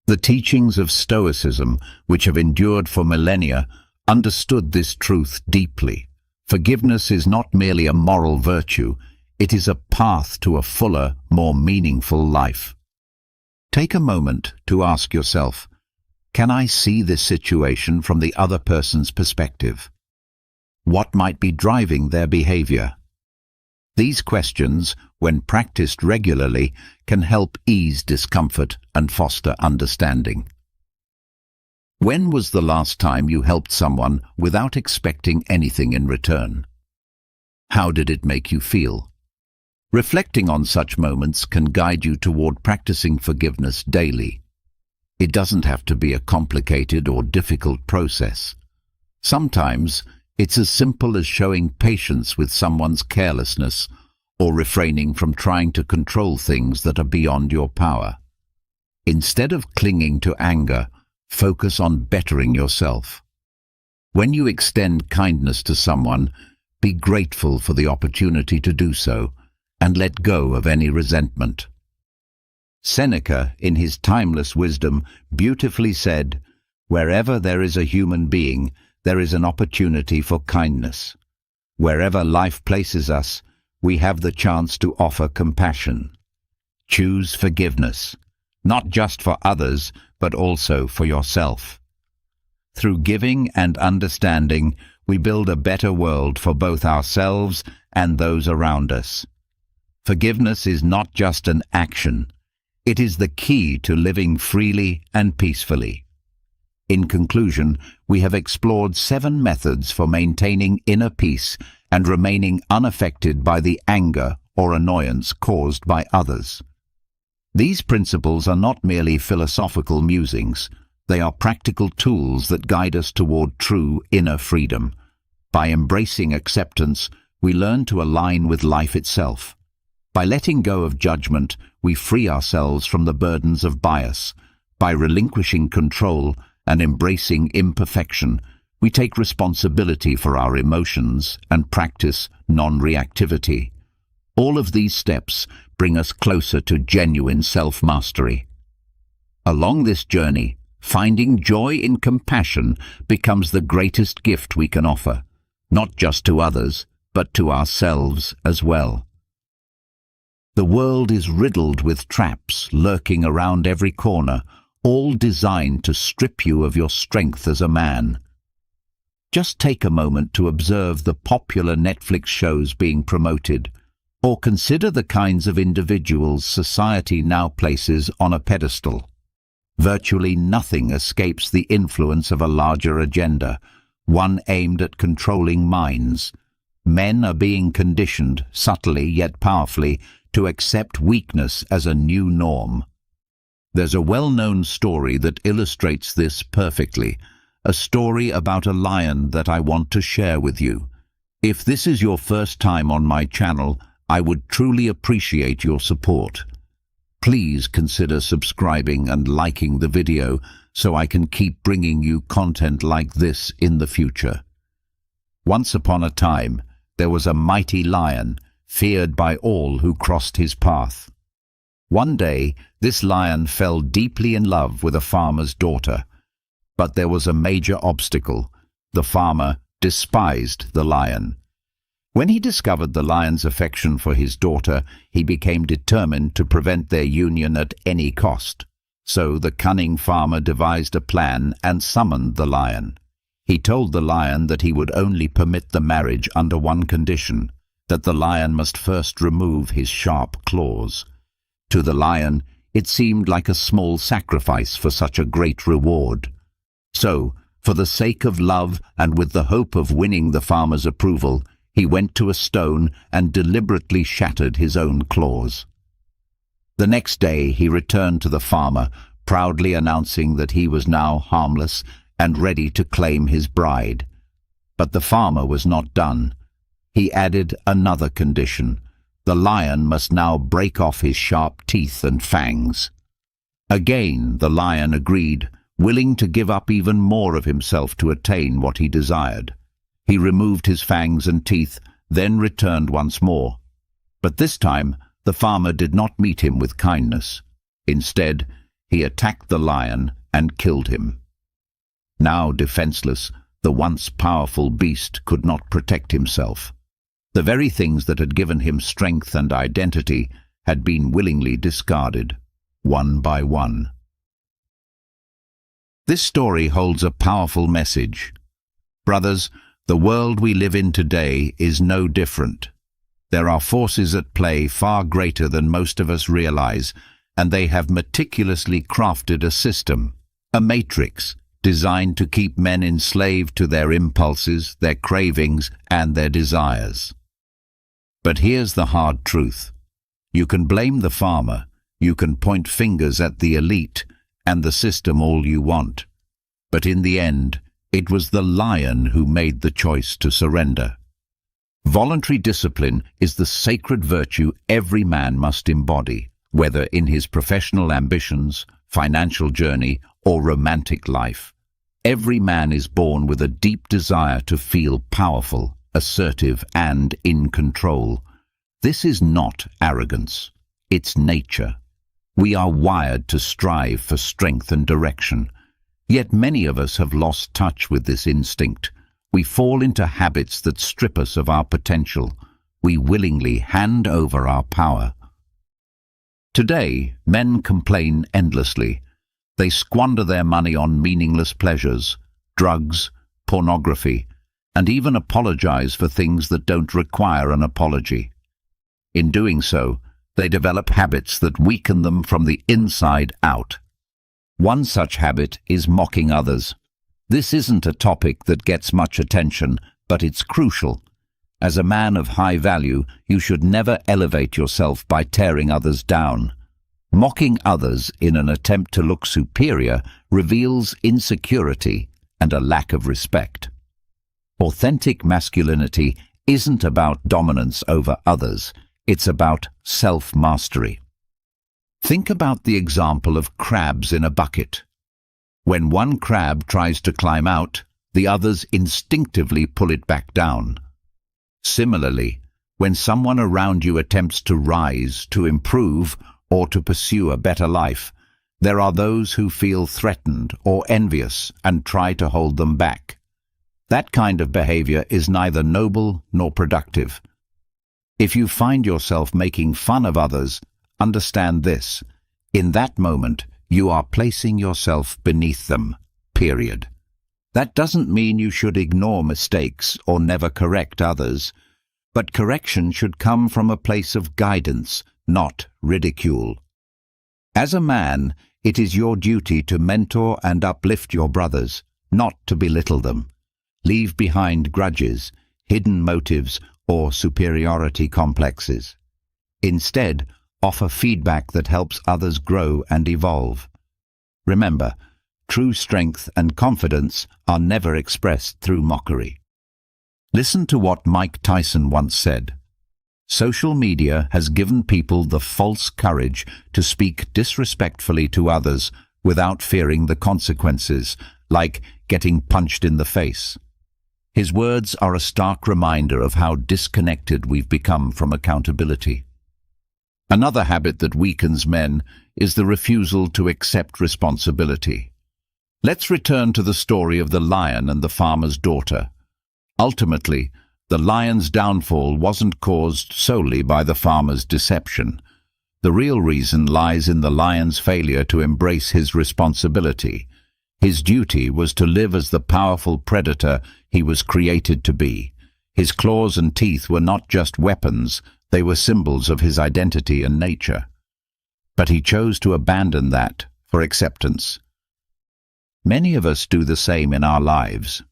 The teachings of Stoicism, which have endured for millennia, understood this truth deeply. Forgiveness is not merely a moral virtue, it is a path to a fuller, more meaningful life. Take a moment to ask yourself, can I see this situation from the other person's perspective? What might be driving their behavior? These questions, when practiced regularly, can help ease discomfort and foster understanding. When was the last time you helped someone without expecting anything in return? How did it make you feel? Reflecting on such moments can guide you toward practicing forgiveness daily. It doesn't have to be a complicated or difficult process. Sometimes It's as simple as showing patience with someone's carelessness or refraining from trying to control things that are beyond your power. Instead of clinging to anger, focus on bettering yourself. When you extend kindness to someone, be grateful for the opportunity to do so and let go of any resentment. Seneca, in his timeless wisdom, beautifully said, "Wherever there is a human being, there is an opportunity for kindness. Wherever life places us, we have the chance to offer compassion. Choose forgiveness, not just for others, but also for yourself." Through giving and understanding, we build a better world for both ourselves and those around us. Forgiveness is not just an action. It is the key to living freely and peacefully. In conclusion, we have explored 7 methods for maintaining inner peace and remaining unaffected by the anger or annoyance caused by others. These principles are not merely philosophical musings. They are practical tools that guide us toward true inner freedom. By embracing acceptance, we learn to align with life itself. By letting go of judgment, we free ourselves from the burdens of bias. By relinquishing control and embracing imperfection, we take responsibility for our emotions and practice non-reactivity. All of these steps bring us closer to genuine self-mastery. Along this journey, finding joy in compassion becomes the greatest gift we can offer, not just to others, but to ourselves as well. The world is riddled with traps lurking around every corner, all designed to strip you of your strength as a man. Just take a moment to observe the popular Netflix shows being promoted, or consider the kinds of individuals society now places on a pedestal. Virtually nothing escapes the influence of a larger agenda, one aimed at controlling minds. Men are being conditioned, subtly yet powerfully, to accept weakness as a new norm. There's a well-known story that illustrates this perfectly, a story about a lion that I want to share with you. If this is your first time on my channel, I would truly appreciate your support. Please consider subscribing and liking the video so I can keep bringing you content like this in the future. Once upon a time, there was a mighty lion, feared by all who crossed his path. One day, this lion fell deeply in love with a farmer's daughter. But there was a major obstacle. The farmer despised the lion. When he discovered the lion's affection for his daughter, he became determined to prevent their union at any cost. So the cunning farmer devised a plan and summoned the lion. He told the lion that he would only permit the marriage under one condition, that the lion must first remove his sharp claws. To the lion, it seemed like a small sacrifice for such a great reward. So, for the sake of love and with the hope of winning the farmer's approval, he went to a stone and deliberately shattered his own claws. The next day he returned to the farmer, proudly announcing that he was now harmless and ready to claim his bride. But the farmer was not done. He added another condition. The lion must now break off his sharp teeth and fangs. Again the lion agreed, willing to give up even more of himself to attain what he desired. He removed his fangs and teeth, then returned once more. But this time, the farmer did not meet him with kindness. Instead, he attacked the lion and killed him. Now defenseless, the once powerful beast could not protect himself. The very things that had given him strength and identity had been willingly discarded, one by one. This story holds a powerful message. Brothers, the world we live in today is no different. There are forces at play far greater than most of us realize, and they have meticulously crafted a system, a matrix, designed to keep men enslaved to their impulses, their cravings, and their desires. But here's the hard truth. You can blame the farmer, you can point fingers at the elite and the system all you want. But in the end, It was the lion who made the choice to surrender. Voluntary discipline is the sacred virtue every man must embody, whether in his professional ambitions, financial journey, or romantic life. Every man is born with a deep desire to feel powerful, assertive, and in control. This is not arrogance. It's nature. We are wired to strive for strength and direction. Yet many of us have lost touch with this instinct. We fall into habits that strip us of our potential. We willingly hand over our power. Today, men complain endlessly. They squander their money on meaningless pleasures, drugs, pornography, and even apologize for things that don't require an apology. In doing so, they develop habits that weaken them from the inside out. One such habit is mocking others. This isn't a topic that gets much attention, but it's crucial. As a man of high value, you should never elevate yourself by tearing others down. Mocking others in an attempt to look superior reveals insecurity and a lack of respect. Authentic masculinity isn't about dominance over others. It's about self-mastery. Think about the example of crabs in a bucket. When one crab tries to climb out, the others instinctively pull it back down. Similarly, when someone around you attempts to rise, to improve, or to pursue a better life, there are those who feel threatened or envious and try to hold them back. That kind of behavior is neither noble nor productive. If you find yourself making fun of others, understand this: in that moment, you are placing yourself beneath them, period. That doesn't mean you should ignore mistakes or never correct others, but correction should come from a place of guidance, not ridicule. As a man, it is your duty to mentor and uplift your brothers, not to belittle them. Leave behind grudges, hidden motives, or superiority complexes. Instead, offer feedback that helps others grow and evolve. Remember, true strength and confidence are never expressed through mockery. Listen to what Mike Tyson once said. Social media has given people the false courage to speak disrespectfully to others without fearing the consequences, like getting punched in the face. His words are a stark reminder of how disconnected we've become from accountability. Another habit that weakens men is the refusal to accept responsibility. Let's return to the story of the lion and the farmer's daughter. Ultimately, the lion's downfall wasn't caused solely by the farmer's deception. The real reason lies in the lion's failure to embrace his responsibility. His duty was to live as the powerful predator he was created to be. His claws and teeth were not just weapons, they were symbols of his identity and nature. But he chose to abandon that for acceptance. Many of us do the same in our lives.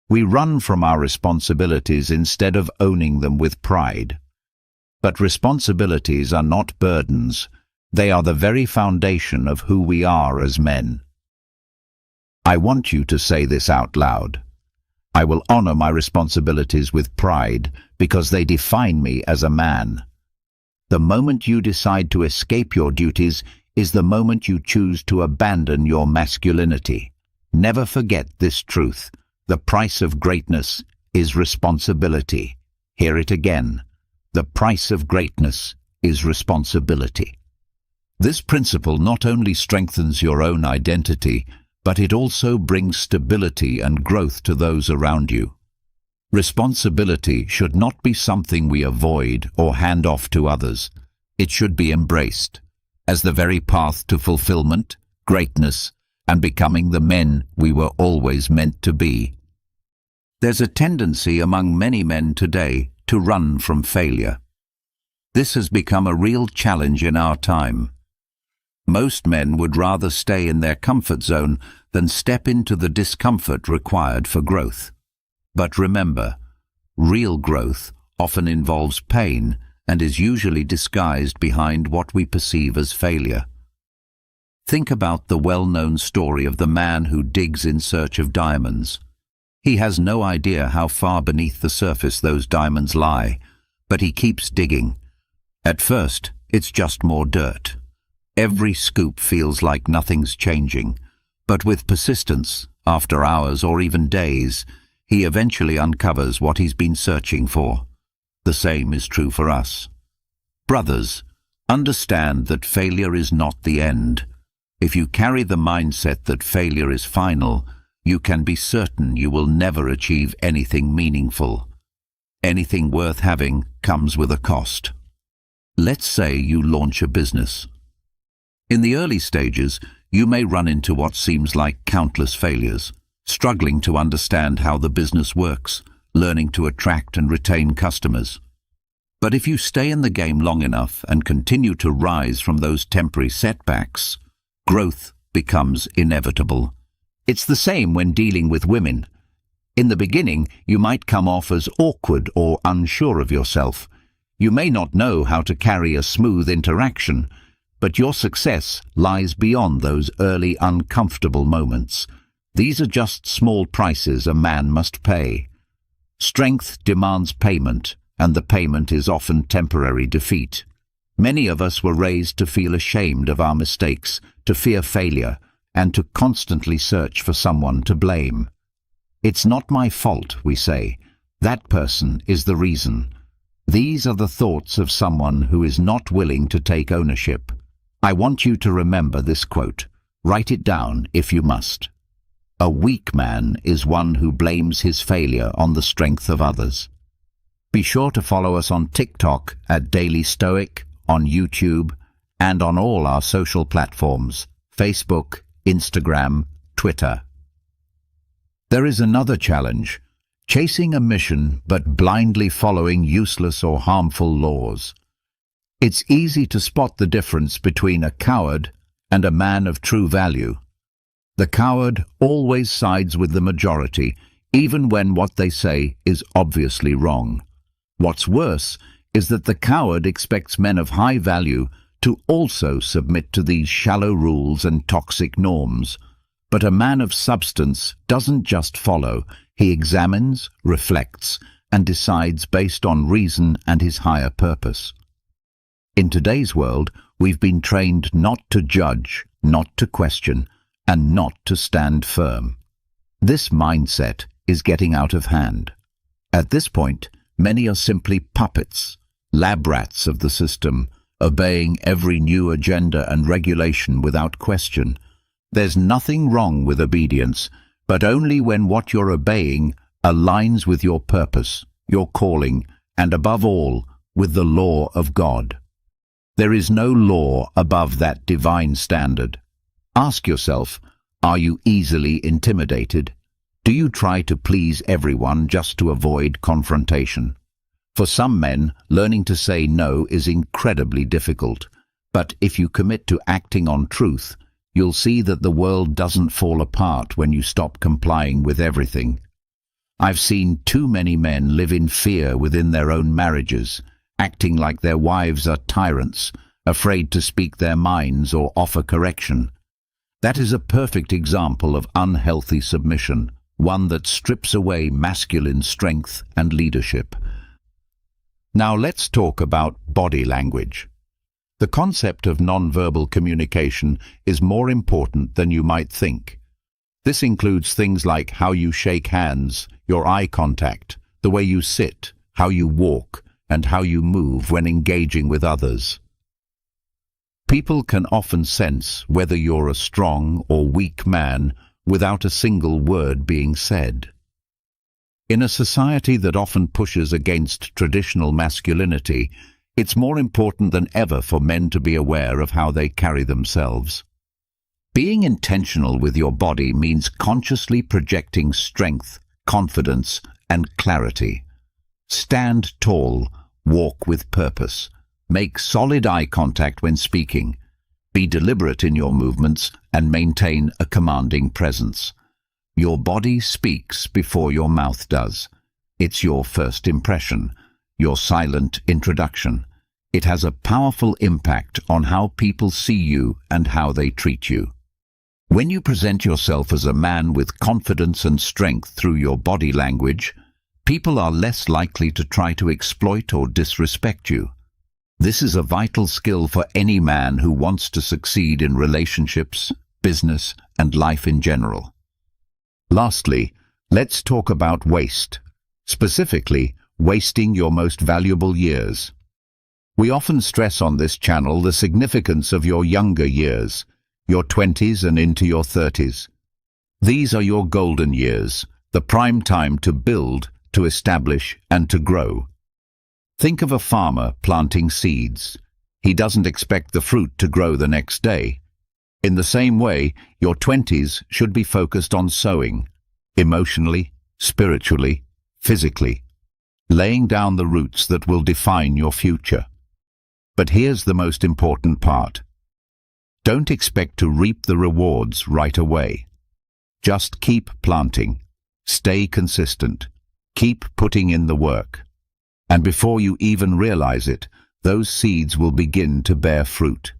We run from our responsibilities instead of owning them with pride. But responsibilities are not burdens. They are the very foundation of who we are as men. I want you to say this out loud. I will honor my responsibilities with pride because they define me as a man. The moment you decide to escape your duties is the moment you choose to abandon your masculinity. Never forget this truth. The price of greatness is responsibility. Hear it again. The price of greatness is responsibility. This principle not only strengthens your own identity, but it also brings stability and growth to those around you. Responsibility should not be something we avoid or hand off to others. It should be embraced as the very path to fulfillment, greatness, and becoming the men we were always meant to be. There's a tendency among many men today to run from failure. This has become a real challenge in our time. Most men would rather stay in their comfort zone than step into the discomfort required for growth. But remember, real growth often involves pain and is usually disguised behind what we perceive as failure. Think about the well-known story of the man who digs in search of diamonds. He has no idea how far beneath the surface those diamonds lie, but he keeps digging. At first, it's just more dirt. Every scoop feels like nothing's changing, but with persistence, after hours or even days, he eventually uncovers what he's been searching for. The same is true for us. Brothers, understand that failure is not the end. If you carry the mindset that failure is final, you can be certain you will never achieve anything meaningful. Anything worth having comes with a cost. Let's say you launch a business. In the early stages, you may run into what seems like countless failures, struggling to understand how the business works, learning to attract and retain customers. But if you stay in the game long enough and continue to rise from those temporary setbacks, growth becomes inevitable. It's the same when dealing with women. In the beginning, you might come off as awkward or unsure of yourself. You may not know how to carry a smooth interaction, but your success lies beyond those early uncomfortable moments. These are just small prices a man must pay. Strength demands payment, and the payment is often temporary defeat. Many of us were raised to feel ashamed of our mistakes, to fear failure, and to constantly search for someone to blame. It's not my fault, we say. That person is the reason. These are the thoughts of someone who is not willing to take ownership. I want you to remember this quote. Write it down if you must. A weak man is one who blames his failure on the strength of others. Be sure to follow us on TikTok at Daily Stoic, on YouTube, and on all our social platforms, Facebook, Instagram, Twitter. There is another challenge, chasing a mission but blindly following useless or harmful laws. It's easy to spot the difference between a coward and a man of true value. The coward always sides with the majority, even when what they say is obviously wrong. What's worse is that the coward expects men of high value to also submit to these shallow rules and toxic norms. But a man of substance doesn't just follow, he examines, reflects, and decides based on reason and his higher purpose. In today's world, we've been trained not to judge, not to question, and not to stand firm. This mindset is getting out of hand. At this point, many are simply puppets, lab rats of the system, obeying every new agenda and regulation without question. There's nothing wrong with obedience, but only when what you're obeying aligns with your purpose, your calling, and above all, with the law of God. There is no law above that divine standard. Ask yourself, are you easily intimidated? Do you try to please everyone just to avoid confrontation? For some men, learning to say no is incredibly difficult, but if you commit to acting on truth, you'll see that the world doesn't fall apart when you stop complying with everything. I've seen too many men live in fear within their own marriages, acting like their wives are tyrants, afraid to speak their minds or offer correction. That is a perfect example of unhealthy submission, one that strips away masculine strength and leadership. Now let's talk about body language. The concept of nonverbal communication is more important than you might think. This includes things like how you shake hands, your eye contact, the way you sit, how you walk, and how you move when engaging with others. People can often sense whether you're a strong or weak man without a single word being said. In a society that often pushes against traditional masculinity, it's more important than ever for men to be aware of how they carry themselves. Being intentional with your body means consciously projecting strength, confidence, and clarity. Stand tall, walk with purpose. Make solid eye contact when speaking. Be deliberate in your movements and maintain a commanding presence. Your body speaks before your mouth does. It's your first impression, your silent introduction. It has a powerful impact on how people see you and how they treat you. When you present yourself as a man with confidence and strength through your body language, people are less likely to try to exploit or disrespect you. This is a vital skill for any man who wants to succeed in relationships, business, and life in general. Lastly, let's talk about waste, specifically wasting your most valuable years. We often stress on this channel the significance of your younger years, your 20s and into your 30s. These are your golden years, the prime time to build, to establish, and to grow. Think of a farmer planting seeds. He doesn't expect the fruit to grow the next day. In the same way, your 20s should be focused on sowing, emotionally, spiritually, physically, laying down the roots that will define your future. But here's the most important part. Don't expect to reap the rewards right away. Just keep planting, stay consistent, keep putting in the work. And before you even realize it, those seeds will begin to bear fruit.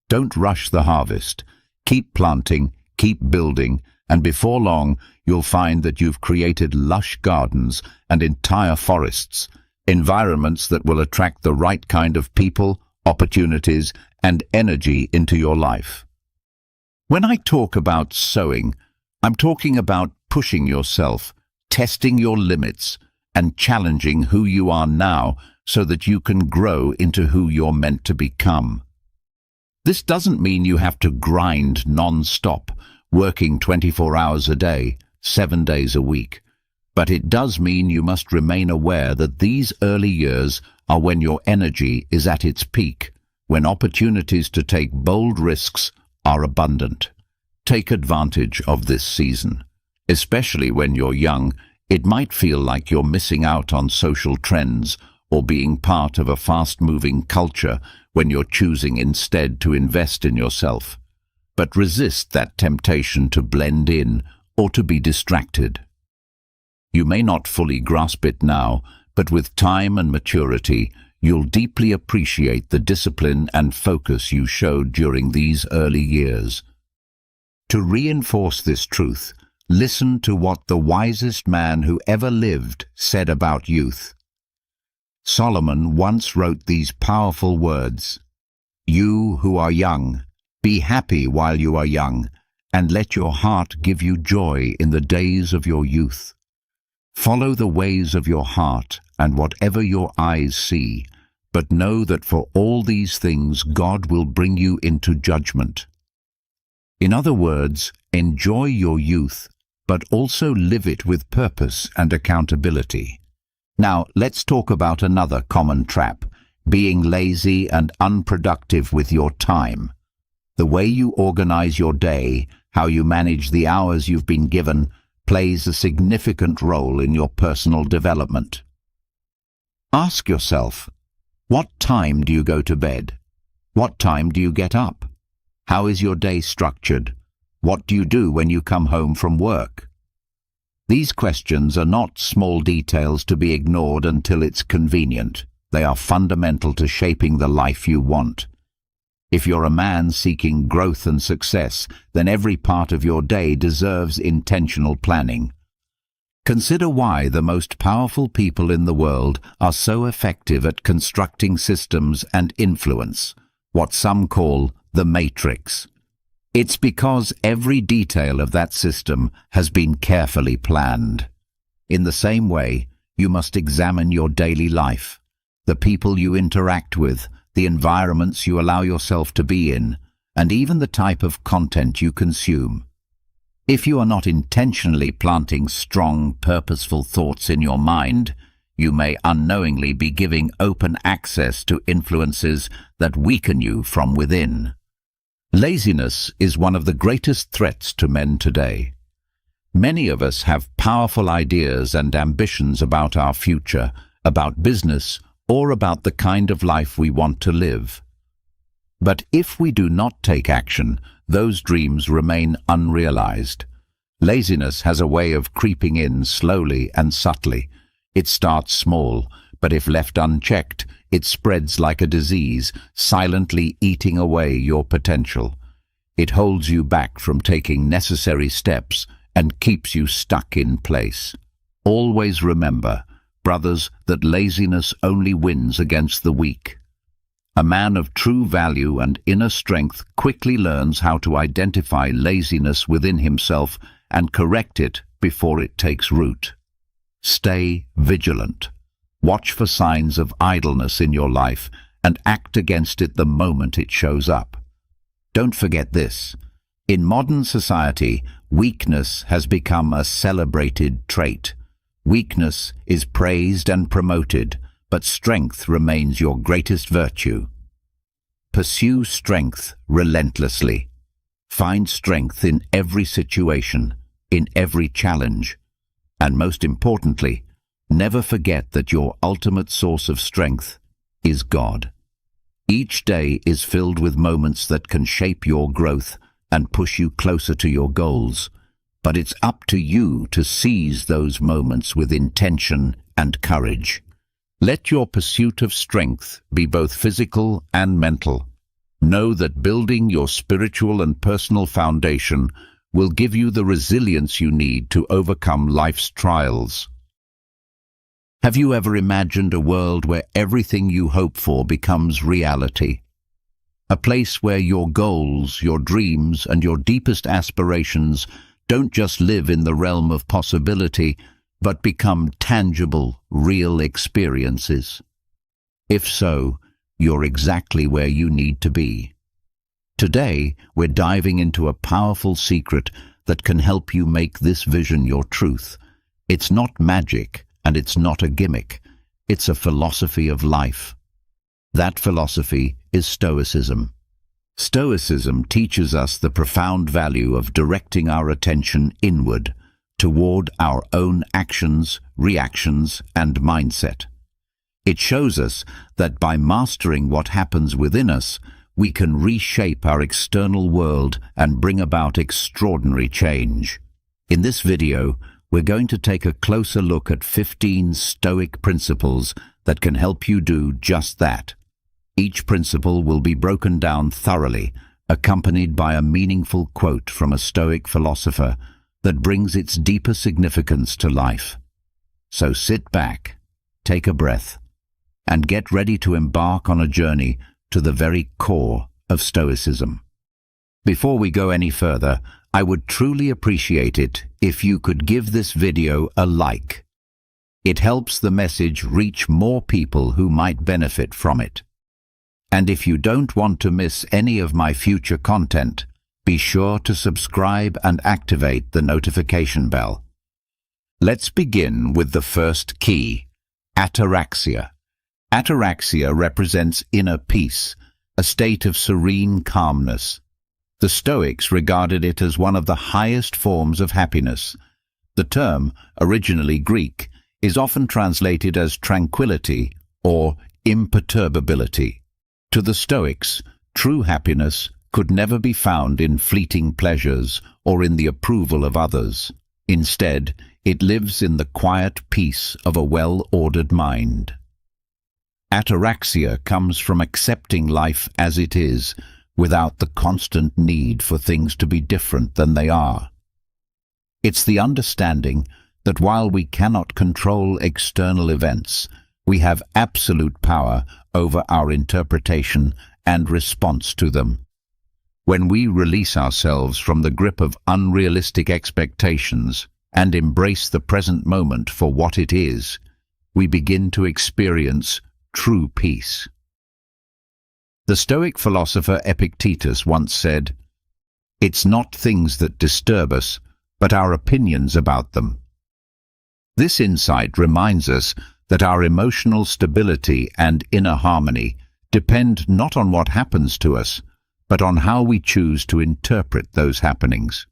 Don't rush the harvest. Keep planting, keep building, and before long, you'll find that you've created lush gardens and entire forests, environments that will attract the right kind of people, opportunities, and energy into your life. When I talk about sowing, I'm talking about pushing yourself, testing your limits, and challenging who you are now so that you can grow into who you're meant to become. This doesn't mean you have to grind non-stop, working 24 hours a day, 7 days a week. But it does mean you must remain aware that these early years are when your energy is at its peak, when opportunities to take bold risks are abundant. Take advantage of this season. Especially when you're young, it might feel like you're missing out on social trends or being part of a fast-moving culture when you're choosing instead to invest in yourself. But resist that temptation to blend in or to be distracted. You may not fully grasp it now, but with time and maturity, you'll deeply appreciate the discipline and focus you showed during these early years. To reinforce this truth, listen to what the wisest man who ever lived said about youth. Solomon once wrote these powerful words, "You who are young, be happy while you are young, and let your heart give you joy in the days of your youth. Follow the ways of your heart and whatever your eyes see, but know that for all these things God will bring you into judgment." In other words, enjoy your youth, but also live it with purpose and accountability. Now, let's talk about another common trap, being lazy and unproductive with your time. The way you organize your day, how you manage the hours you've been given, plays a significant role in your personal development. Ask yourself, what time do you go to bed? What time do you get up? How is your day structured? What do you do when you come home from work? These questions are not small details to be ignored until it's convenient. They are fundamental to shaping the life you want. If you're a man seeking growth and success, then every part of your day deserves intentional planning. Consider why the most powerful people in the world are so effective at constructing systems and influence, what some call the matrix. It's because every detail of that system has been carefully planned. In the same way, you must examine your daily life, the people you interact with, the environments you allow yourself to be in, and even the type of content you consume. If you are not intentionally planting strong, purposeful thoughts in your mind, you may unknowingly be giving open access to influences that weaken you from within. Laziness is one of the greatest threats to men today. Many of us have powerful ideas and ambitions about our future, about business, or about the kind of life we want to live. But if we do not take action, those dreams remain unrealized. Laziness has a way of creeping in slowly and subtly. It starts small, but if left unchecked, it spreads like a disease, silently eating away your potential. It holds you back from taking necessary steps and keeps you stuck in place. Always remember, brothers, that laziness only wins against the weak. A man of true value and inner strength quickly learns how to identify laziness within himself and correct it before it takes root. Stay vigilant. Watch for signs of idleness in your life and act against it the moment it shows up. Don't forget this. In modern society, weakness has become a celebrated trait. Weakness is praised and promoted, but strength remains your greatest virtue. Pursue strength relentlessly. Find strength in every situation, in every challenge. And most importantly, never forget that your ultimate source of strength is God. Each day is filled with moments that can shape your growth and push you closer to your goals. But it's up to you to seize those moments with intention and courage. Let your pursuit of strength be both physical and mental. Know that building your spiritual and personal foundation will give you the resilience you need to overcome life's trials. Have you ever imagined a world where everything you hope for becomes reality? A place where your goals, your dreams, and your deepest aspirations don't just live in the realm of possibility, but become tangible, real experiences. If so, you're exactly where you need to be. Today, we're diving into a powerful secret that can help you make this vision your truth. It's not magic, and it's not a gimmick. It's a philosophy of life. That philosophy is Stoicism. Stoicism teaches us the profound value of directing our attention inward, toward our own actions, reactions, and mindset. It shows us that by mastering what happens within us, we can reshape our external world and bring about extraordinary change. In this video, we're going to take a closer look at 15 Stoic principles that can help you do just that. Each principle will be broken down thoroughly, accompanied by a meaningful quote from a Stoic philosopher that brings its deeper significance to life. So sit back, take a breath, and get ready to embark on a journey to the very core of Stoicism. Before we go any further, I would truly appreciate it if you could give this video a like. It helps the message reach more people who might benefit from it. And if you don't want to miss any of my future content, be sure to subscribe and activate the notification bell. Let's begin with the first key, ataraxia. Ataraxia represents inner peace, a state of serene calmness. The Stoics regarded it as one of the highest forms of happiness. The term, originally Greek, is often translated as tranquility or imperturbability. To the Stoics, true happiness could never be found in fleeting pleasures or in the approval of others. Instead, it lives in the quiet peace of a well-ordered mind. Ataraxia comes from accepting life as it is, without the constant need for things to be different than they are. It's the understanding that while we cannot control external events, we have absolute power over our interpretation and response to them. When we release ourselves from the grip of unrealistic expectations and embrace the present moment for what it is, we begin to experience true peace. The Stoic philosopher Epictetus once said, "It's not things that disturb us, but our opinions about them." This insight reminds us that our emotional stability and inner harmony depend not on what happens to us, but on how we choose to interpret those happenings.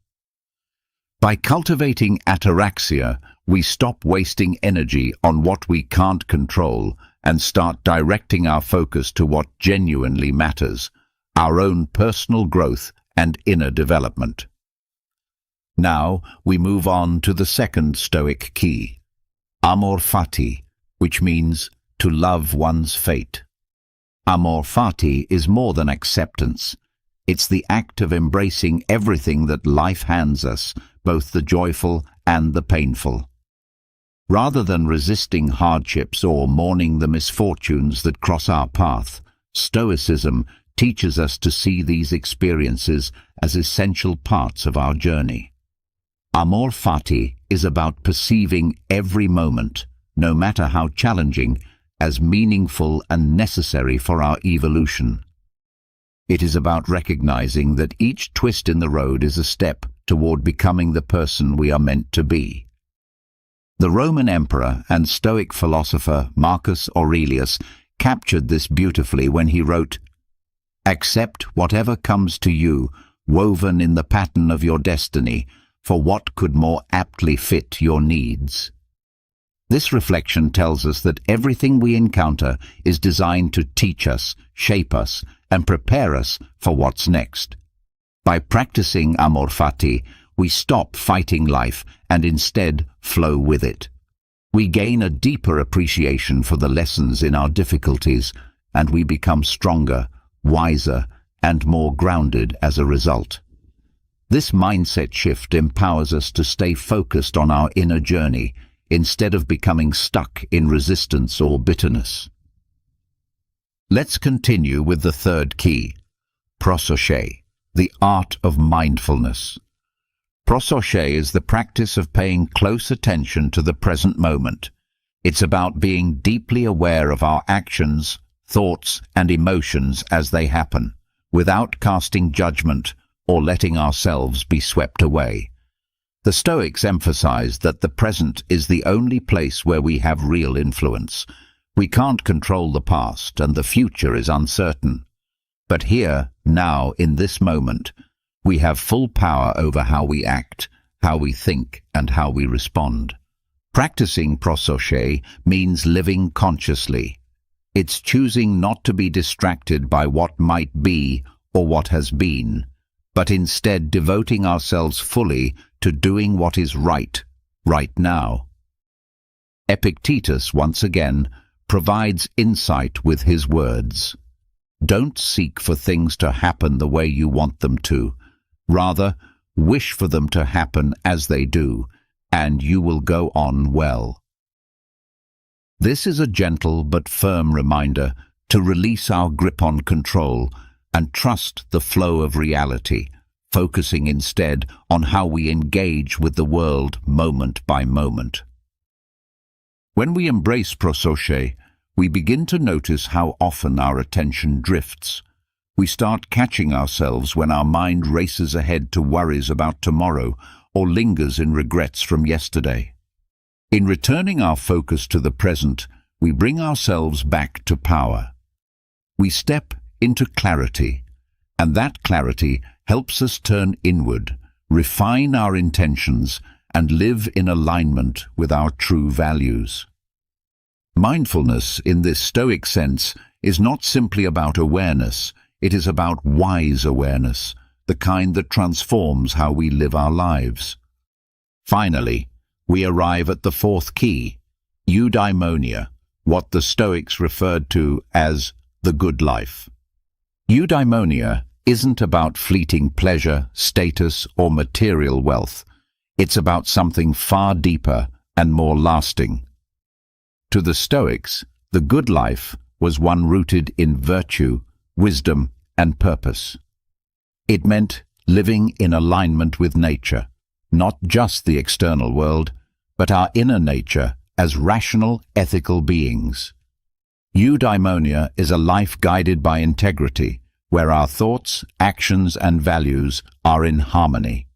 By cultivating ataraxia, we stop wasting energy on what we can't control and start directing our focus to what genuinely matters, our own personal growth and inner development. Now we move on to the second Stoic key, amor fati, which means to love one's fate. Amor fati is more than acceptance. It's the act of embracing everything that life hands us, both the joyful and the painful. Rather than resisting hardships or mourning the misfortunes that cross our path, Stoicism teaches us to see these experiences as essential parts of our journey. Amor fati is about perceiving every moment, no matter how challenging, as meaningful and necessary for our evolution. It is about recognizing that each twist in the road is a step toward becoming the person we are meant to be. The Roman emperor and Stoic philosopher Marcus Aurelius captured this beautifully when he wrote, "Accept whatever comes to you, woven in the pattern of your destiny, for what could more aptly fit your needs?" This reflection tells us that everything we encounter is designed to teach us, shape us, and prepare us for what's next. By practicing amor fati, we stop fighting life and instead flow with it. We gain a deeper appreciation for the lessons in our difficulties, and we become stronger, wiser, and more grounded as a result. This mindset shift empowers us to stay focused on our inner journey instead of becoming stuck in resistance or bitterness. Let's continue with the third key, prosoche, the art of mindfulness. Prosoche is the practice of paying close attention to the present moment. It's about being deeply aware of our actions, thoughts, and emotions as they happen, without casting judgment or letting ourselves be swept away. The Stoics emphasize that the present is the only place where we have real influence. We can't control the past, and the future is uncertain. But here, now, in this moment, we have full power over how we act, how we think, and how we respond. Practicing prosoche means living consciously. It's choosing not to be distracted by what might be or what has been, but instead devoting ourselves fully to doing what is right now. Epictetus, once again, provides insight with his words. Don't seek for things to happen the way you want them to. Rather, wish for them to happen as they do, and you will go on well. This is a gentle but firm reminder to release our grip on control and trust the flow of reality, focusing instead on how we engage with the world moment by moment. When we embrace prosoche, we begin to notice how often our attention drifts. We start catching ourselves when our mind races ahead to worries about tomorrow or lingers in regrets from yesterday. In returning our focus to the present, we bring ourselves back to power. We step into clarity, and that clarity helps us turn inward, refine our intentions, and live in alignment with our true values. Mindfulness, in this Stoic sense, is not simply about awareness. It is about wise awareness, the kind that transforms how we live our lives. Finally, we arrive at the fourth key, eudaimonia, what the Stoics referred to as the good life. Eudaimonia isn't about fleeting pleasure, status, or material wealth. It's about something far deeper and more lasting. To the Stoics, the good life was one rooted in virtue, wisdom, and purpose. It meant living in alignment with nature, not just the external world, but our inner nature as rational, ethical beings. Eudaimonia is a life guided by integrity, where our thoughts, actions, and values are in harmony.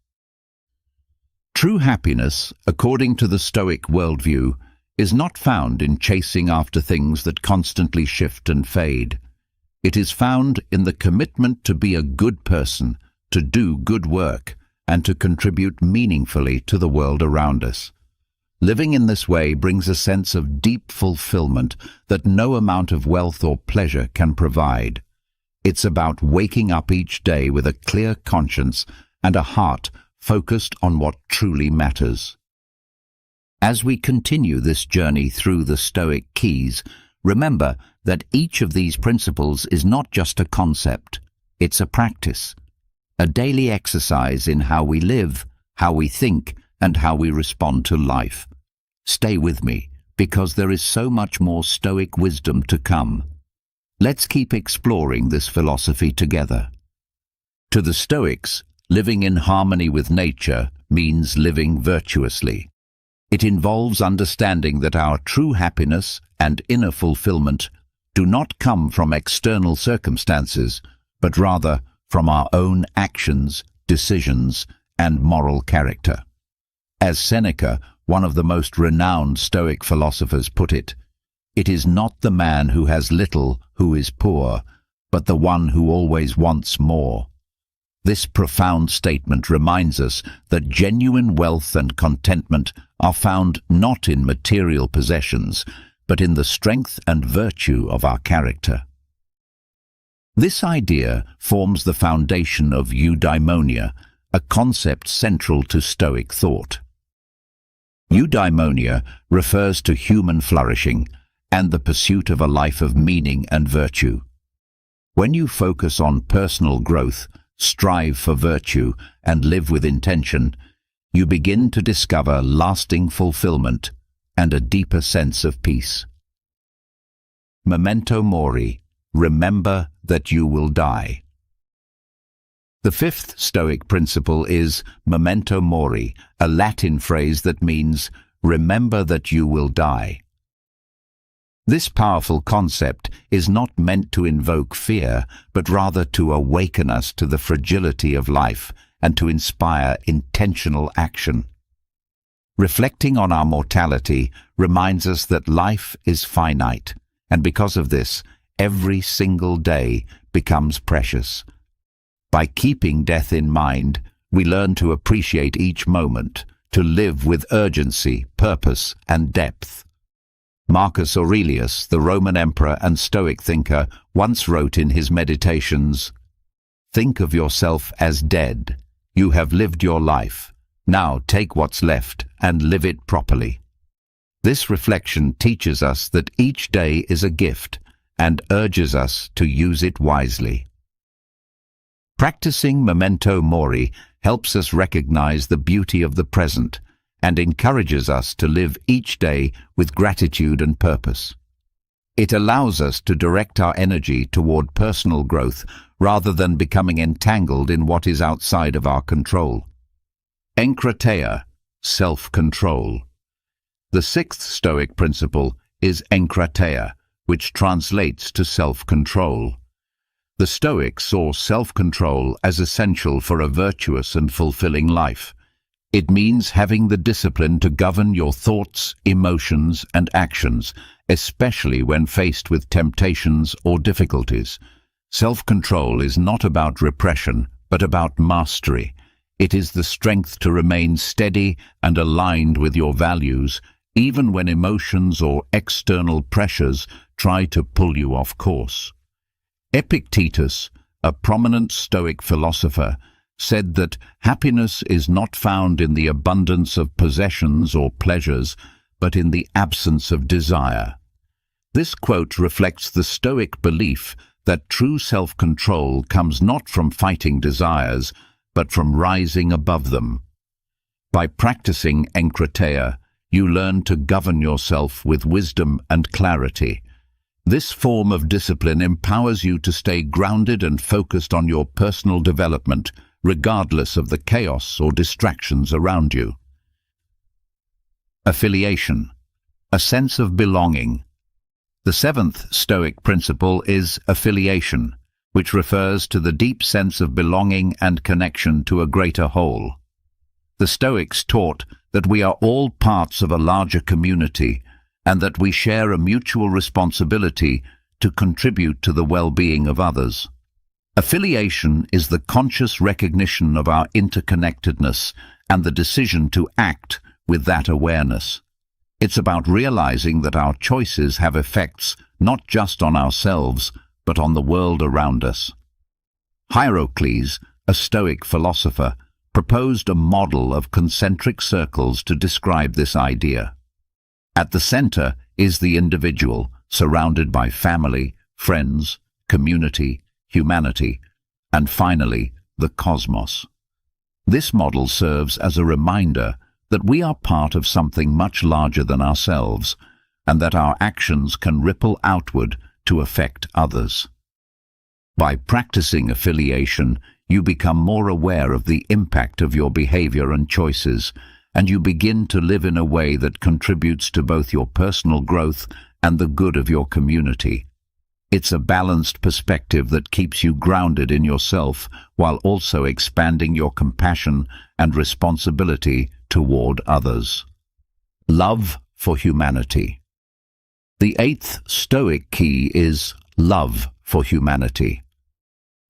True happiness, according to the Stoic worldview, is not found in chasing after things that constantly shift and fade. It is found in the commitment to be a good person, to do good work, and to contribute meaningfully to the world around us. Living in this way brings a sense of deep fulfillment that no amount of wealth or pleasure can provide. It's about waking up each day with a clear conscience and a heart focused on what truly matters. As we continue this journey through the Stoic keys, remember that each of these principles is not just a concept, it's a practice, a daily exercise in how we live, how we think, and how we respond to life. Stay with me, because there is so much more Stoic wisdom to come. Let's keep exploring this philosophy together. To the Stoics, living in harmony with nature means living virtuously. It involves understanding that our true happiness and inner fulfillment do not come from external circumstances, but rather from our own actions, decisions, and moral character. As Seneca, one of the most renowned Stoic philosophers, put it, "It is not the man who has little who is poor, but the one who always wants more." This profound statement reminds us that genuine wealth and contentment are found not in material possessions, but in the strength and virtue of our character. This idea forms the foundation of eudaimonia, a concept central to Stoic thought. Eudaimonia refers to human flourishing and the pursuit of a life of meaning and virtue. When you focus on personal growth, strive for virtue, and live with intention, you begin to discover lasting fulfillment and a deeper sense of peace. Memento mori, remember that you will die. The fifth Stoic principle is memento mori, a Latin phrase that means remember that you will die. This powerful concept is not meant to invoke fear, but rather to awaken us to the fragility of life and to inspire intentional action. Reflecting on our mortality reminds us that life is finite, and because of this, every single day becomes precious. By keeping death in mind, we learn to appreciate each moment, to live with urgency, purpose, and depth. Marcus Aurelius, the Roman emperor and Stoic thinker, once wrote in his Meditations, "Think of yourself as dead. You have lived your life. Now take what's left and live it properly." This reflection teaches us that each day is a gift and urges us to use it wisely. Practicing memento mori helps us recognize the beauty of the present and encourages us to live each day with gratitude and purpose. It allows us to direct our energy toward personal growth rather than becoming entangled in what is outside of our control. Enkrateia, self-control. The sixth Stoic principle is enkrateia, which translates to self-control. The Stoics saw self-control as essential for a virtuous and fulfilling life. It means having the discipline to govern your thoughts, emotions, and actions, especially when faced with temptations or difficulties. Self-control is not about repression, but about mastery. It is the strength to remain steady and aligned with your values, even when emotions or external pressures try to pull you off course. Epictetus, a prominent Stoic philosopher, said that happiness is not found in the abundance of possessions or pleasures, but in the absence of desire. This quote reflects the Stoic belief that true self-control comes not from fighting desires, but from rising above them. By practicing enkrateia, you learn to govern yourself with wisdom and clarity. This form of discipline empowers you to stay grounded and focused on your personal development, regardless of the chaos or distractions around you. Affiliation, a sense of belonging. The seventh Stoic principle is affiliation, which refers to the deep sense of belonging and connection to a greater whole. The Stoics taught that we are all parts of a larger community and that we share a mutual responsibility to contribute to the well-being of others. Affiliation is the conscious recognition of our interconnectedness and the decision to act with that awareness. It's about realizing that our choices have effects not just on ourselves, but on the world around us. Hierocles, a Stoic philosopher, proposed a model of concentric circles to describe this idea. At the center is the individual, surrounded by family, friends, community, humanity, and finally, the cosmos. This model serves as a reminder that we are part of something much larger than ourselves, and that our actions can ripple outward to affect others. By practicing affiliation, you become more aware of the impact of your behavior and choices, and you begin to live in a way that contributes to both your personal growth and the good of your community. It's a balanced perspective that keeps you grounded in yourself while also expanding your compassion and responsibility toward others. Love for humanity. The eighth Stoic key is love for humanity.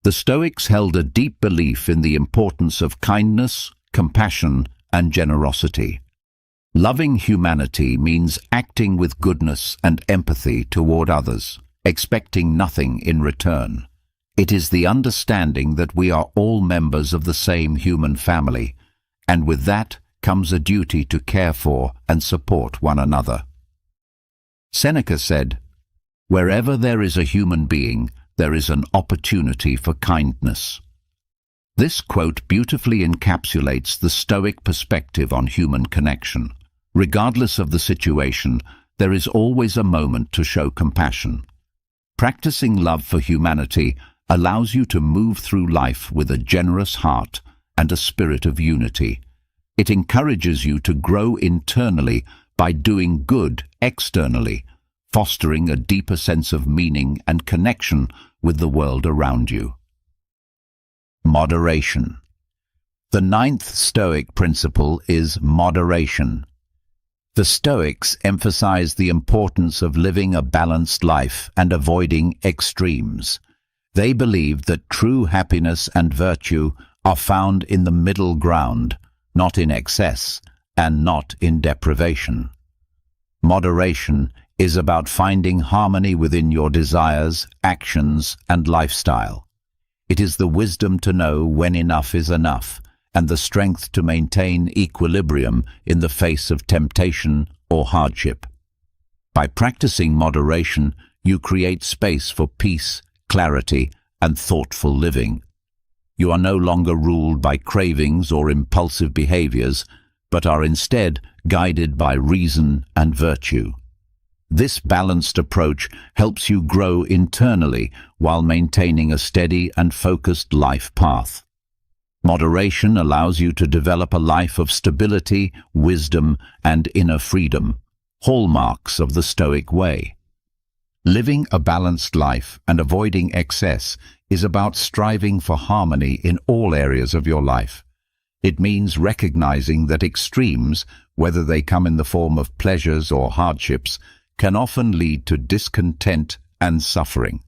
The Stoics held a deep belief in the importance of kindness, compassion, and generosity. Loving humanity means acting with goodness and empathy toward others, expecting nothing in return. It is the understanding that we are all members of the same human family, and with that comes a duty to care for and support one another. Seneca said, "Wherever there is a human being, there is an opportunity for kindness." This quote beautifully encapsulates the Stoic perspective on human connection. Regardless of the situation, there is always a moment to show compassion. Practicing love for humanity allows you to move through life with a generous heart and a spirit of unity. It encourages you to grow internally by doing good externally, fostering a deeper sense of meaning and connection with the world around you. Moderation. The ninth Stoic principle is moderation. The Stoics emphasize the importance of living a balanced life and avoiding extremes. They believed that true happiness and virtue are found in the middle ground, not in excess and not in deprivation. Moderation is about finding harmony within your desires, actions, and lifestyle. It is the wisdom to know when enough is enough, and the strength to maintain equilibrium in the face of temptation or hardship. By practicing moderation, you create space for peace, clarity, and thoughtful living. You are no longer ruled by cravings or impulsive behaviors, but are instead guided by reason and virtue. This balanced approach helps you grow internally while maintaining a steady and focused life path. Moderation allows you to develop a life of stability, wisdom, and inner freedom, hallmarks of the Stoic way. Living a balanced life and avoiding excess is about striving for harmony in all areas of your life. It means recognizing that extremes, whether they come in the form of pleasures or hardships, can often lead to discontent and suffering.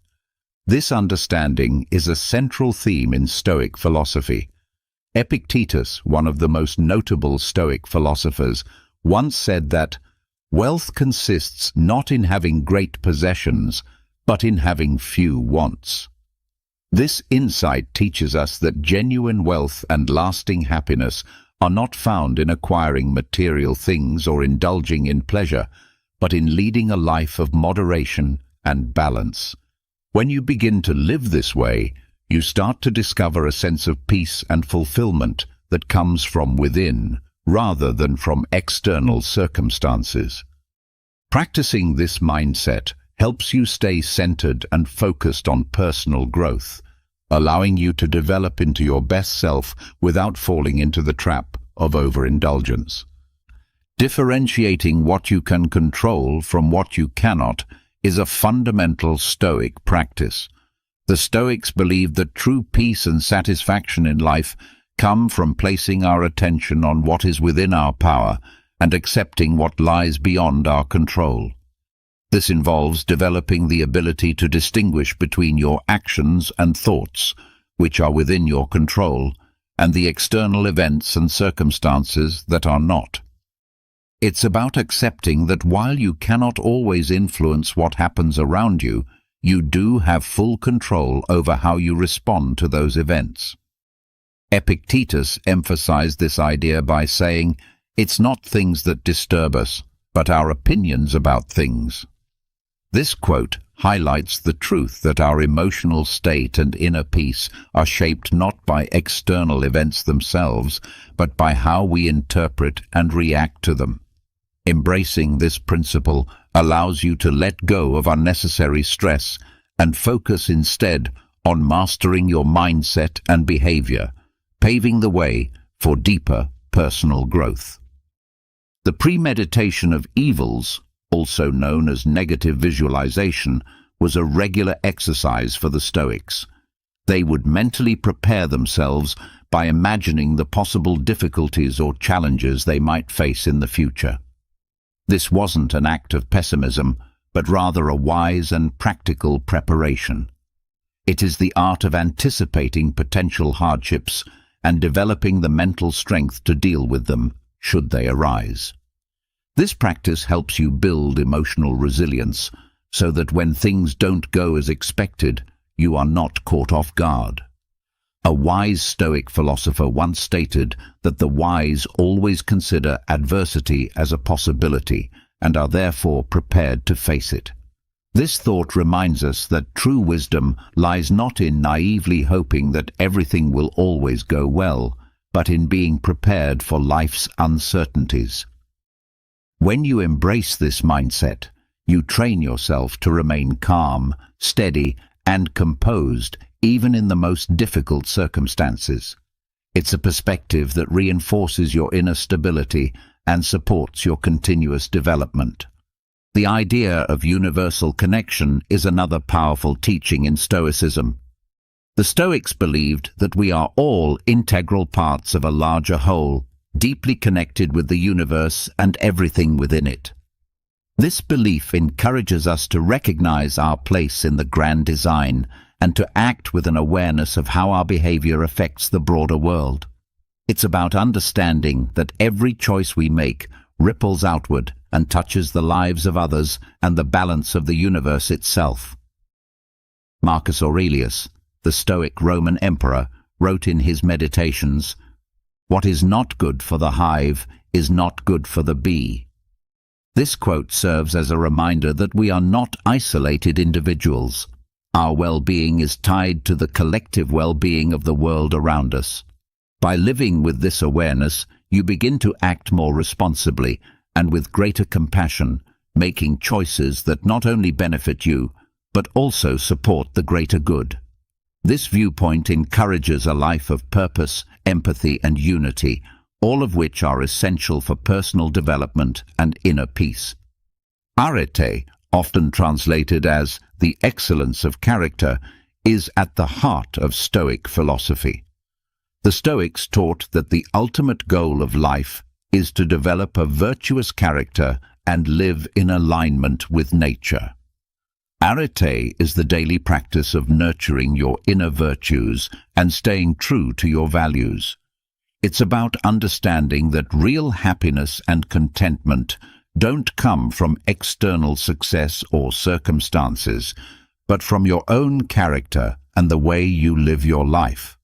This understanding is a central theme in Stoic philosophy. Epictetus, one of the most notable Stoic philosophers, once said that wealth consists not in having great possessions, but in having few wants. This insight teaches us that genuine wealth and lasting happiness are not found in acquiring material things or indulging in pleasure, but in leading a life of moderation and balance. When you begin to live this way, you start to discover a sense of peace and fulfillment that comes from within, rather than from external circumstances. Practicing this mindset helps you stay centered and focused on personal growth, allowing you to develop into your best self without falling into the trap of overindulgence. Differentiating what you can control from what you cannot is a fundamental Stoic practice. The Stoics believed that true peace and satisfaction in life come from placing our attention on what is within our power and accepting what lies beyond our control. This involves developing the ability to distinguish between your actions and thoughts, which are within your control, and the external events and circumstances that are not. It's about accepting that while you cannot always influence what happens around you, you do have full control over how you respond to those events. Epictetus emphasized this idea by saying, "It's not things that disturb us, but our opinions about things." This quote highlights the truth that our emotional state and inner peace are shaped not by external events themselves, but by how we interpret and react to them. Embracing this principle allows you to let go of unnecessary stress and focus instead on mastering your mindset and behavior, paving the way for deeper personal growth. The premeditation of evils, also known as negative visualization, was a regular exercise for the Stoics. They would mentally prepare themselves by imagining the possible difficulties or challenges they might face in the future. This wasn't an act of pessimism, but rather a wise and practical preparation. It is the art of anticipating potential hardships and developing the mental strength to deal with them, should they arise. This practice helps you build emotional resilience so that when things don't go as expected, you are not caught off guard. A wise Stoic philosopher once stated that the wise always consider adversity as a possibility and are therefore prepared to face it. This thought reminds us that true wisdom lies not in naively hoping that everything will always go well, but in being prepared for life's uncertainties. When you embrace this mindset, you train yourself to remain calm, steady, and composed even in the most difficult circumstances. It's a perspective that reinforces your inner stability and supports your continuous development. The idea of universal connection is another powerful teaching in Stoicism. The Stoics believed that we are all integral parts of a larger whole, deeply connected with the universe and everything within it. This belief encourages us to recognize our place in the grand design and to act with an awareness of how our behavior affects the broader world. It's about understanding that every choice we make ripples outward and touches the lives of others and the balance of the universe itself. Marcus Aurelius, the Stoic Roman emperor, wrote in his Meditations, "What is not good for the hive is not good for the bee." This quote serves as a reminder that we are not isolated individuals. Our well-being is tied to the collective well-being of the world around us. By living with this awareness, you begin to act more responsibly and with greater compassion, making choices that not only benefit you, but also support the greater good. This viewpoint encourages a life of purpose, empathy, and unity, all of which are essential for personal development and inner peace. Arete, often translated as the excellence of character, is at the heart of Stoic philosophy. The Stoics taught that the ultimate goal of life is to develop a virtuous character and live in alignment with nature. Arete is the daily practice of nurturing your inner virtues and staying true to your values. It's about understanding that real happiness and contentment don't come from external success or circumstances, but from your own character and the way you live your life.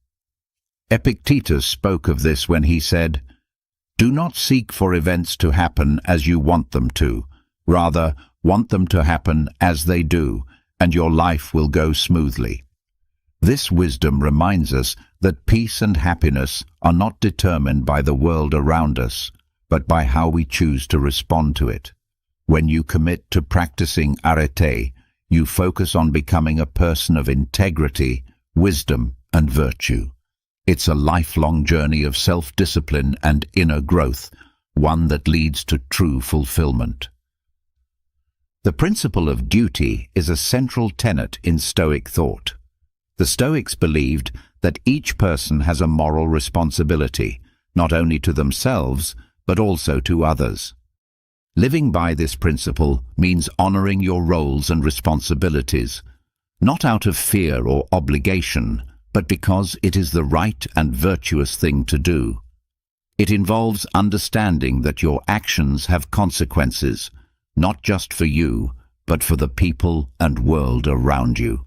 Epictetus spoke of this when he said, "Do not seek for events to happen as you want them to. Rather, want them to happen as they do, and your life will go smoothly." This wisdom reminds us that peace and happiness are not determined by the world around us, but by how we choose to respond to it. When you commit to practicing arete, you focus on becoming a person of integrity, wisdom, and virtue. It's a lifelong journey of self-discipline and inner growth, one that leads to true fulfillment. The principle of duty is a central tenet in Stoic thought. The Stoics believed that each person has a moral responsibility, not only to themselves, but also to others. Living by this principle means honoring your roles and responsibilities, not out of fear or obligation, but because it is the right and virtuous thing to do. It involves understanding that your actions have consequences, not just for you, but for the people and world around you.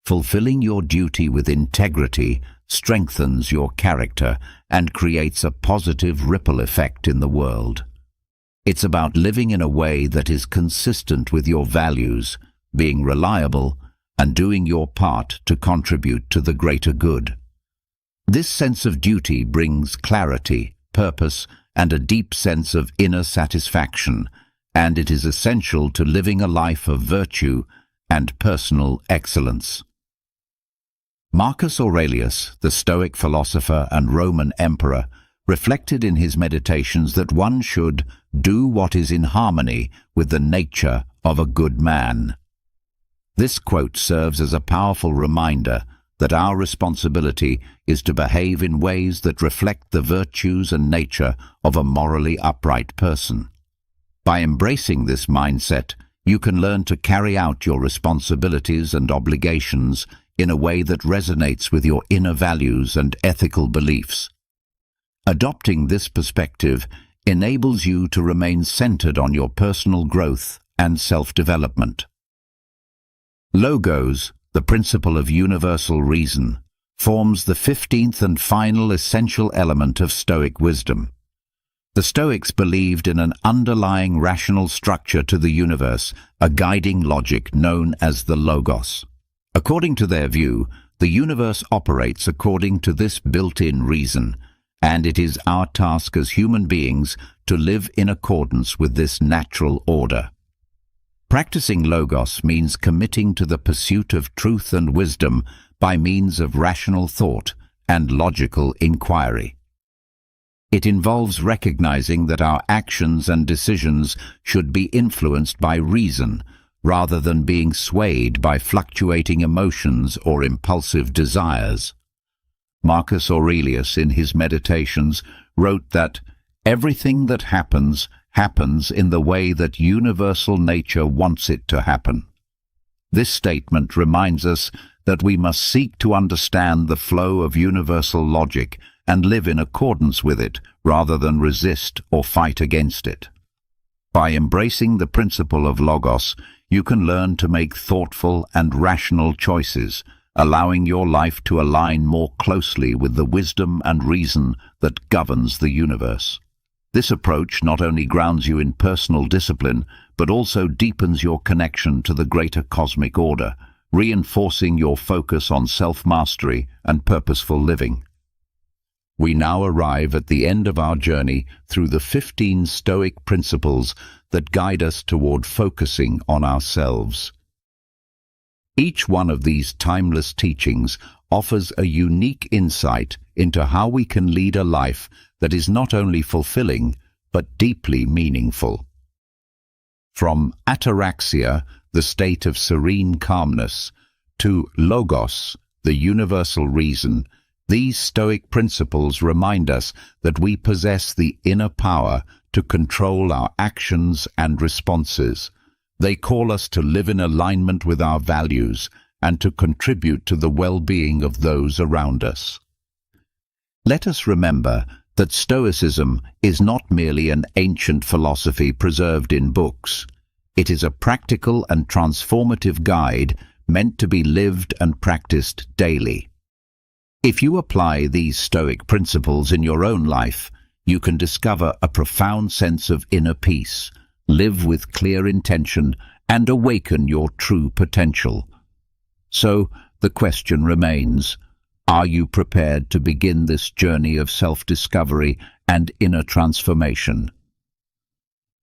Fulfilling your duty with integrity strengthens your character and creates a positive ripple effect in the world. It's about living in a way that is consistent with your values, being reliable, and doing your part to contribute to the greater good. This sense of duty brings clarity, purpose, and a deep sense of inner satisfaction, and it is essential to living a life of virtue and personal excellence. Marcus Aurelius, the Stoic philosopher and Roman emperor, reflected in his meditations that one should do what is in harmony with the nature of a good man. This quote serves as a powerful reminder that our responsibility is to behave in ways that reflect the virtues and nature of a morally upright person. By embracing this mindset, you can learn to carry out your responsibilities and obligations in a way that resonates with your inner values and ethical beliefs. Adopting this perspective enables you to remain centered on your personal growth and self-development. Logos, the principle of universal reason, forms the 15th and final essential element of Stoic wisdom. The Stoics believed in an underlying rational structure to the universe, a guiding logic known as the Logos. According to their view, the universe operates according to this built-in reason, and it is our task as human beings to live in accordance with this natural order. Practicing Logos means committing to the pursuit of truth and wisdom by means of rational thought and logical inquiry. It involves recognizing that our actions and decisions should be influenced by reason, rather than being swayed by fluctuating emotions or impulsive desires. Marcus Aurelius, in his Meditations, wrote that everything that happens in the way that universal nature wants it to happen. This statement reminds us that we must seek to understand the flow of universal logic and live in accordance with it, rather than resist or fight against it. By embracing the principle of Logos, you can learn to make thoughtful and rational choices, allowing your life to align more closely with the wisdom and reason that governs the universe. This approach not only grounds you in personal discipline, but also deepens your connection to the greater cosmic order, reinforcing your focus on self-mastery and purposeful living. We now arrive at the end of our journey through the 15 Stoic principles that guide us toward focusing on ourselves. Each one of these timeless teachings offers a unique insight into how we can lead a life that is not only fulfilling, but deeply meaningful. From ataraxia, the state of serene calmness, to Logos, the universal reason, these Stoic principles remind us that we possess the inner power to control our actions and responses. They call us to live in alignment with our values and to contribute to the well-being of those around us. Let us remember that Stoicism is not merely an ancient philosophy preserved in books. It is a practical and transformative guide meant to be lived and practiced daily. If you apply these Stoic principles in your own life, you can discover a profound sense of inner peace, live with clear intention, and awaken your true potential. So, the question remains, are you prepared to begin this journey of self-discovery and inner transformation?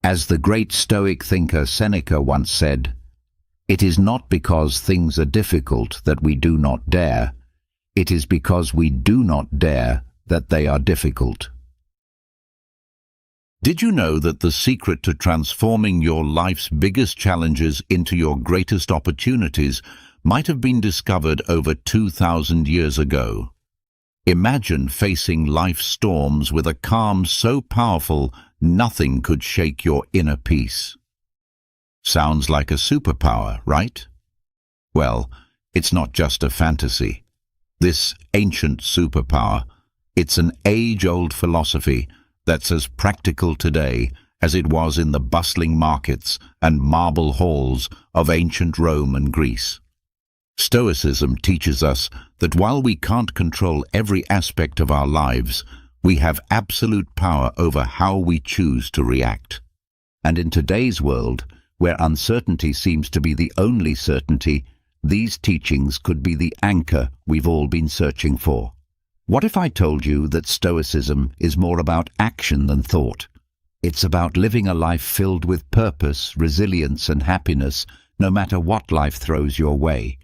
As the great Stoic thinker Seneca once said, "It is not because things are difficult that we do not dare. It is because we do not dare that they are difficult." Did you know that the secret to transforming your life's biggest challenges into your greatest opportunities might have been discovered over 2,000 years ago? Imagine facing life's storms with a calm so powerful nothing could shake your inner peace. Sounds like a superpower, right? Well, it's not just a fantasy. This ancient superpower, it's an age-old philosophy that's as practical today as it was in the bustling markets and marble halls of ancient Rome and Greece. Stoicism teaches us that while we can't control every aspect of our lives, we have absolute power over how we choose to react. And in today's world, where uncertainty seems to be the only certainty, these teachings could be the anchor we've all been searching for. What if I told you that Stoicism is more about action than thought? It's about living a life filled with purpose, resilience, and happiness, no matter what life throws your way.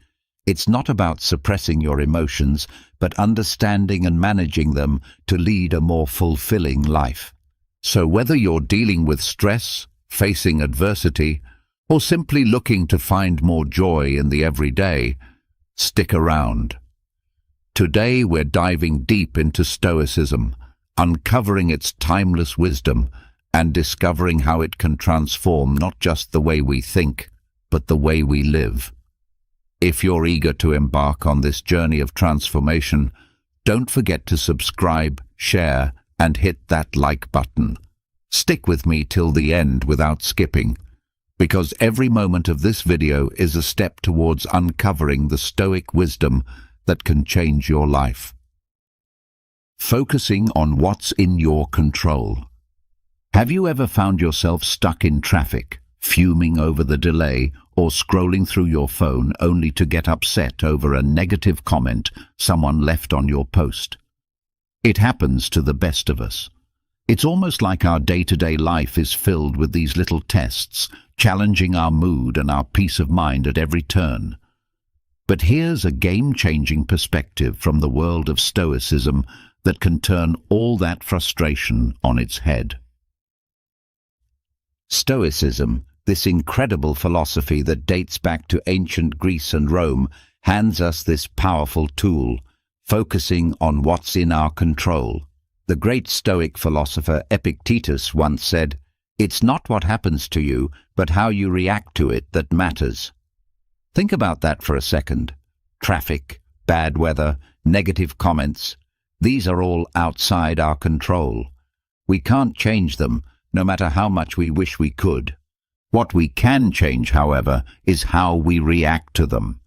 It's not about suppressing your emotions, but understanding and managing them to lead a more fulfilling life. So whether you're dealing with stress, facing adversity, or simply looking to find more joy in the everyday, stick around. Today we're diving deep into Stoicism, uncovering its timeless wisdom and discovering how it can transform not just the way we think, but the way we live. If you're eager to embark on this journey of transformation, don't forget to subscribe, share, and hit that like button. Stick with me till the end without skipping, because every moment of this video is a step towards uncovering the Stoic wisdom that can change your life. Focusing on what's in your control. Have you ever found yourself stuck in traffic, fuming over the delay, or scrolling through your phone only to get upset over a negative comment someone left on your post? It happens to the best of us. It's almost like our day-to-day life is filled with these little tests, challenging our mood and our peace of mind at every turn. But here's a game-changing perspective from the world of Stoicism that can turn all that frustration on its head. Stoicism, this incredible philosophy that dates back to ancient Greece and Rome, hands us this powerful tool, focusing on what's in our control. The great Stoic philosopher Epictetus once said, "It's not what happens to you, but how you react to it that matters." Think about that for a second. Traffic, bad weather, negative comments, these are all outside our control. We can't change them, no matter how much we wish we could. What we can change, however, is how we react to them.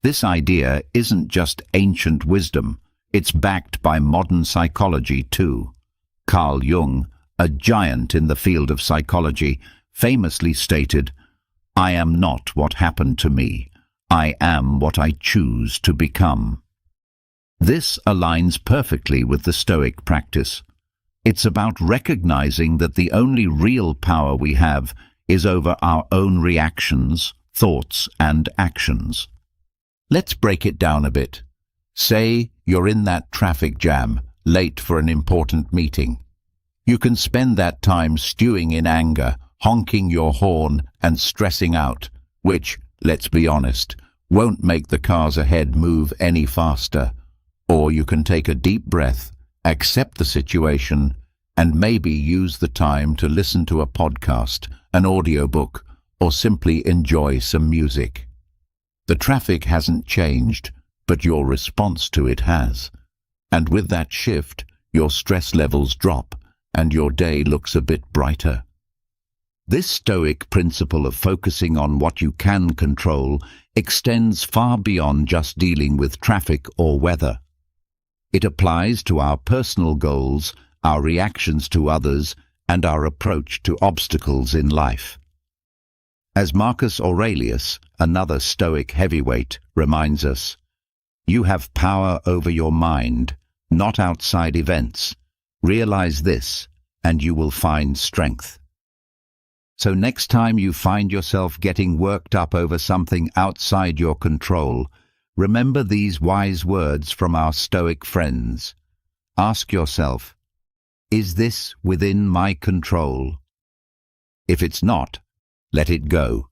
This idea isn't just ancient wisdom, it's backed by modern psychology too. Carl Jung, a giant in the field of psychology, famously stated, "I am not what happened to me. I am what I choose to become." This aligns perfectly with the Stoic practice. It's about recognizing that the only real power we have is over our own reactions, thoughts, and actions. Let's break it down a bit. Say you're in that traffic jam, late for an important meeting. You can spend that time stewing in anger, honking your horn, and stressing out, which, let's be honest, won't make the cars ahead move any faster. Or you can take a deep breath, accept the situation, and maybe use the time to listen to a podcast, an audiobook, or simply enjoy some music. The traffic hasn't changed, but your response to it has. And with that shift, your stress levels drop, and your day looks a bit brighter. This Stoic principle of focusing on what you can control extends far beyond just dealing with traffic or weather. It applies to our personal goals, our reactions to others, and our approach to obstacles in life. As Marcus Aurelius, another Stoic heavyweight, reminds us, "You have power over your mind, not outside events. Realize this, and you will find strength." So next time you find yourself getting worked up over something outside your control, remember these wise words from our Stoic friends. Ask yourself, is this within my control? If it's not, let it go.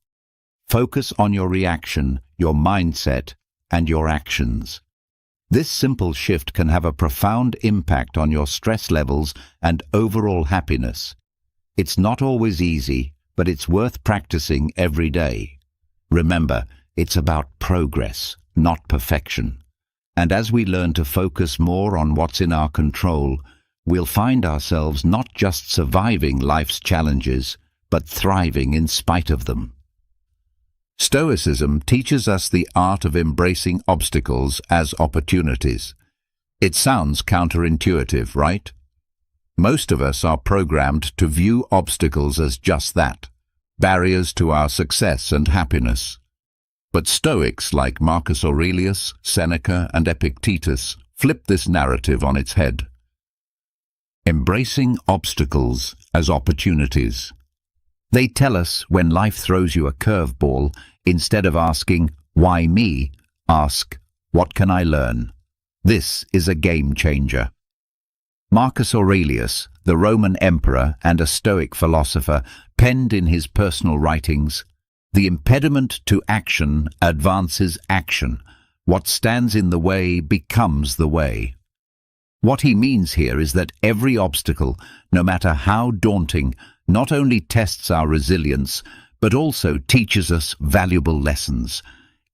Focus on your reaction, your mindset, and your actions. This simple shift can have a profound impact on your stress levels and overall happiness. It's not always easy, but it's worth practicing every day. Remember, it's about progress, not perfection. And as we learn to focus more on what's in our control, we'll find ourselves not just surviving life's challenges, but thriving in spite of them. Stoicism teaches us the art of embracing obstacles as opportunities. It sounds counterintuitive, right? Most of us are programmed to view obstacles as just that, barriers to our success and happiness. But Stoics like Marcus Aurelius, Seneca, and Epictetus flip this narrative on its head. Embracing obstacles as opportunities. They tell us when life throws you a curveball, instead of asking, "Why me?" ask, "What can I learn?" This is a game changer. Marcus Aurelius, the Roman emperor and a Stoic philosopher, penned in his personal writings, "The impediment to action advances action. What stands in the way becomes the way." What he means here is that every obstacle, no matter how daunting, not only tests our resilience, but also teaches us valuable lessons.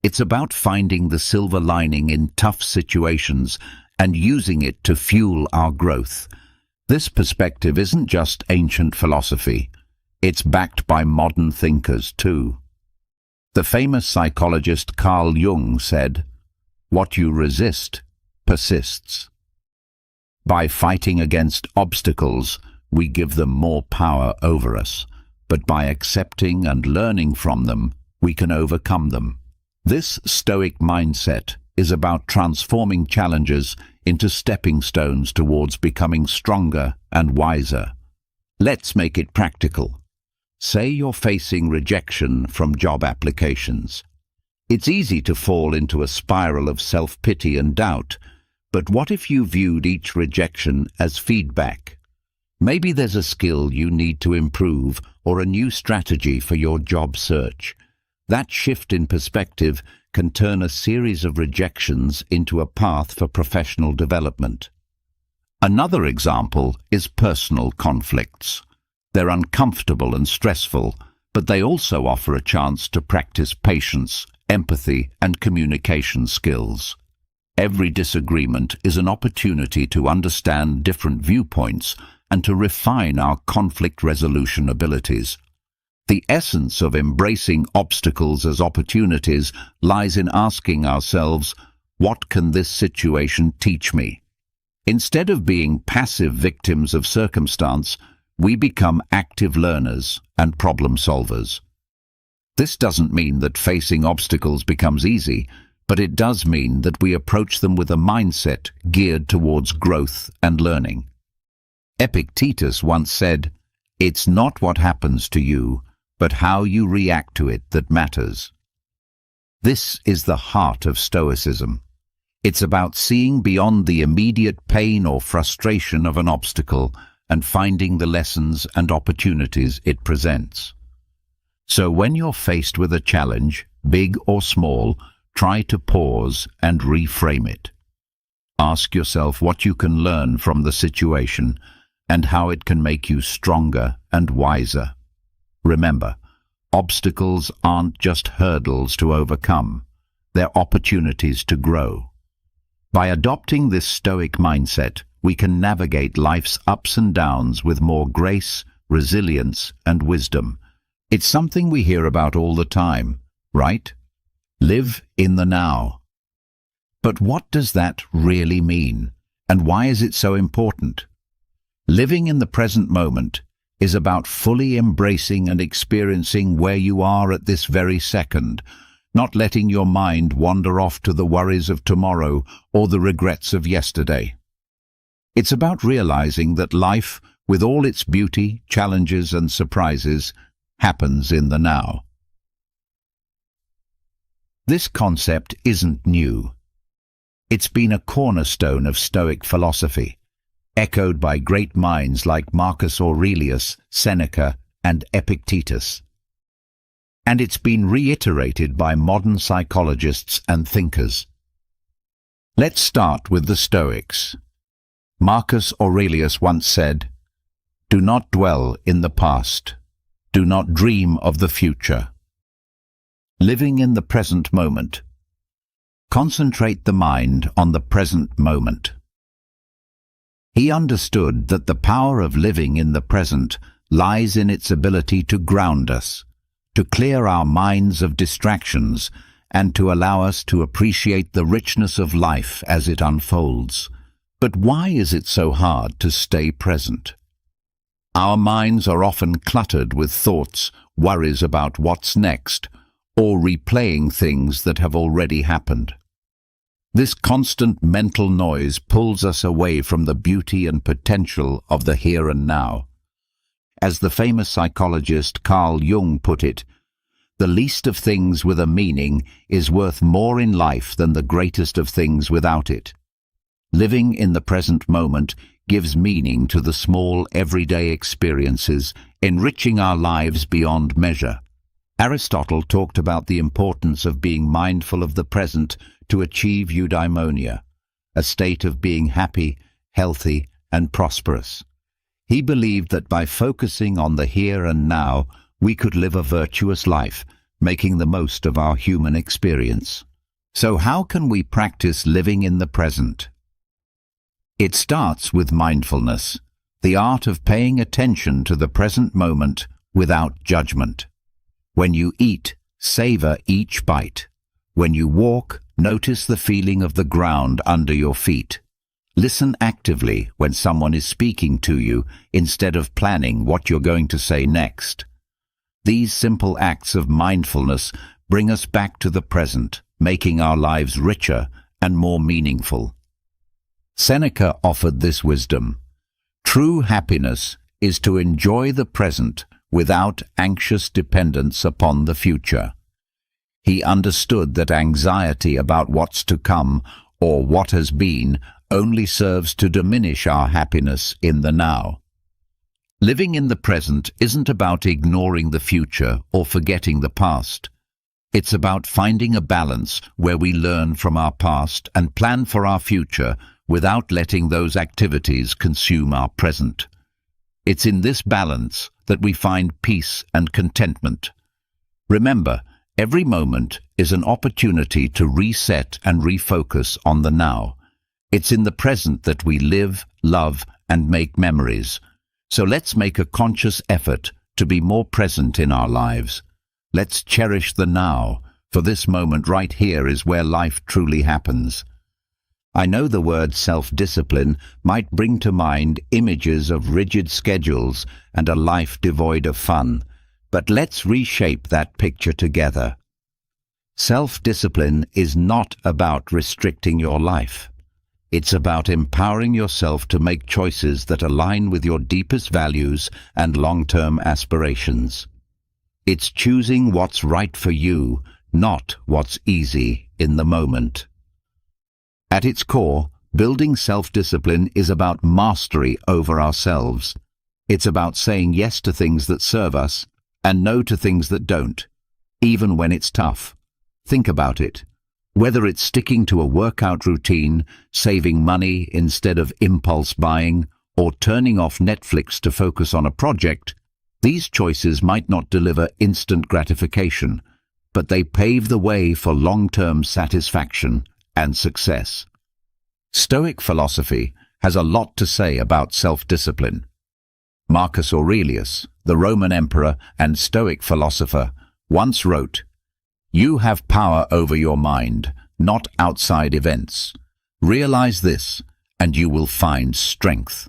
It's about finding the silver lining in tough situations and using it to fuel our growth. This perspective isn't just ancient philosophy. It's backed by modern thinkers too. The famous psychologist Carl Jung said, "What you resist persists." By fighting against obstacles, we give them more power over us, but by accepting and learning from them, we can overcome them. This Stoic mindset is about transforming challenges into stepping stones towards becoming stronger and wiser. Let's make it practical. Say you're facing rejection from job applications. It's easy to fall into a spiral of self-pity and doubt, but what if you viewed each rejection as feedback? Maybe there's a skill you need to improve or a new strategy for your job search. That shift in perspective can turn a series of rejections into a path for professional development. Another example is personal conflicts. They're uncomfortable and stressful, but they also offer a chance to practice patience, empathy, and communication skills. Every disagreement is an opportunity to understand different viewpoints and to refine our conflict resolution abilities. The essence of embracing obstacles as opportunities lies in asking ourselves, what can this situation teach me? Instead of being passive victims of circumstance, we become active learners and problem solvers. This doesn't mean that facing obstacles becomes easy, but it does mean that we approach them with a mindset geared towards growth and learning. Epictetus once said, "It's not what happens to you, but how you react to it that matters." This is the heart of Stoicism. It's about seeing beyond the immediate pain or frustration of an obstacle and finding the lessons and opportunities it presents. So when you're faced with a challenge, big or small, try to pause and reframe it. Ask yourself what you can learn from the situation and how it can make you stronger and wiser. Remember, obstacles aren't just hurdles to overcome, they're opportunities to grow. By adopting this Stoic mindset, we can navigate life's ups and downs with more grace, resilience, and wisdom. It's something we hear about all the time, right? Live in the now. But what does that really mean, and why is it so important? Living in the present moment is about fully embracing and experiencing where you are at this very second, not letting your mind wander off to the worries of tomorrow or the regrets of yesterday. It's about realizing that life, with all its beauty, challenges, and surprises, happens in the now. This concept isn't new. It's been a cornerstone of Stoic philosophy, echoed by great minds like Marcus Aurelius, Seneca, and Epictetus. And it's been reiterated by modern psychologists and thinkers. Let's start with the Stoics. Marcus Aurelius once said, "Do not dwell in the past. Do not dream of the future." Living in the present moment. Concentrate the mind on the present moment. He understood that the power of living in the present lies in its ability to ground us, to clear our minds of distractions, and to allow us to appreciate the richness of life as it unfolds. But why is it so hard to stay present? Our minds are often cluttered with thoughts, worries about what's next, or replaying things that have already happened. This constant mental noise pulls us away from the beauty and potential of the here and now. As the famous psychologist Carl Jung put it, the least of things with a meaning is worth more in life than the greatest of things without it. Living in the present moment gives meaning to the small everyday experiences, enriching our lives beyond measure. Aristotle talked about the importance of being mindful of the present to achieve eudaimonia, a state of being happy, healthy, and prosperous. He believed that by focusing on the here and now, we could live a virtuous life, making the most of our human experience. So how can we practice living in the present? It starts with mindfulness, the art of paying attention to the present moment without judgment. When you eat, savor each bite. When you walk, notice the feeling of the ground under your feet. Listen actively when someone is speaking to you instead of planning what you're going to say next. These simple acts of mindfulness bring us back to the present, making our lives richer and more meaningful. Seneca offered this wisdom: true happiness is to enjoy the present without anxious dependence upon the future. He understood that anxiety about what's to come or what has been only serves to diminish our happiness in the now. Living in the present isn't about ignoring the future or forgetting the past. It's about finding a balance where we learn from our past and plan for our future without letting those activities consume our present. It's in this balance that we find peace and contentment. Remember, every moment is an opportunity to reset and refocus on the now. It's in the present that we live, love, and make memories. So let's make a conscious effort to be more present in our lives. Let's cherish the now, for this moment right here is where life truly happens. I know the word self-discipline might bring to mind images of rigid schedules and a life devoid of fun, but let's reshape that picture together. Self-discipline is not about restricting your life. It's about empowering yourself to make choices that align with your deepest values and long-term aspirations. It's choosing what's right for you, not what's easy in the moment. At its core, building self-discipline is about mastery over ourselves. It's about saying yes to things that serve us and no to things that don't, even when it's tough. Think about it. Whether it's sticking to a workout routine, saving money instead of impulse buying, or turning off Netflix to focus on a project, these choices might not deliver instant gratification, but they pave the way for long-term satisfaction and success. Stoic philosophy has a lot to say about self-discipline. Marcus Aurelius, the Roman emperor and Stoic philosopher, once wrote, "You have power over your mind, not outside events. Realize this, and you will find strength."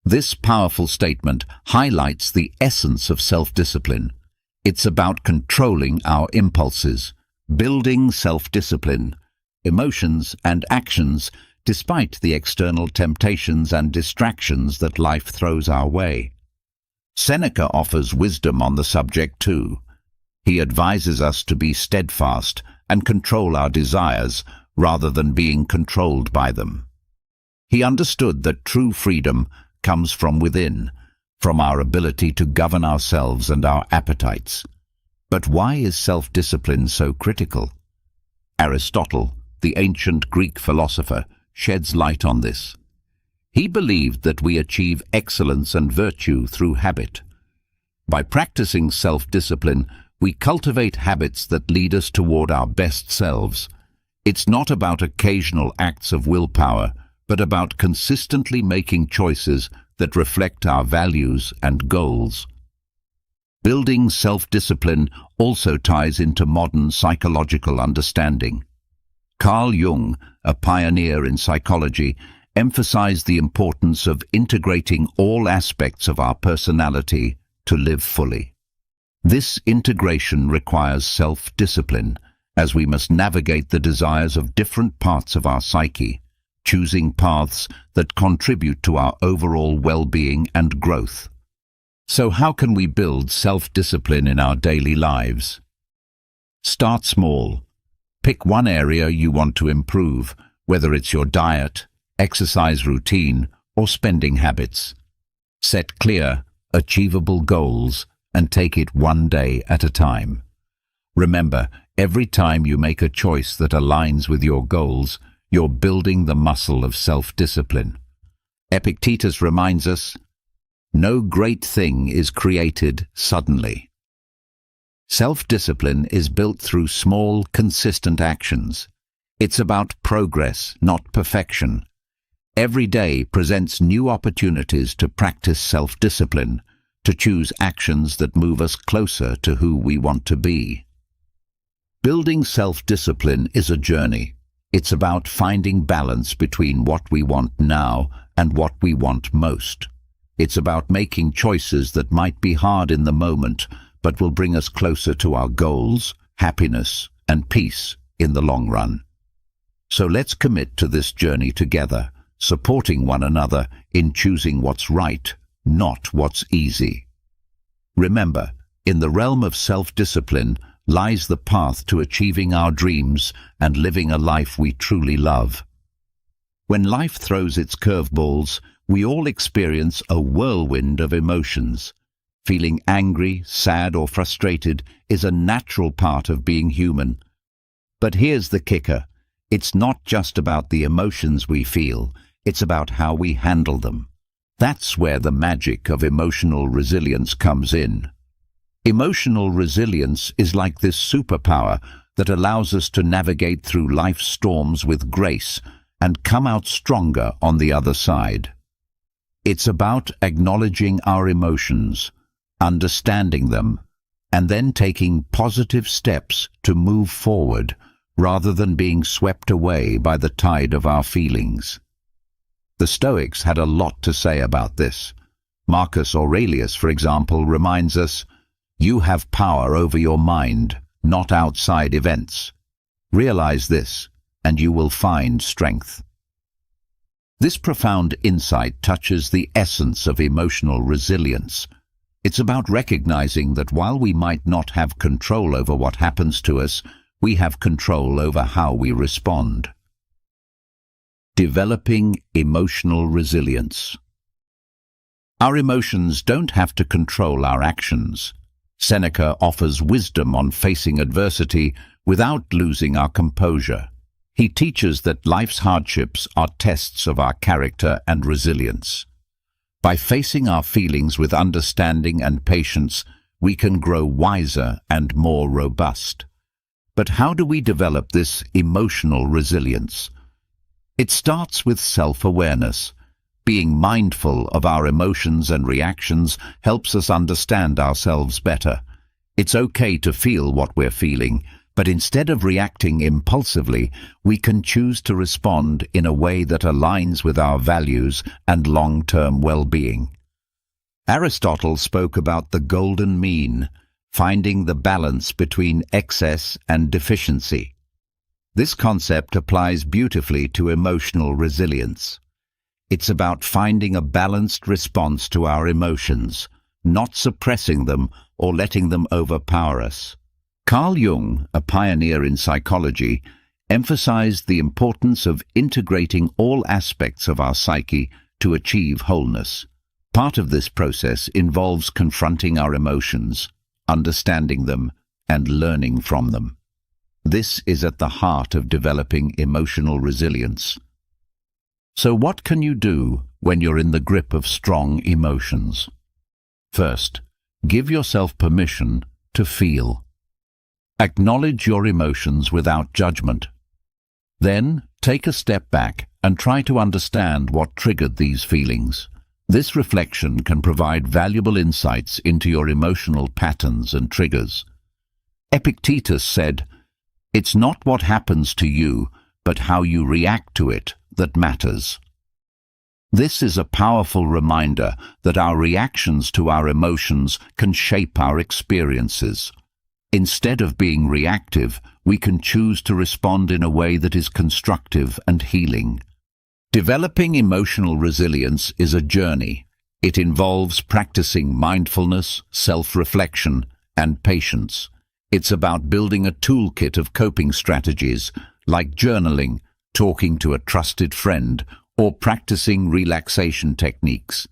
This powerful statement highlights the essence of self-discipline. It's about controlling our impulses, building self-discipline, emotions and actions despite the external temptations and distractions that life throws our way. Seneca offers wisdom on the subject too. He advises us to be steadfast and control our desires rather than being controlled by them. He understood that true freedom comes from within, from our ability to govern ourselves and our appetites. But why is self-discipline so critical? Aristotle, the ancient Greek philosopher, sheds light on this. He believed that we achieve excellence and virtue through habit. By practicing self-discipline, we cultivate habits that lead us toward our best selves. It's not about occasional acts of willpower, but about consistently making choices that reflect our values and goals. Building self-discipline also ties into modern psychological understanding. Carl Jung, a pioneer in psychology, emphasize the importance of integrating all aspects of our personality to live fully. This integration requires self-discipline, as we must navigate the desires of different parts of our psyche, choosing paths that contribute to our overall well-being and growth. So how can we build self-discipline in our daily lives? Start small. Pick one area you want to improve, whether it's your diet, exercise routine, or spending habits. Set clear, achievable goals and take it one day at a time. Remember, every time you make a choice that aligns with your goals, you're building the muscle of self-discipline. Epictetus reminds us, "No great thing is created suddenly." Self-discipline is built through small, consistent actions. It's about progress, not perfection. Every day presents new opportunities to practice self-discipline, to choose actions that move us closer to who we want to be. Building self-discipline is a journey. It's about finding balance between what we want now and what we want most. It's about making choices that might be hard in the moment, but will bring us closer to our goals, happiness, and peace in the long run. So let's commit to this journey together, supporting one another in choosing what's right, not what's easy. Remember, in the realm of self-discipline lies the path to achieving our dreams and living a life we truly love. When life throws its curveballs, we all experience a whirlwind of emotions. Feeling angry, sad, or frustrated is a natural part of being human. But here's the kicker. It's not just about the emotions we feel, it's about how we handle them. That's where the magic of emotional resilience comes in. Emotional resilience is like this superpower that allows us to navigate through life's storms with grace and come out stronger on the other side. It's about acknowledging our emotions, understanding them, and then taking positive steps to move forward rather than being swept away by the tide of our feelings. The Stoics had a lot to say about this. Marcus Aurelius, for example, reminds us, "You have power over your mind, not outside events. Realize this, and you will find strength." This profound insight touches the essence of emotional resilience. It's about recognizing that while we might not have control over what happens to us, we have control over how we respond. Developing emotional resilience. Our emotions don't have to control our actions. Seneca offers wisdom on facing adversity without losing our composure. He teaches that life's hardships are tests of our character and resilience. By facing our feelings with understanding and patience, we can grow wiser and more robust. But how do we develop this emotional resilience? It starts with self-awareness. Being mindful of our emotions and reactions helps us understand ourselves better. It's okay to feel what we're feeling, but instead of reacting impulsively, we can choose to respond in a way that aligns with our values and long-term well-being. Aristotle spoke about the golden mean, finding the balance between excess and deficiency. This concept applies beautifully to emotional resilience. It's about finding a balanced response to our emotions, not suppressing them or letting them overpower us. Carl Jung, a pioneer in psychology, emphasized the importance of integrating all aspects of our psyche to achieve wholeness. Part of this process involves confronting our emotions, understanding them, and learning from them. This is at the heart of developing emotional resilience. So what can you do when you're in the grip of strong emotions? First, give yourself permission to feel. Acknowledge your emotions without judgment. Then, take a step back and try to understand what triggered these feelings. This reflection can provide valuable insights into your emotional patterns and triggers. Epictetus said, "It's not what happens to you, but how you react to it that matters." This is a powerful reminder that our reactions to our emotions can shape our experiences. Instead of being reactive, we can choose to respond in a way that is constructive and healing. Developing emotional resilience is a journey. It involves practicing mindfulness, self-reflection, and patience. It's about building a toolkit of coping strategies like journaling, talking to a trusted friend, or practicing relaxation techniques.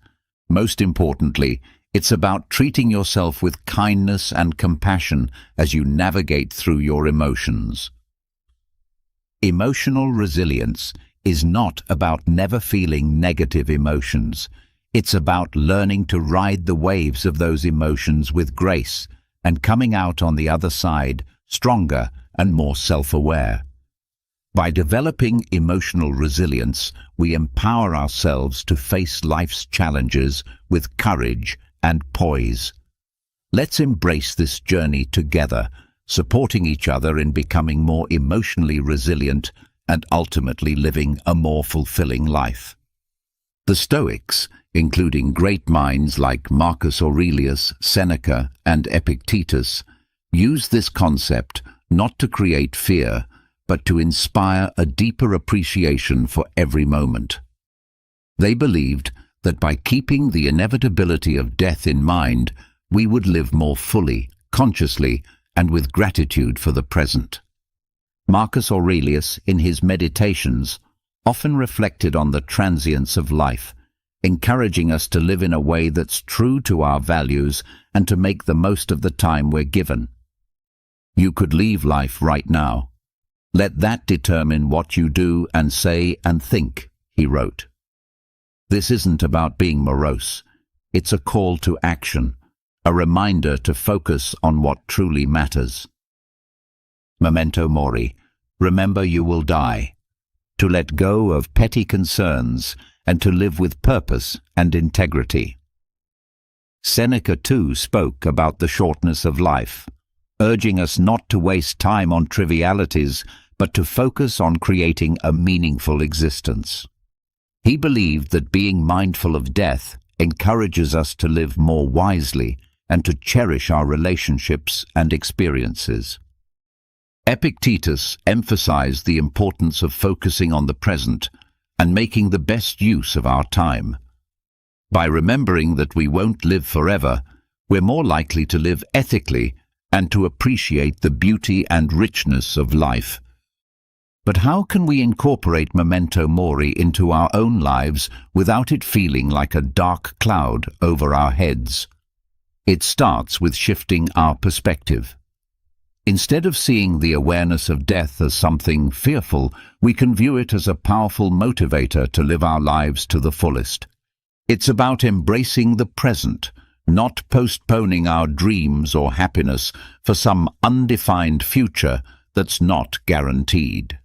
Most importantly, it's about treating yourself with kindness and compassion as you navigate through your emotions. Emotional resilience is not about never feeling negative emotions. It's about learning to ride the waves of those emotions with grace and coming out on the other side stronger and more self-aware. By developing emotional resilience, we empower ourselves to face life's challenges with courage and poise. Let's embrace this journey together, supporting each other in becoming more emotionally resilient and ultimately living a more fulfilling life. The Stoics, including great minds like Marcus Aurelius, Seneca, and Epictetus, used this concept not to create fear, but to inspire a deeper appreciation for every moment. They believed that by keeping the inevitability of death in mind, we would live more fully, consciously, and with gratitude for the present. Marcus Aurelius, in his Meditations, often reflected on the transience of life, encouraging us to live in a way that's true to our values and to make the most of the time we're given. You could leave life right now. Let that determine what you do and say and think, he wrote. This isn't about being morose. It's a call to action, a reminder to focus on what truly matters. Memento mori, remember you will die. To let go of petty concerns and to live with purpose and integrity. Seneca too spoke about the shortness of life, urging us not to waste time on trivialities, but to focus on creating a meaningful existence. He believed that being mindful of death encourages us to live more wisely and to cherish our relationships and experiences. Epictetus emphasized the importance of focusing on the present and making the best use of our time. By remembering that we won't live forever, we're more likely to live ethically and to appreciate the beauty and richness of life. But how can we incorporate memento mori into our own lives without it feeling like a dark cloud over our heads? It starts with shifting our perspective. Instead of seeing the awareness of death as something fearful, we can view it as a powerful motivator to live our lives to the fullest. It's about embracing the present, not postponing our dreams or happiness for some undefined future that's not guaranteed.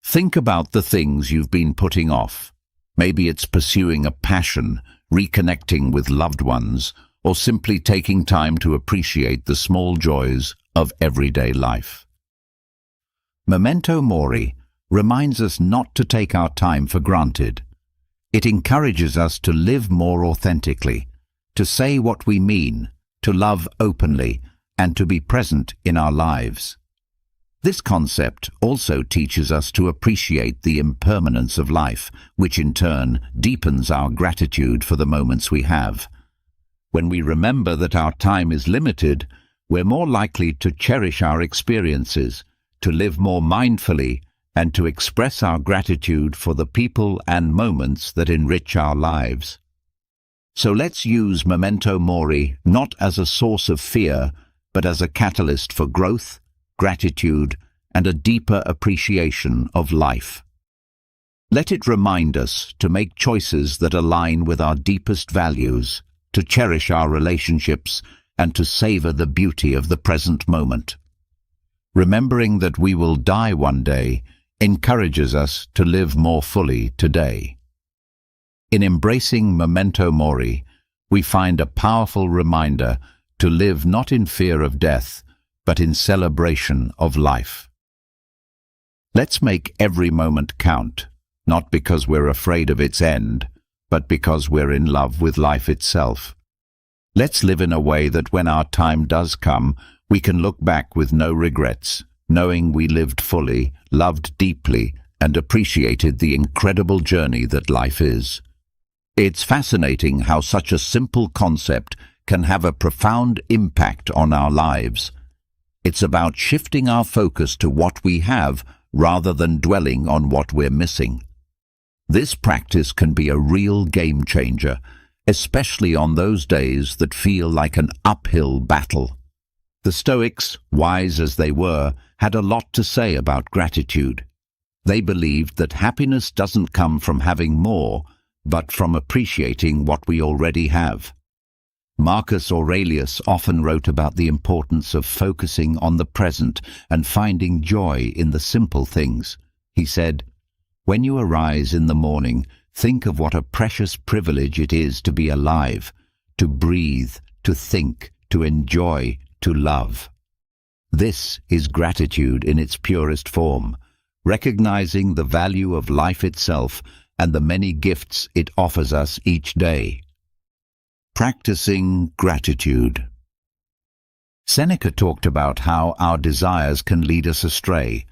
Think about the things you've been putting off. Maybe it's pursuing a passion, reconnecting with loved ones, or simply taking time to appreciate the small joys of everyday life. Memento mori reminds us not to take our time for granted. It encourages us to live more authentically, to say what we mean, to love openly, and to be present in our lives. This concept also teaches us to appreciate the impermanence of life, which in turn deepens our gratitude for the moments we have. When we remember that our time is limited, we're more likely to cherish our experiences, to live more mindfully, and to express our gratitude for the people and moments that enrich our lives. So let's use memento mori not as a source of fear, but as a catalyst for growth, gratitude, and a deeper appreciation of life. Let it remind us to make choices that align with our deepest values, to cherish our relationships, and to savor the beauty of the present moment. Remembering that we will die one day encourages us to live more fully today. In embracing memento mori, we find a powerful reminder to live not in fear of death, but in celebration of life. Let's make every moment count, not because we're afraid of its end, but because we're in love with life itself. Let's live in a way that when our time does come, we can look back with no regrets, knowing we lived fully, loved deeply, and appreciated the incredible journey that life is. It's fascinating how such a simple concept can have a profound impact on our lives. It's about shifting our focus to what we have rather than dwelling on what we're missing. This practice can be a real game changer, especially on those days that feel like an uphill battle. The Stoics, wise as they were, had a lot to say about gratitude. They believed that happiness doesn't come from having more, but from appreciating what we already have. Marcus Aurelius often wrote about the importance of focusing on the present and finding joy in the simple things. He said, "When you arise in the morning, think of what a precious privilege it is to be alive, to breathe, to think, to enjoy, to love." This is gratitude in its purest form, recognizing the value of life itself and the many gifts it offers us each day. Practicing gratitude. Seneca talked about how our desires can lead us astray,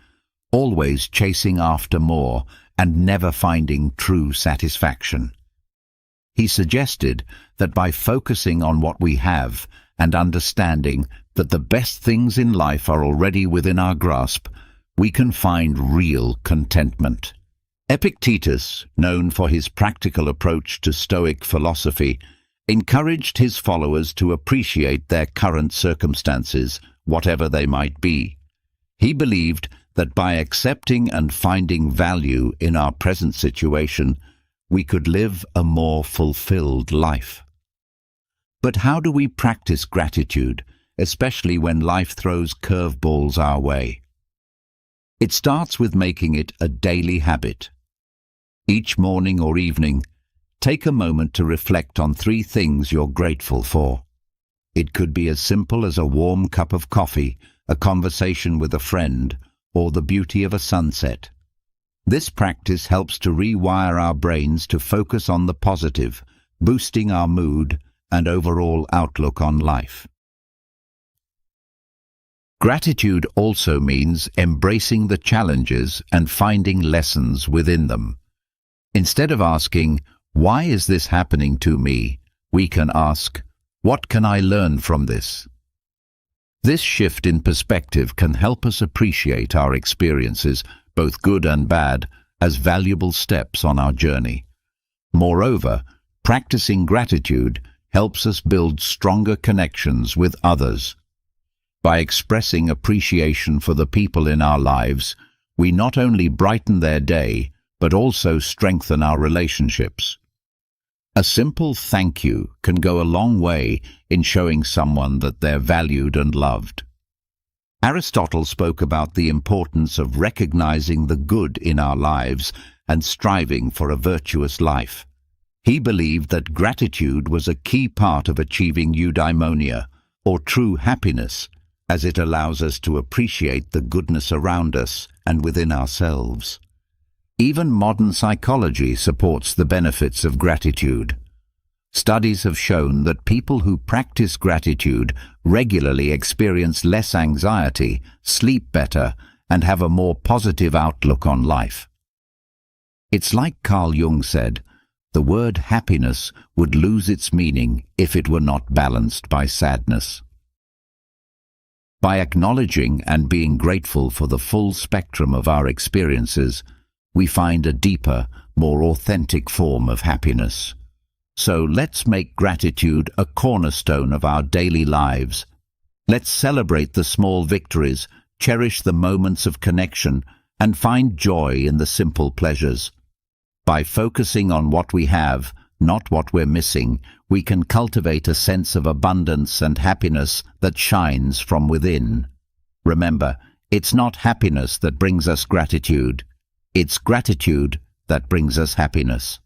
always chasing after more and never finding true satisfaction. He suggested that by focusing on what we have and understanding that the best things in life are already within our grasp, we can find real contentment. Epictetus, known for his practical approach to Stoic philosophy, encouraged his followers to appreciate their current circumstances, whatever they might be. He believed that by accepting and finding value in our present situation, we could live a more fulfilled life. But how do we practice gratitude, especially when life throws curveballs our way? It starts with making it a daily habit. Each morning or evening, take a moment to reflect on 3 things you're grateful for. It could be as simple as a warm cup of coffee, a conversation with a friend, or the beauty of a sunset. This practice helps to rewire our brains to focus on the positive, boosting our mood and overall outlook on life. Gratitude also means embracing the challenges and finding lessons within them. Instead of asking, "Why is this happening to me?" we can ask, "What can I learn from this?" This shift in perspective can help us appreciate our experiences, both good and bad, as valuable steps on our journey. Moreover, practicing gratitude helps us build stronger connections with others. By expressing appreciation for the people in our lives, we not only brighten their day, but also strengthen our relationships. A simple thank you can go a long way in showing someone that they're valued and loved. Aristotle spoke about the importance of recognizing the good in our lives and striving for a virtuous life. He believed that gratitude was a key part of achieving eudaimonia, or true happiness, as it allows us to appreciate the goodness around us and within ourselves. Even modern psychology supports the benefits of gratitude. Studies have shown that people who practice gratitude regularly experience less anxiety, sleep better, and have a more positive outlook on life. It's like Carl Jung said, the word happiness would lose its meaning if it were not balanced by sadness. By acknowledging and being grateful for the full spectrum of our experiences, we find a deeper, more authentic form of happiness. So let's make gratitude a cornerstone of our daily lives. Let's celebrate the small victories, cherish the moments of connection, and find joy in the simple pleasures. By focusing on what we have, not what we're missing, we can cultivate a sense of abundance and happiness that shines from within. Remember, it's not happiness that brings us gratitude. It's gratitude that brings us happiness.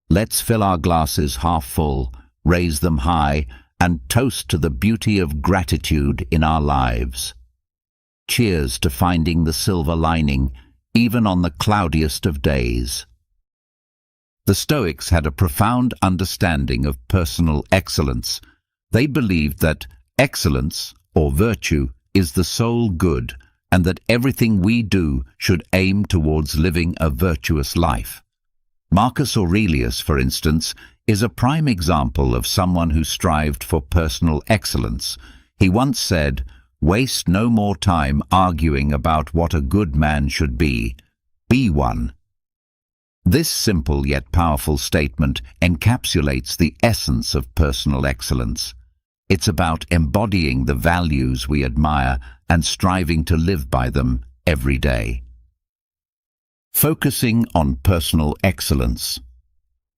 Let's fill our glasses half full, raise them high, and toast to the beauty of gratitude in our lives. Cheers to finding the silver lining, even on the cloudiest of days. The Stoics had a profound understanding of personal excellence. They believed that excellence, or virtue, is the sole good, and that everything we do should aim towards living a virtuous life. Marcus Aurelius, for instance, is a prime example of someone who strived for personal excellence. He once said, "Waste no more time arguing about what a good man should be. Be one." This simple yet powerful statement encapsulates the essence of personal excellence. It's about embodying the values we admire and striving to live by them every day. Focusing on personal excellence.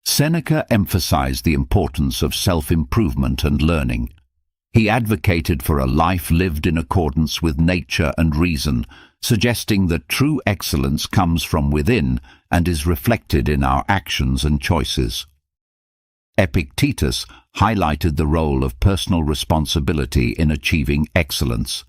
Seneca emphasized the importance of self-improvement and learning. He advocated for a life lived in accordance with nature and reason, suggesting that true excellence comes from within and is reflected in our actions and choices. Epictetus highlighted the role of personal responsibility in achieving excellence.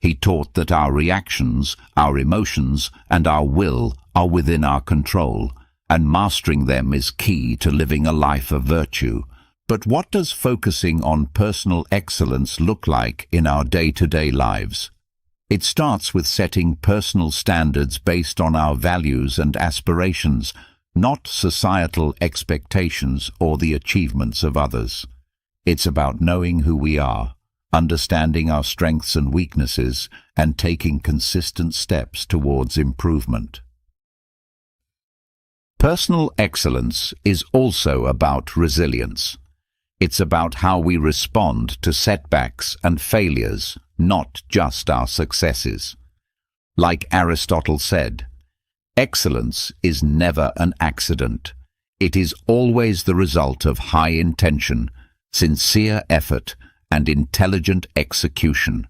He taught that our reactions, our emotions, and our will are within our control, and mastering them is key to living a life of virtue. But what does focusing on personal excellence look like in our day-to-day lives? It starts with setting personal standards based on our values and aspirations, not societal expectations or the achievements of others. It's about knowing who we are, understanding our strengths and weaknesses, and taking consistent steps towards improvement. Personal excellence is also about resilience. It's about how we respond to setbacks and failures, not just our successes. Like Aristotle said, excellence is never an accident. It is always the result of high intention, sincere effort, and intelligent execution.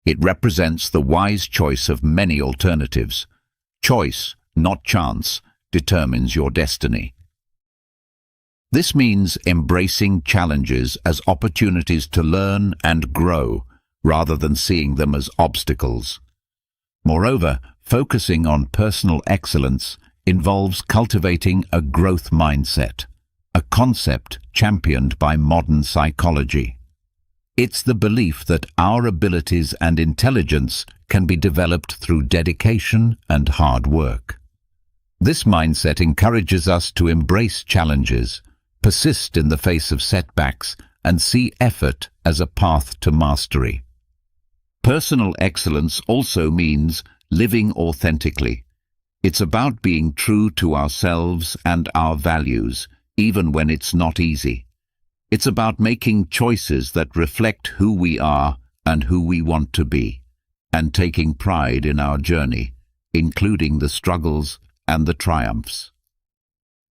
It represents the wise choice of many alternatives. Choice, not chance, determines your destiny. This means embracing challenges as opportunities to learn and grow, rather than seeing them as obstacles. Moreover, focusing on personal excellence involves cultivating a growth mindset, a concept championed by modern psychology. It's the belief that our abilities and intelligence can be developed through dedication and hard work. This mindset encourages us to embrace challenges, persist in the face of setbacks, and see effort as a path to mastery. Personal excellence also means living authentically. It's about being true to ourselves and our values, even when it's not easy. It's about making choices that reflect who we are and who we want to be, and taking pride in our journey, including the struggles and the triumphs.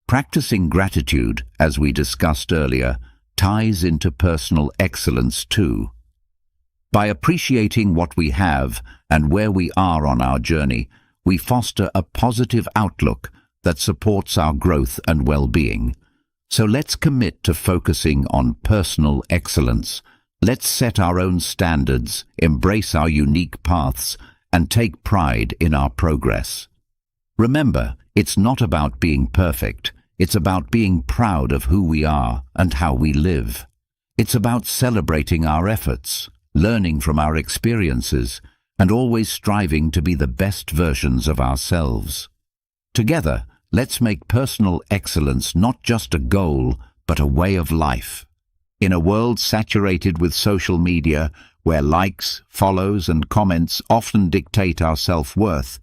Practicing gratitude, as we discussed earlier, ties into personal excellence too. By appreciating what we have and where we are on our journey, we foster a positive outlook that supports our growth and well-being. So let's commit to focusing on personal excellence. Let's set our own standards, embrace our unique paths, and take pride in our progress. Remember, it's not about being perfect. It's about being proud of who we are and how we live. It's about celebrating our efforts, learning from our experiences, and always striving to be the best versions of ourselves. Together, let's make personal excellence not just a goal, but a way of life. In a world saturated with social media, where likes, follows, and comments often dictate our self-worth,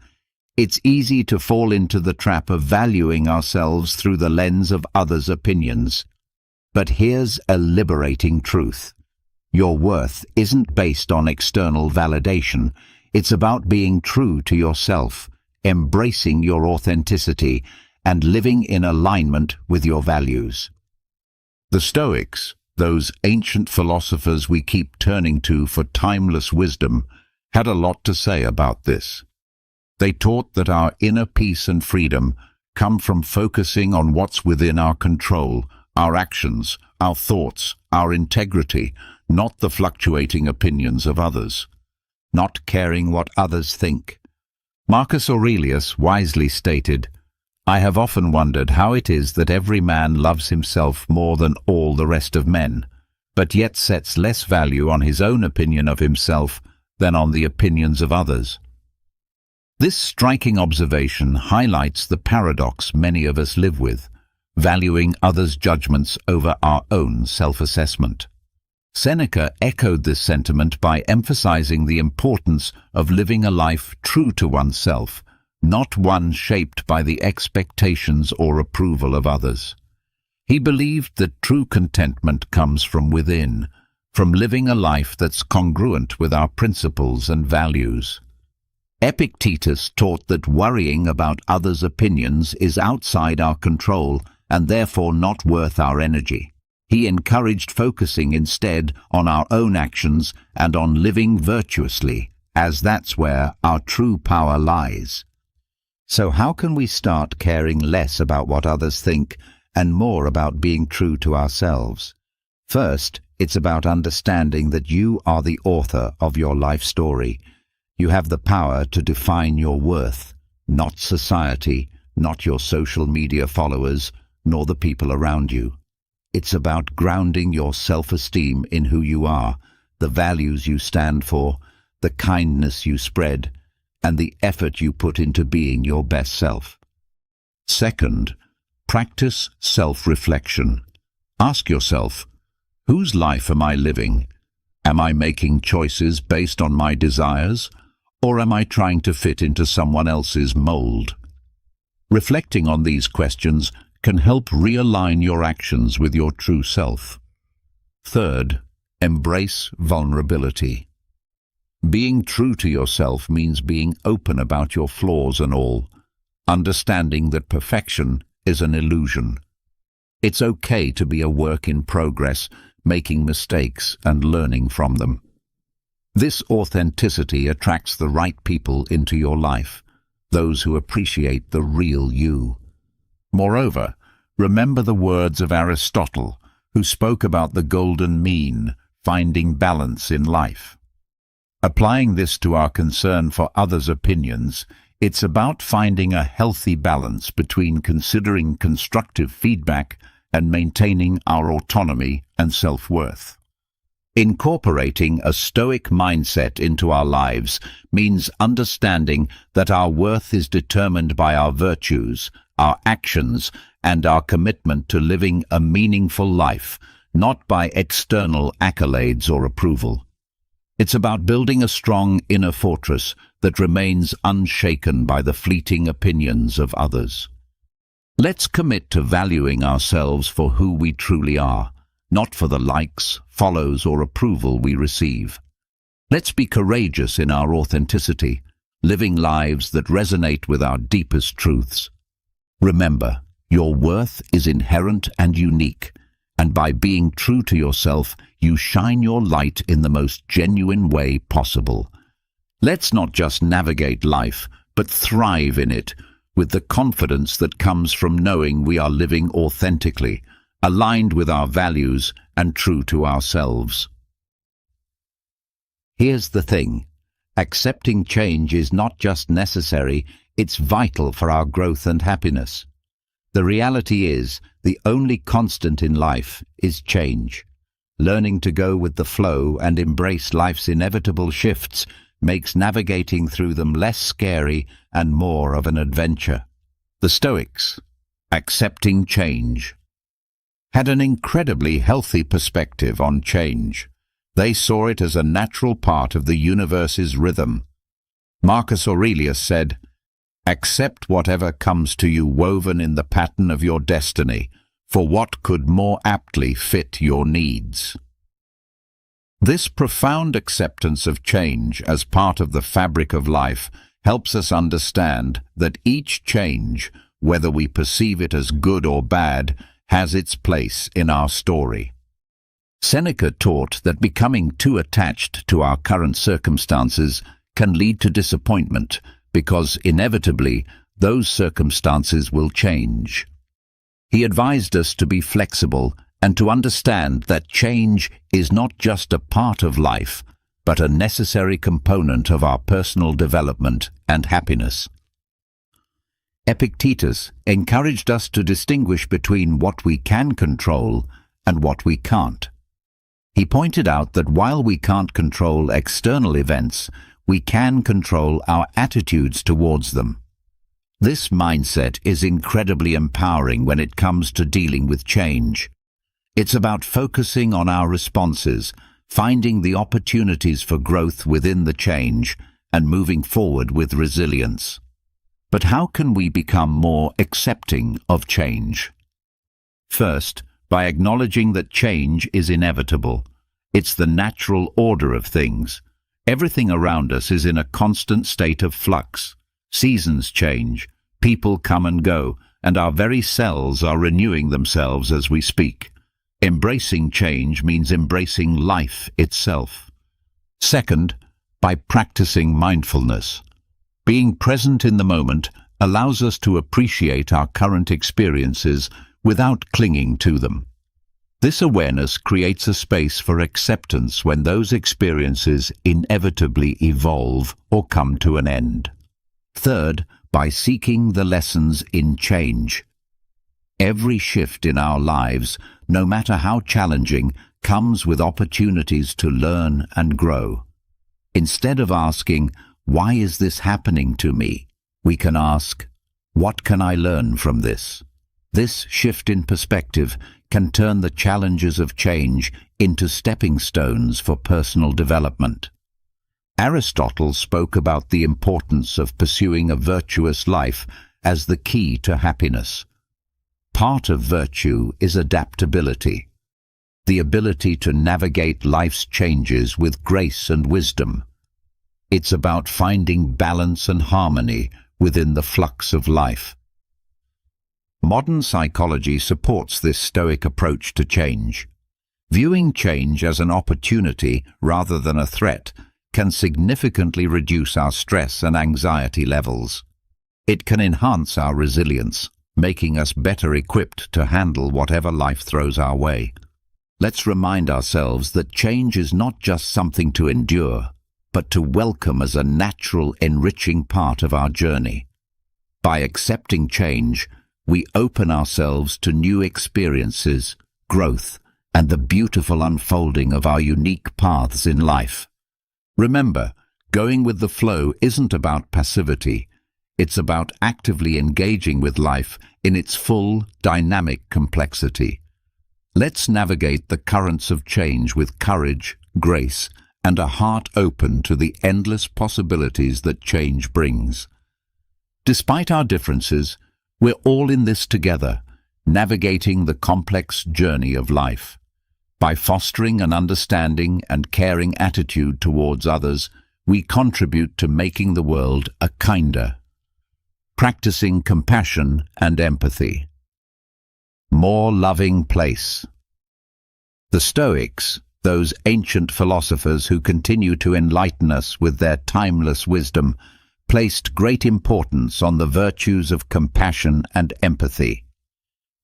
it's easy to fall into the trap of valuing ourselves through the lens of others' opinions. But here's a liberating truth. Your worth isn't based on external validation. It's about being true to yourself, embracing your authenticity, and living in alignment with your values. The Stoics, those ancient philosophers we keep turning to for timeless wisdom, had a lot to say about this. They taught that our inner peace and freedom come from focusing on what's within our control, our actions, our thoughts, our integrity, not the fluctuating opinions of others. Not caring what others think. Marcus Aurelius wisely stated, "I have often wondered how it is that every man loves himself more than all the rest of men, but yet sets less value on his own opinion of himself than on the opinions of others." This striking observation highlights the paradox many of us live with, valuing others' judgments over our own self-assessment. Seneca echoed this sentiment by emphasizing the importance of living a life true to oneself, not one shaped by the expectations or approval of others. He believed that true contentment comes from within, from living a life that's congruent with our principles and values. Epictetus taught that worrying about others' opinions is outside our control and therefore not worth our energy. He encouraged focusing instead on our own actions and on living virtuously, as that's where our true power lies. So how can we start caring less about what others think and more about being true to ourselves? First, it's about understanding that you are the author of your life story. You have the power to define your worth, not society, not your social media followers, nor the people around you. It's about grounding your self-esteem in who you are, the values you stand for, the kindness you spread, and the effort you put into being your best self. Second, practice self-reflection. Ask yourself, whose life am I living? Am I making choices based on my desires, or am I trying to fit into someone else's mold? Reflecting on these questions can help realign your actions with your true self. Third, embrace vulnerability. Being true to yourself means being open about your flaws and all, understanding that perfection is an illusion. It's okay to be a work in progress, making mistakes and learning from them. This authenticity attracts the right people into your life, those who appreciate the real you. Moreover, remember the words of Aristotle, who spoke about the golden mean, finding balance in life. Applying this to our concern for others' opinions, it's about finding a healthy balance between considering constructive feedback and maintaining our autonomy and self-worth. Incorporating a Stoic mindset into our lives means understanding that our worth is determined by our virtues, our actions, and our commitment to living a meaningful life, not by external accolades or approval. It's about building a strong inner fortress that remains unshaken by the fleeting opinions of others. Let's commit to valuing ourselves for who we truly are, not for the likes, follows, or approval we receive. Let's be courageous in our authenticity, living lives that resonate with our deepest truths. Remember, your worth is inherent and unique, and by being true to yourself, you shine your light in the most genuine way possible. Let's not just navigate life, but thrive in it, with the confidence that comes from knowing we are living authentically, aligned with our values and true to ourselves. Here's the thing. Accepting change is not just necessary, it's vital for our growth and happiness. The reality is, the only constant in life is change. Learning to go with the flow and embrace life's inevitable shifts makes navigating through them less scary and more of an adventure. The Stoics, accepting change, had an incredibly healthy perspective on change. They saw it as a natural part of the universe's rhythm. Marcus Aurelius said, "Accept whatever comes to you woven in the pattern of your destiny, for what could more aptly fit your needs?" This profound acceptance of change as part of the fabric of life helps us understand that each change, whether we perceive it as good or bad, has its place in our story. Seneca taught that becoming too attached to our current circumstances can lead to disappointment, because inevitably those circumstances will change. He advised us to be flexible and to understand that change is not just a part of life, but a necessary component of our personal development and happiness. Epictetus encouraged us to distinguish between what we can control and what we can't. He pointed out that while we can't control external events, we can control our attitudes towards them. This mindset is incredibly empowering when it comes to dealing with change. It's about focusing on our responses, finding the opportunities for growth within the change, and moving forward with resilience. But how can we become more accepting of change? First, by acknowledging that change is inevitable. It's the natural order of things. Everything around us is in a constant state of flux. Seasons change, people come and go, and our very cells are renewing themselves as we speak. Embracing change means embracing life itself. Second, by practicing mindfulness. Being present in the moment allows us to appreciate our current experiences without clinging to them. This awareness creates a space for acceptance when those experiences inevitably evolve or come to an end. Third, by seeking the lessons in change. Every shift in our lives, no matter how challenging, comes with opportunities to learn and grow. Instead of asking, "Why is this happening to me?" we can ask, "What can I learn from this?" This shift in perspective can turn the challenges of change into stepping stones for personal development. Aristotle spoke about the importance of pursuing a virtuous life as the key to happiness. Part of virtue is adaptability, the ability to navigate life's changes with grace and wisdom. It's about finding balance and harmony within the flux of life. Modern psychology supports this Stoic approach to change. Viewing change as an opportunity rather than a threat can significantly reduce our stress and anxiety levels. It can enhance our resilience, making us better equipped to handle whatever life throws our way. Let's remind ourselves that change is not just something to endure, but to welcome as a natural, enriching part of our journey. By accepting change, we open ourselves to new experiences, growth, and the beautiful unfolding of our unique paths in life. Remember, going with the flow isn't about passivity. It's about actively engaging with life in its full, dynamic complexity. Let's navigate the currents of change with courage, grace, and a heart open to the endless possibilities that change brings. Despite our differences, we're all in this together, navigating the complex journey of life. By fostering an understanding and caring attitude towards others, we contribute to making the world a kinder. Practicing compassion and empathy. More loving place. The Stoics, those ancient philosophers who continue to enlighten us with their timeless wisdom, placed great importance on the virtues of compassion and empathy.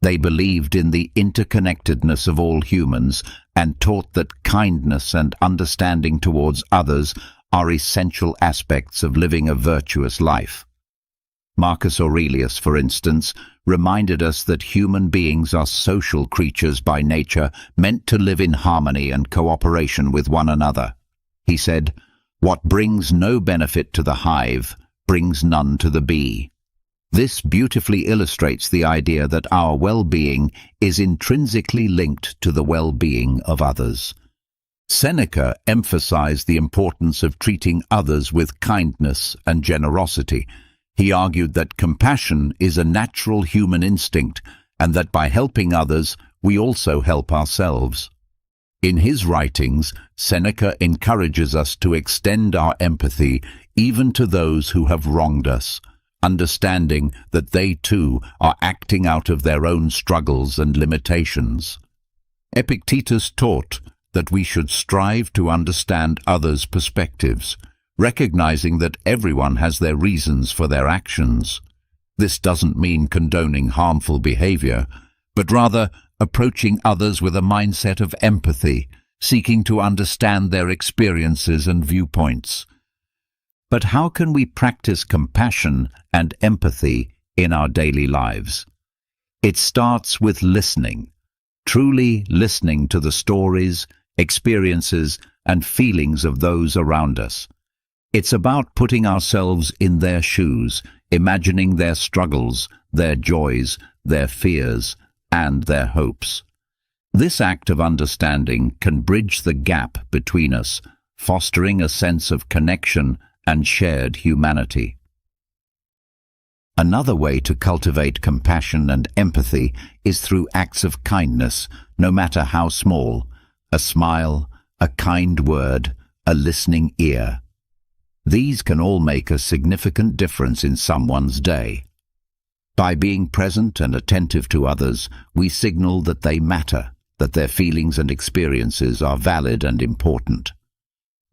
They believed in the interconnectedness of all humans and taught that kindness and understanding towards others are essential aspects of living a virtuous life. Marcus Aurelius, for instance, reminded us that human beings are social creatures by nature, meant to live in harmony and cooperation with one another. He said, "What brings no benefit to the hive brings none to the bee." This beautifully illustrates the idea that our well-being is intrinsically linked to the well-being of others. Seneca emphasized the importance of treating others with kindness and generosity. He argued that compassion is a natural human instinct and that by helping others, we also help ourselves. In his writings, Seneca encourages us to extend our empathy even to those who have wronged us, understanding that they too are acting out of their own struggles and limitations. Epictetus taught that we should strive to understand others' perspectives, recognizing that everyone has their reasons for their actions. This doesn't mean condoning harmful behavior, but rather approaching others with a mindset of empathy, seeking to understand their experiences and viewpoints. But how can we practice compassion and empathy in our daily lives? It starts with listening, truly listening to the stories, experiences, and feelings of those around us. It's about putting ourselves in their shoes, imagining their struggles, their joys, their fears, and their hopes. This act of understanding can bridge the gap between us, fostering a sense of connection and shared humanity. Another way to cultivate compassion and empathy is through acts of kindness, no matter how small: a smile, a kind word, a listening ear. These can all make a significant difference in someone's day. By being present and attentive to others, we signal that they matter, that their feelings and experiences are valid and important.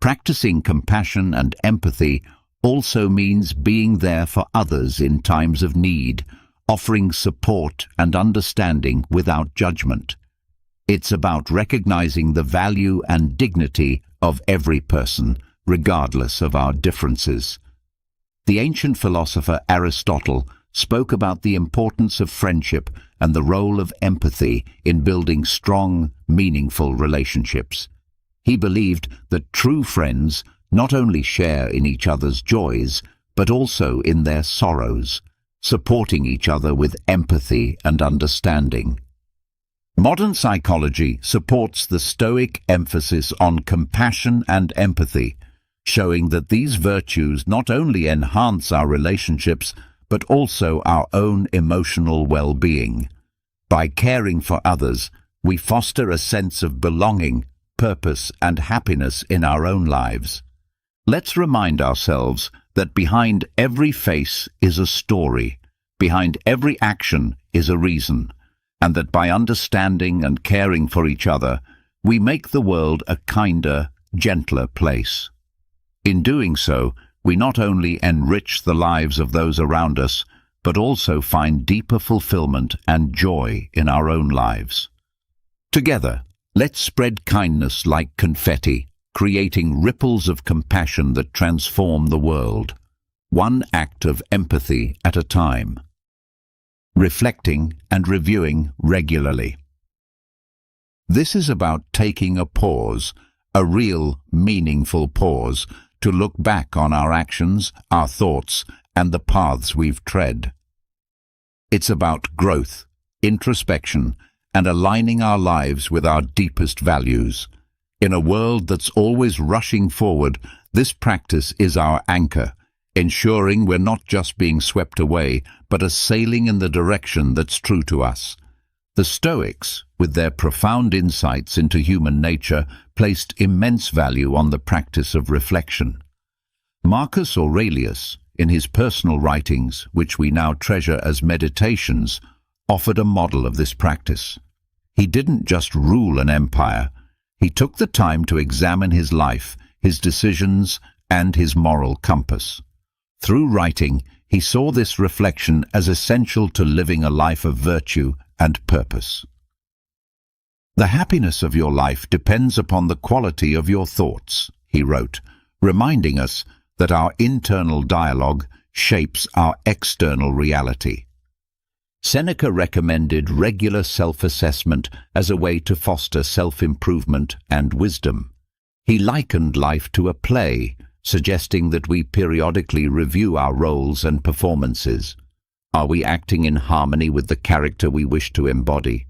Practicing compassion and empathy also means being there for others in times of need, offering support and understanding without judgment. It's about recognizing the value and dignity of every person, regardless of our differences. The ancient philosopher Aristotle spoke about the importance of friendship and the role of empathy in building strong, meaningful relationships. He believed that true friends not only share in each other's joys, but also in their sorrows, supporting each other with empathy and understanding. Modern psychology supports the Stoic emphasis on compassion and empathy, showing that these virtues not only enhance our relationships, but also our own emotional well-being. By caring for others, we foster a sense of belonging, purpose, and happiness in our own lives. Let's remind ourselves that behind every face is a story, behind every action is a reason, and that by understanding and caring for each other, we make the world a kinder, gentler place. In doing so, we not only enrich the lives of those around us, but also find deeper fulfillment and joy in our own lives. Together, let's spread kindness like confetti, creating ripples of compassion that transform the world, one act of empathy at a time. Reflecting and reviewing regularly. This is about taking a pause, a real, meaningful pause, to look back on our actions, our thoughts, and the paths we've tread. It's about growth, introspection, and aligning our lives with our deepest values. In a world that's always rushing forward, this practice is our anchor, ensuring we're not just being swept away, but are sailing in the direction that's true to us. The Stoics, with their profound insights into human nature, placed immense value on the practice of reflection. Marcus Aurelius, in his personal writings, which we now treasure as meditations, offered a model of this practice. He didn't just rule an empire. He took the time to examine his life, his decisions, and his moral compass. Through writing, he saw this reflection as essential to living a life of virtue and purpose. The happiness of your life depends upon the quality of your thoughts, he wrote, reminding us that our internal dialogue shapes our external reality. Seneca recommended regular self-assessment as a way to foster self-improvement and wisdom. He likened life to a play, suggesting that we periodically review our roles and performances. Are we acting in harmony with the character we wish to embody?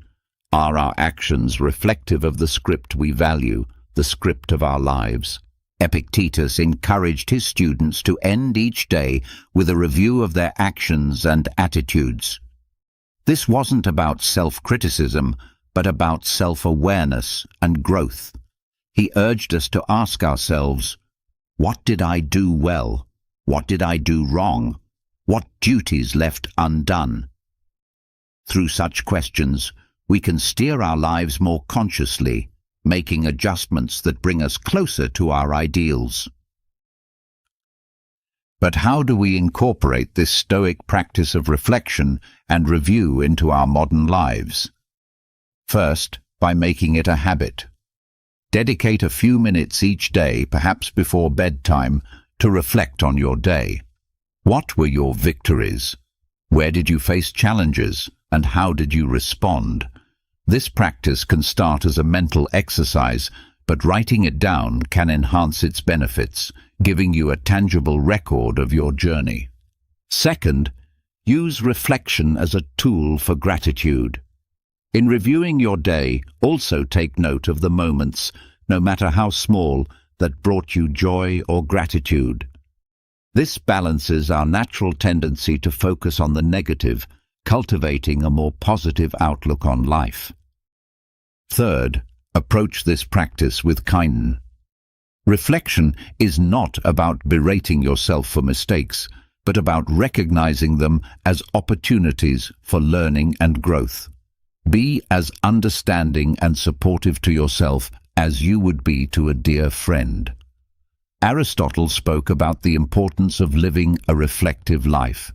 Are our actions reflective of the script we value, the script of our lives? Epictetus encouraged his students to end each day with a review of their actions and attitudes. This wasn't about self-criticism, but about self-awareness and growth. He urged us to ask ourselves, what did I do well? What did I do wrong? What duties left undone? Through such questions, we can steer our lives more consciously, making adjustments that bring us closer to our ideals. But how do we incorporate this Stoic practice of reflection and review into our modern lives? First, by making it a habit. Dedicate a few minutes each day, perhaps before bedtime, to reflect on your day. What were your victories? Where did you face challenges, and how did you respond? This practice can start as a mental exercise, but writing it down can enhance its benefits, giving you a tangible record of your journey. Second, use reflection as a tool for gratitude. In reviewing your day, also take note of the moments, no matter how small, that brought you joy or gratitude. This balances our natural tendency to focus on the negative, cultivating a more positive outlook on life. Third, approach this practice with kindness. Reflection is not about berating yourself for mistakes, but about recognizing them as opportunities for learning and growth. Be as understanding and supportive to yourself as you would be to a dear friend. Aristotle spoke about the importance of living a reflective life.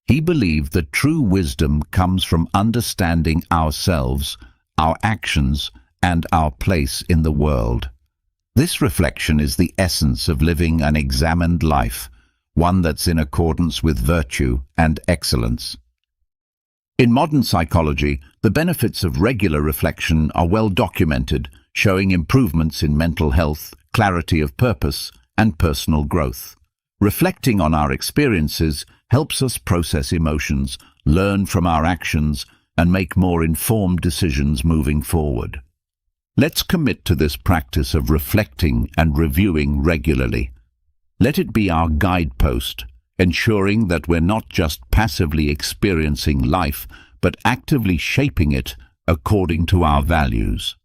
He believed that true wisdom comes from understanding ourselves, our actions, and our place in the world. This reflection is the essence of living an examined life, one that's in accordance with virtue and excellence. In modern psychology, the benefits of regular reflection are well documented, showing improvements in mental health, clarity of purpose, and personal growth. Reflecting on our experiences helps us process emotions, learn from our actions, and make more informed decisions moving forward. Let's commit to this practice of reflecting and reviewing regularly. Let it be our guidepost, ensuring that we're not just passively experiencing life, but actively shaping it according to our values.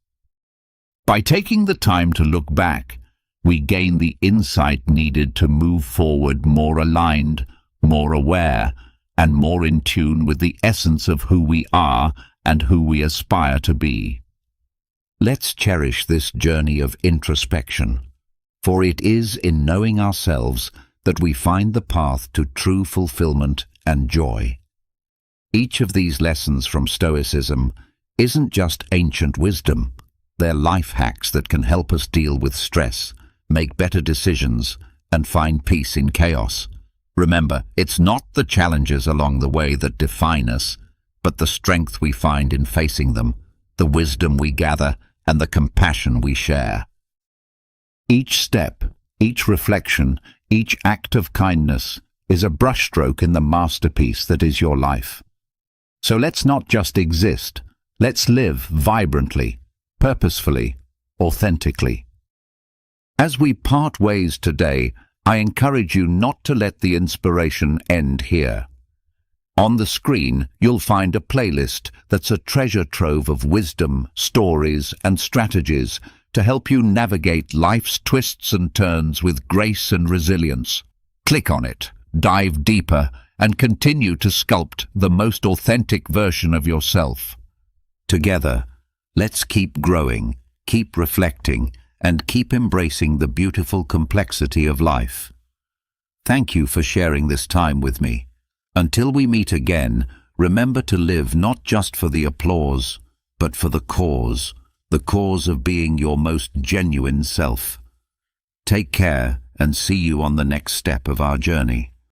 By taking the time to look back, we gain the insight needed to move forward more aligned, more aware, and more in tune with the essence of who we are and who we aspire to be. Let's cherish this journey of introspection, for it is in knowing ourselves that we find the path to true fulfillment and joy. Each of these lessons from Stoicism isn't just ancient wisdom. They're life hacks that can help us deal with stress, make better decisions, and find peace in chaos. Remember, it's not the challenges along the way that define us, but the strength we find in facing them, the wisdom we gather, and the compassion we share. Each step, each reflection, each act of kindness is a brushstroke in the masterpiece that is your life. So let's not just exist, let's live vibrantly, purposefully, authentically. As we part ways today, I encourage you not to let the inspiration end here. On the screen, you'll find a playlist that's a treasure trove of wisdom, stories, and strategies to help you navigate life's twists and turns with grace and resilience. Click on it, dive deeper, and continue to sculpt the most authentic version of yourself. Together, let's keep growing, keep reflecting, and keep embracing the beautiful complexity of life. Thank you for sharing this time with me. Until we meet again, remember to live not just for the applause, but for the cause of being your most genuine self. Take care and see you on the next step of our journey.